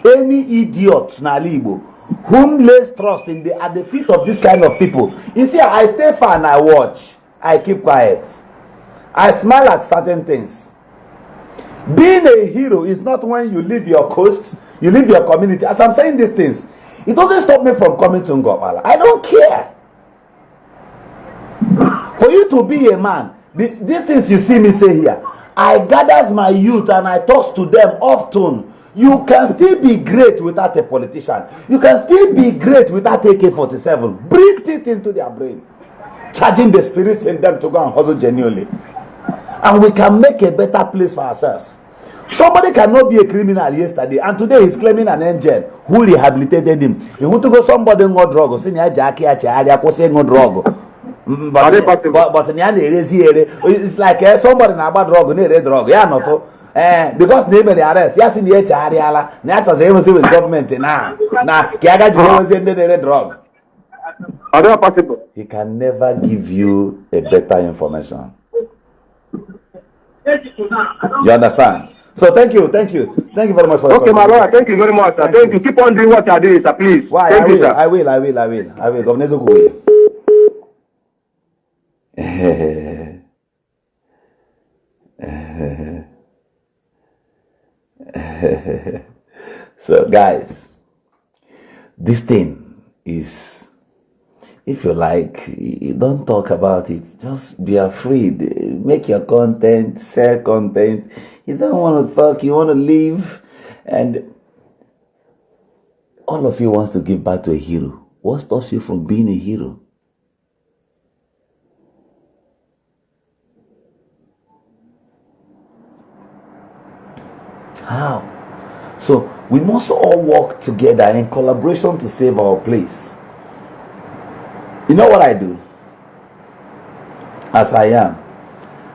Any idiot na Igbo whom lays trust in at the feet of this kind of people. You see, I stay far and I watch, I keep quiet, I smile at certain things. Being a hero is not when you leave your coast, you leave your community. As I'm saying these things, it doesn't stop me from coming to Ngopala. I don't care. For you to be a man, these things you see me say here, I gathers my youth and I talk to them often. You can still be great without a politician. You can still be great without AK-47. Breathe it into their brain, charging the spirits in them to go and hustle genuinely. And we can make a better place for ourselves. Somebody cannot be a criminal yesterday and today he's claiming an angel who rehabilitated him. He want to go somebody no drug, say nya jaki ache area ko say no drug. But nya it's like somebody na bad drug na drug. Yeah, not because they may arrest. Yes, in the area la. Nya to say with government now. Na kiaga jwe say the drug. Are possible? He can never give you a better information. You understand? So thank you very much for. Okay, my brother, thank you very much, sir. Thank you. Keep on doing what you are doing, sir, please. Why? Thank you, sir. I will. Governor Zokuwe. So, guys, this thing is, if you like, you don't talk about it. Just be afraid. Make your content, sell content. You don't want to talk. You want to live. And all of you wants to give back to a hero. What stops you from being a hero? How? So we must all work together in collaboration to save our place. You know what I do? As I am,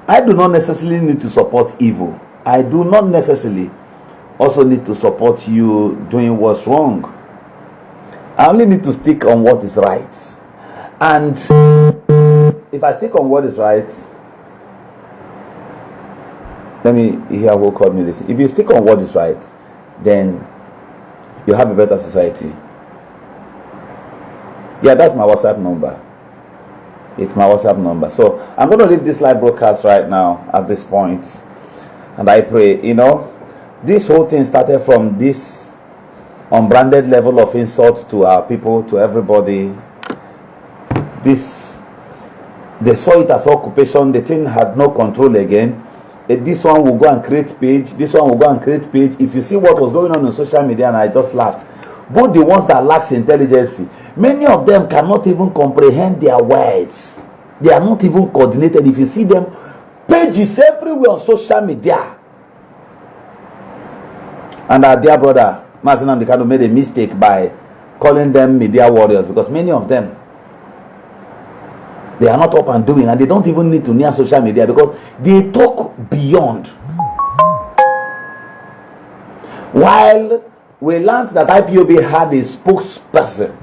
I do not necessarily need to support evil. I do not necessarily also need to support you doing what's wrong. I only need to stick on what is right. And if I stick on what is right, let me hear who called me this. If you stick on what is right, then you have a better society. Yeah, that's my WhatsApp number. It's my WhatsApp number. So I'm going to leave this live broadcast right now at this point. And I pray, this whole thing started from this unbranded level of insult to our people, to everybody. They saw it as occupation. The thing had no control again. This one will go and create page. This one will go and create page. If you see what was going on social media, and I just laughed. Both the ones that lacks intelligence, many of them cannot even comprehend their words. They are not even coordinated. If you see them, pages everywhere on social media. And our dear brother, Mazen Amdekano, made a mistake by calling them media warriors, because many of them They are not up and doing, and they don't even need to near social media because they talk beyond. While we learned that IPOB had a spokesperson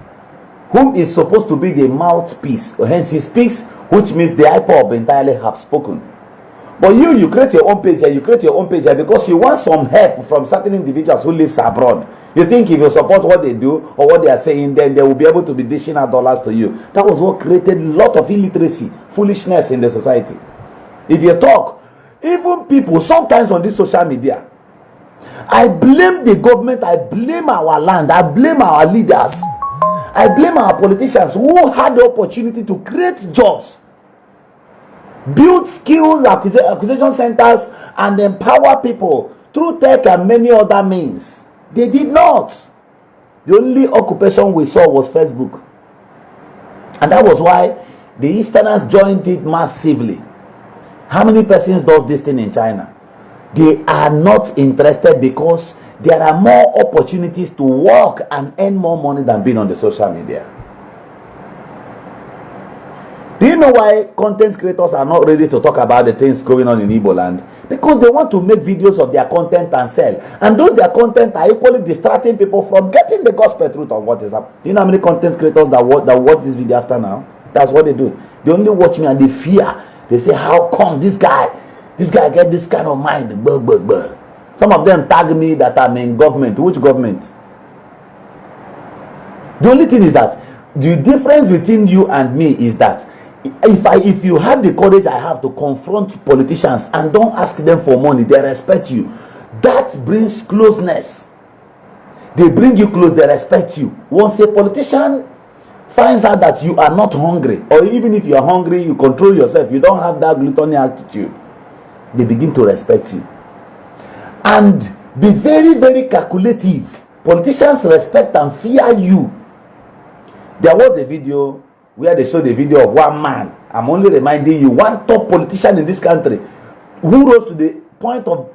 whom is supposed to be the mouthpiece, hence he speaks, which means the IPOB entirely have spoken. But you create your own page, and you create your own page because you want some help from certain individuals who live abroad. You think if you support what they do or what they are saying, then they will be able to be dishing out dollars to you. That was what created a lot of illiteracy, foolishness in the society. If you talk, even people sometimes on this social media, I blame the government, I blame our land, I blame our leaders, I blame our politicians who had the opportunity to create jobs, build skills acquisition centers, and empower people through tech and many other means. They did not. The only occupation we saw was Facebook. And that was why the Easterners joined it massively. How many persons does this thing in China? They are not interested because there are more opportunities to work and earn more money than being on the social media. Do you know why content creators are not ready to talk about the things going on in Igbo land? Because they want to make videos of their content and sell. And those their content are equally distracting people from getting the gospel truth of what is happening. Do you know how many content creators that watch this video after now? That's what they do. They only watch me and they fear. They say, how come this guy get this kind of mind? Blah, blah, blah. Some of them tag me that I'm in government. Which government? The only thing is that the difference between you and me is that if you have the courage I have to confront politicians and don't ask them for money, they respect you. That brings closeness. They bring you close, they respect you. Once a politician finds out that you are not hungry, or even if you are hungry, you control yourself, you don't have that gluttony attitude, they begin to respect you. And be very, very calculative. Politicians respect and fear you. There was a video where they showed a video of one man. I'm only reminding you, one top politician in this country who rose to the point of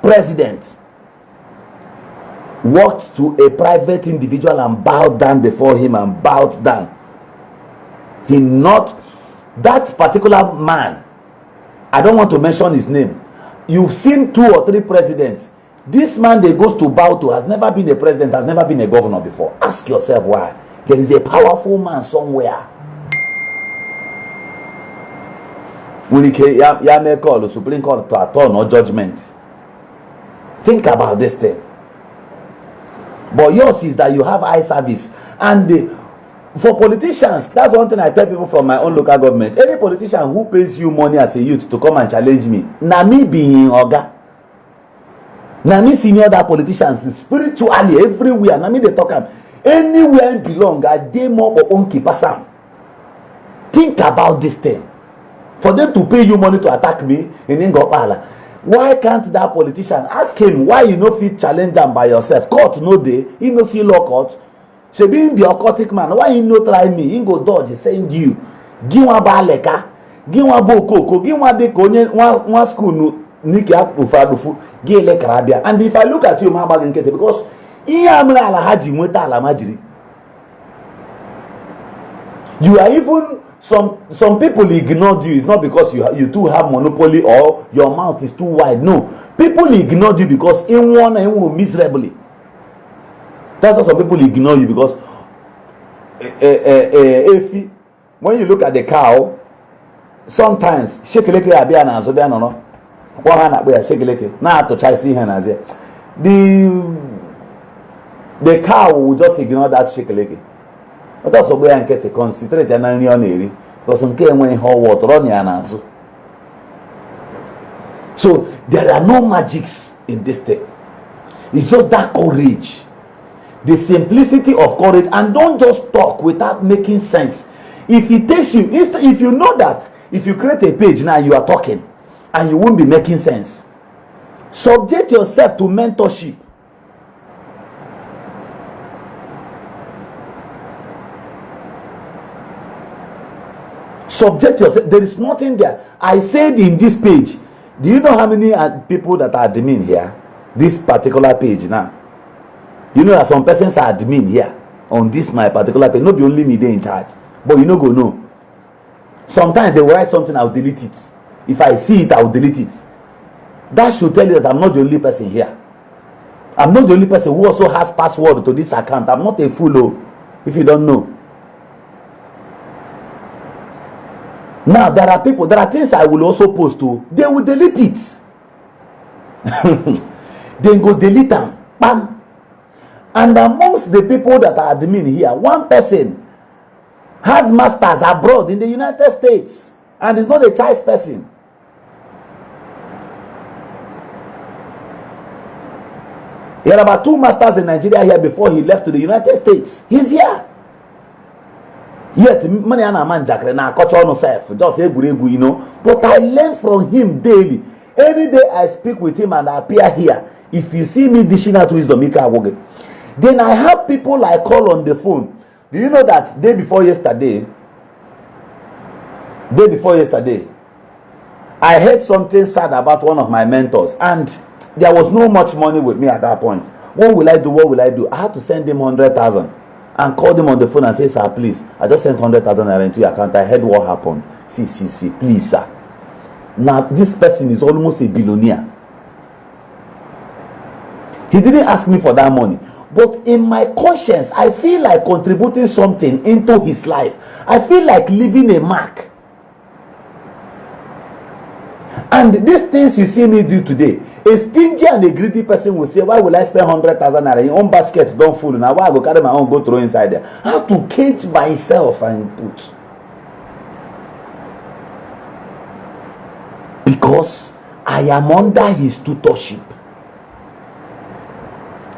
president, walked to a private individual and bowed down before him and bowed down. He not that particular man. I don't want to mention his name. You've seen 2 or 3 presidents. This man they goes to bow to has never been a president, has never been a governor before. Ask yourself why. There is a powerful man somewhere. When he may call the Supreme Court to attorney or judgment. Think about this thing. But yours is that you have eye service. And for politicians, that's one thing I tell people from my own local government. Any politician who pays you money as a youth to come and challenge me, na me being oga. Na me senior other politicians spiritually everywhere. Na me they talk am. Anywhere I belong, I dey more or own keeper sam. Think about this thing. For them to pay you money to attack me in Ngopala, why can't that politician ask him why you no fit challenge am by yourself? Court no dey, he no see law court. She being the occultic man, why you no try me? He go dodge, send you. Give one baleka, give one bokoko, give one de konye, one school no niki ufadufu, give le karabia. And if I look at you, mama nkete, because iya amna alahaji mweta alamajiri. You are even some people ignored you. It's not because you too have monopoly or your mouth is too wide. No, people ignored you because in one and one miserably. That's why some people ignore you because if when you look at the cow, sometimes shekeleke abia na so bia no no. Kwa hana bia shekeleke na to try see hana there. The cow will just ignore that shekeleke. But that's why I get to concentrate on any area because some came when hot water on your answer. So there are no magics in this thing. It's just that courage, the simplicity of courage, and don't just talk without making sense. If it takes you, if you know that if you create a page now you are talking and you won't be making sense, subject yourself to mentorship. Subject yourself. There is nothing there. I said in this page, do you know how many people that are admin here? This particular page now. You know that some persons are admin here on this my particular page. Not be only me they in charge, but you know go know. Sometimes they will write something, I'll delete it. If I see it, I'll delete it. That should tell you that I'm not the only person here. I'm not the only person who also has password to this account. I'm not a fool, if you don't know. Now, there are things I will also post to. They will delete it. Then go delete them. Bam. And amongst the people that are admin here, one person has masters abroad in the United States and is not a choice person. He had about 2 masters in Nigeria here before he left to the United States. He's here. Yet, money and a man jackre na culture no self, just egwu, you know. But I learn from him daily. Every day I speak with him and I appear here. If you see me dishing out wisdom, then I have people I call on the phone. Do you know that day before yesterday, I heard something sad about one of my mentors, and there was no much money with me at that point. What will I do? I had to send him 100,000 and call him on the phone and say, sir, please, I just sent 100,000 into your account. I heard what happened. See, please, sir. Now, this person is almost a billionaire. He didn't ask me for that money. But in my conscience, I feel like contributing something into his life. I feel like leaving a mark. And these things you see me do today, a stingy and a greedy person will say, why will I spend 100,000 naira? Your own basket don't full. Now why I go carry my own, go throw inside there? I have to cage myself and put. Because I am under his tutorship.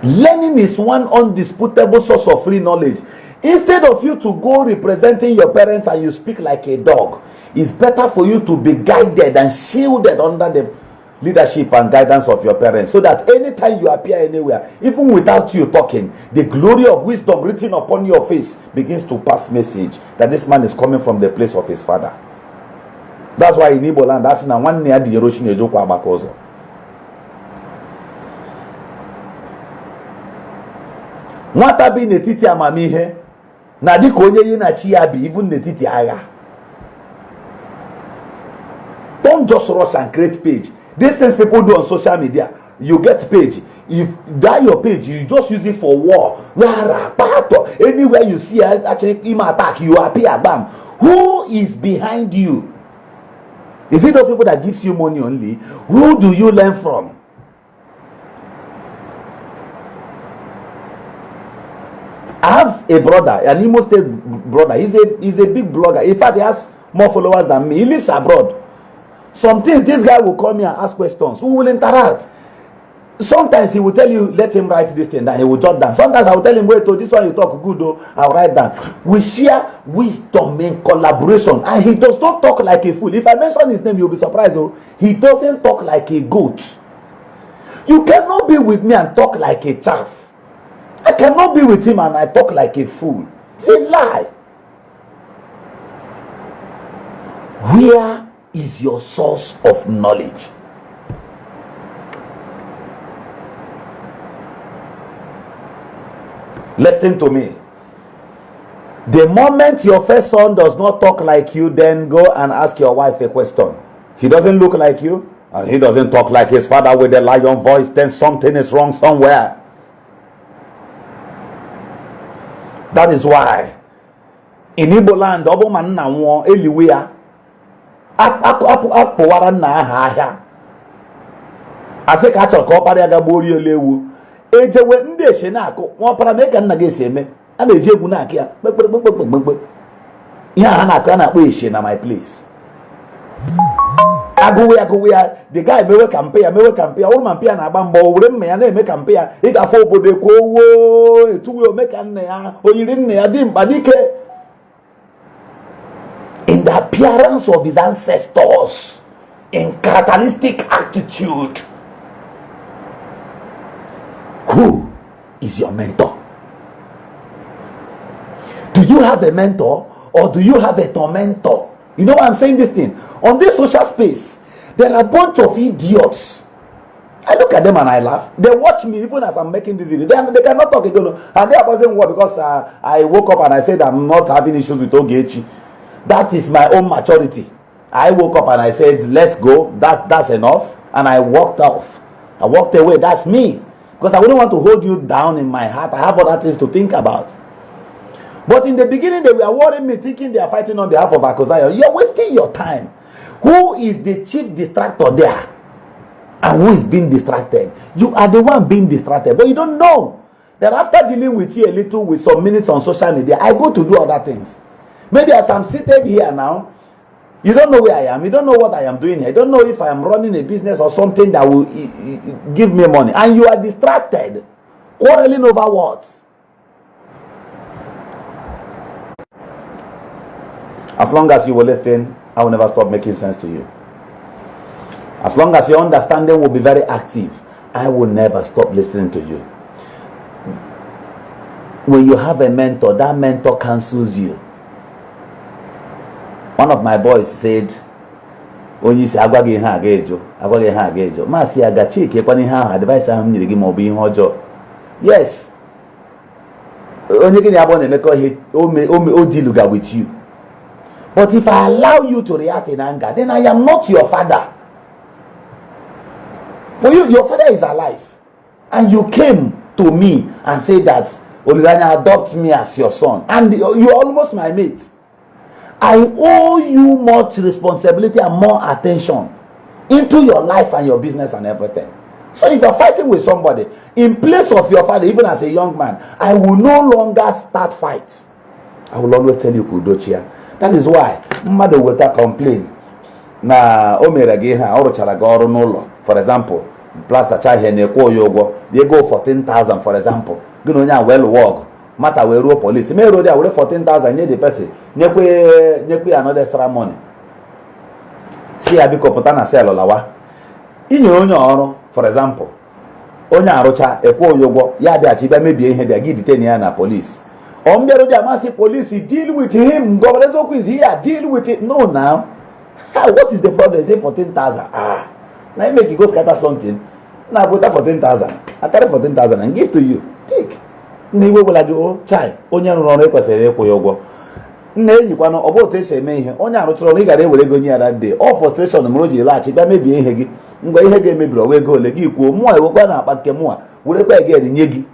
Learning is one undisputable source of free knowledge. Instead of you to go representing your parents and you speak like a dog, it's better for you to be guided and shielded under the leadership and guidance of your parents, so that anytime you appear anywhere, even without you talking, the glory of wisdom written upon your face begins to pass message that this man is coming from the place of his father. That's why in Igbo land, that's in one near the Yeroshin Ejoko Abakozo. Nwata bi n'etiti amamihe na dịka onye yi na chi ya bi even n'etiti agha. Don't just rush and create page. These things people do on social media. You get page. If that your page, you just use it for war. Anywhere you see actually him attack, you appear, bam. Who is behind you? Is it those people that gives you money only? Who do you learn from? I have a brother, an Imo State brother. He's a big blogger. In fact, he has more followers than me. He lives abroad. Some things, this guy will call me and ask questions. We will interact. Sometimes he will tell you, let him write this thing down. He will jot down. Sometimes I will tell him, wait, oh, this one you talk good, oh, I'll write down. We share wisdom and collaboration. And he does not talk like a fool. If I mention his name, you'll be surprised. Oh, he doesn't talk like a goat. You cannot be with me and talk like a chaff. I cannot be with him and I talk like a fool. It's a lie. Where is your source of knowledge? Listen to me. The moment your first son does not talk like you, then go and ask your wife a question. He doesn't look like you and he doesn't talk like his father with a lion voice, then something is wrong somewhere. That is why in Igbo land, Oboman na won eliwea apụwara nna aha ahịa asị ka achọrọ ka ọ kparịa ga gbori olewu ejewe ndị eshe na-akụ nwa ọpara mee ka nna gị esi eme a na-eji egwu na-akụ ya kpekpekpekpekpekpe ihe a ha na-akụ a na-akpọ eshe na my place agụwe ya the guy mewe kampe ya ọrụ ma mpe ya na-agba mbọ were mma ya na-eme kampe ya ịgafe obodo ekwu owo etuwe ome ka nna ya oyiri nna ya dị mkpa dike in the appearance of his ancestors, in characteristic attitude. Who is your mentor? Do you have a mentor or do you have a tormentor? You know why I'm saying this thing? On this social space, there are a bunch of idiots. I look at them and I laugh. They watch me even as I'm making this video. They cannot talk again. And they are saying what? Because I woke up and I said I'm not having issues with Ogechi. That is my own maturity. I woke up and I said, let's go. That's enough. And I walked off. I walked away. That's me. Because I wouldn't want to hold you down in my heart. I have other things to think about. But in the beginning, they were worrying me, thinking they are fighting on behalf of Akosayo. You're wasting your time. Who is the chief distractor there? And who is being distracted? You are the one being distracted. But you don't know that after dealing with you a little with some minutes on social media, I go to do other things. Maybe as I'm seated here now, you don't know where I am. You don't know what I am doing here. You don't know if I am running a business or something that will give me money. And you are distracted, quarreling over what? As long as you will listen, I will never stop making sense to you. As long as your understanding will be very active, I will never stop listening to you. When you have a mentor, that mentor counsels you. One of my boys said, when you say, Agwagi ha gejo, Agwagi ha gejo, Masi agachi, kekwani ha advice am nyiri gi mo bi hojo. Yes. Onye gini abone meko he o diluga with you. But if I allow you to react in anger, then I am not your father. For you, your father is alive. And you came to me and said that Olivania adopt me as your son. And you're almost my mate. I owe you much responsibility and more attention into your life and your business and everything. So if you're fighting with somebody, in place of your father, even as a young man, I will no longer start fights. I will always tell you Kudochia. That is why mmadụ weta complain na o mere gị ha ọ rụchara gị ọrụ n'ụlọ. For example, plastacha ihe na-ekwe oyi ụgwọ dị ego 14,000 for example. Gị na onye a well work mata wee ruo police mee road a were 14,000 nye the person nyekwe another extra money. Si ya biko pụta na sel lawa. Inye onye ọrụ for example onye arụcha ekwe oyi ụgwọ ya bịachi bịa mebie ihe bịa gị detain ya na police. Police deal with him. Governor Zoko is here. Deal with it. No, now. What is the problem? Say 14,000. Now you make you go scatter something. Now I put 14,000. I carry 14,000 and give to you. Take. Niwe will do chai. Onya no no kwesere ekwo yogo. Nne yikwa no obo te she me ihe. Onya arutro no igare were go nya that day. All frustration no ji lachi bia mebie ihe gi. Ngwa ihe ga emebiro we go le gi kwuo mu a ewekwa na akpa nke mu a. Were kwa again nye gi.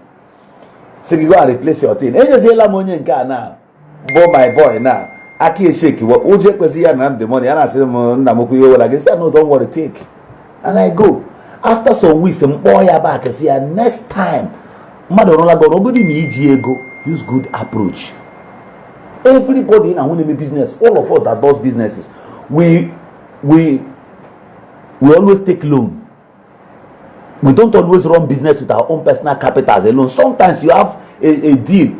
So you go and replace your thing. And you say, now, my boy now. I can't shake you. Uje kwesi ya na the money. And I say, no, don't worry, take. And I go. After some weeks, boy back and say, next time, nobody needs ego. Use good approach. Everybody in our business, all of us that does businesses, we always take loan. We don't always run business with our own personal capitals alone. Sometimes you have a deal.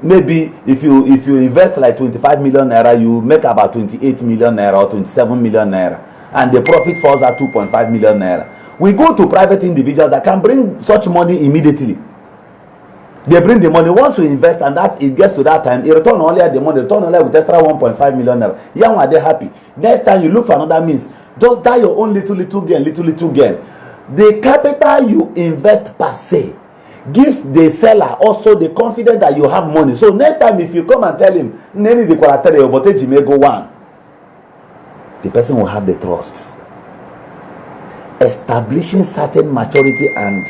Maybe if you invest like 25 million naira, you make about 28 million naira or 27 million naira, and the profit falls at 2.5 million naira. We go to private individuals that can bring such money immediately. They bring the money. Once we invest and that it gets to that time, you return only at the money, return only with extra 1.5 million naira. Young are they happy? Next time you look for another means. Just die your own little gain. The capital you invest per se gives the seller also the confidence that you have money. So next time if you come and tell him, the person will have the trust. Establishing certain maturity, and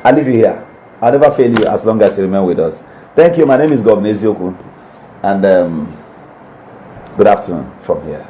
I'll leave you here. I'll never fail you as long as you remain with us. Thank you. My name is Governor Ezioku, and good afternoon from here.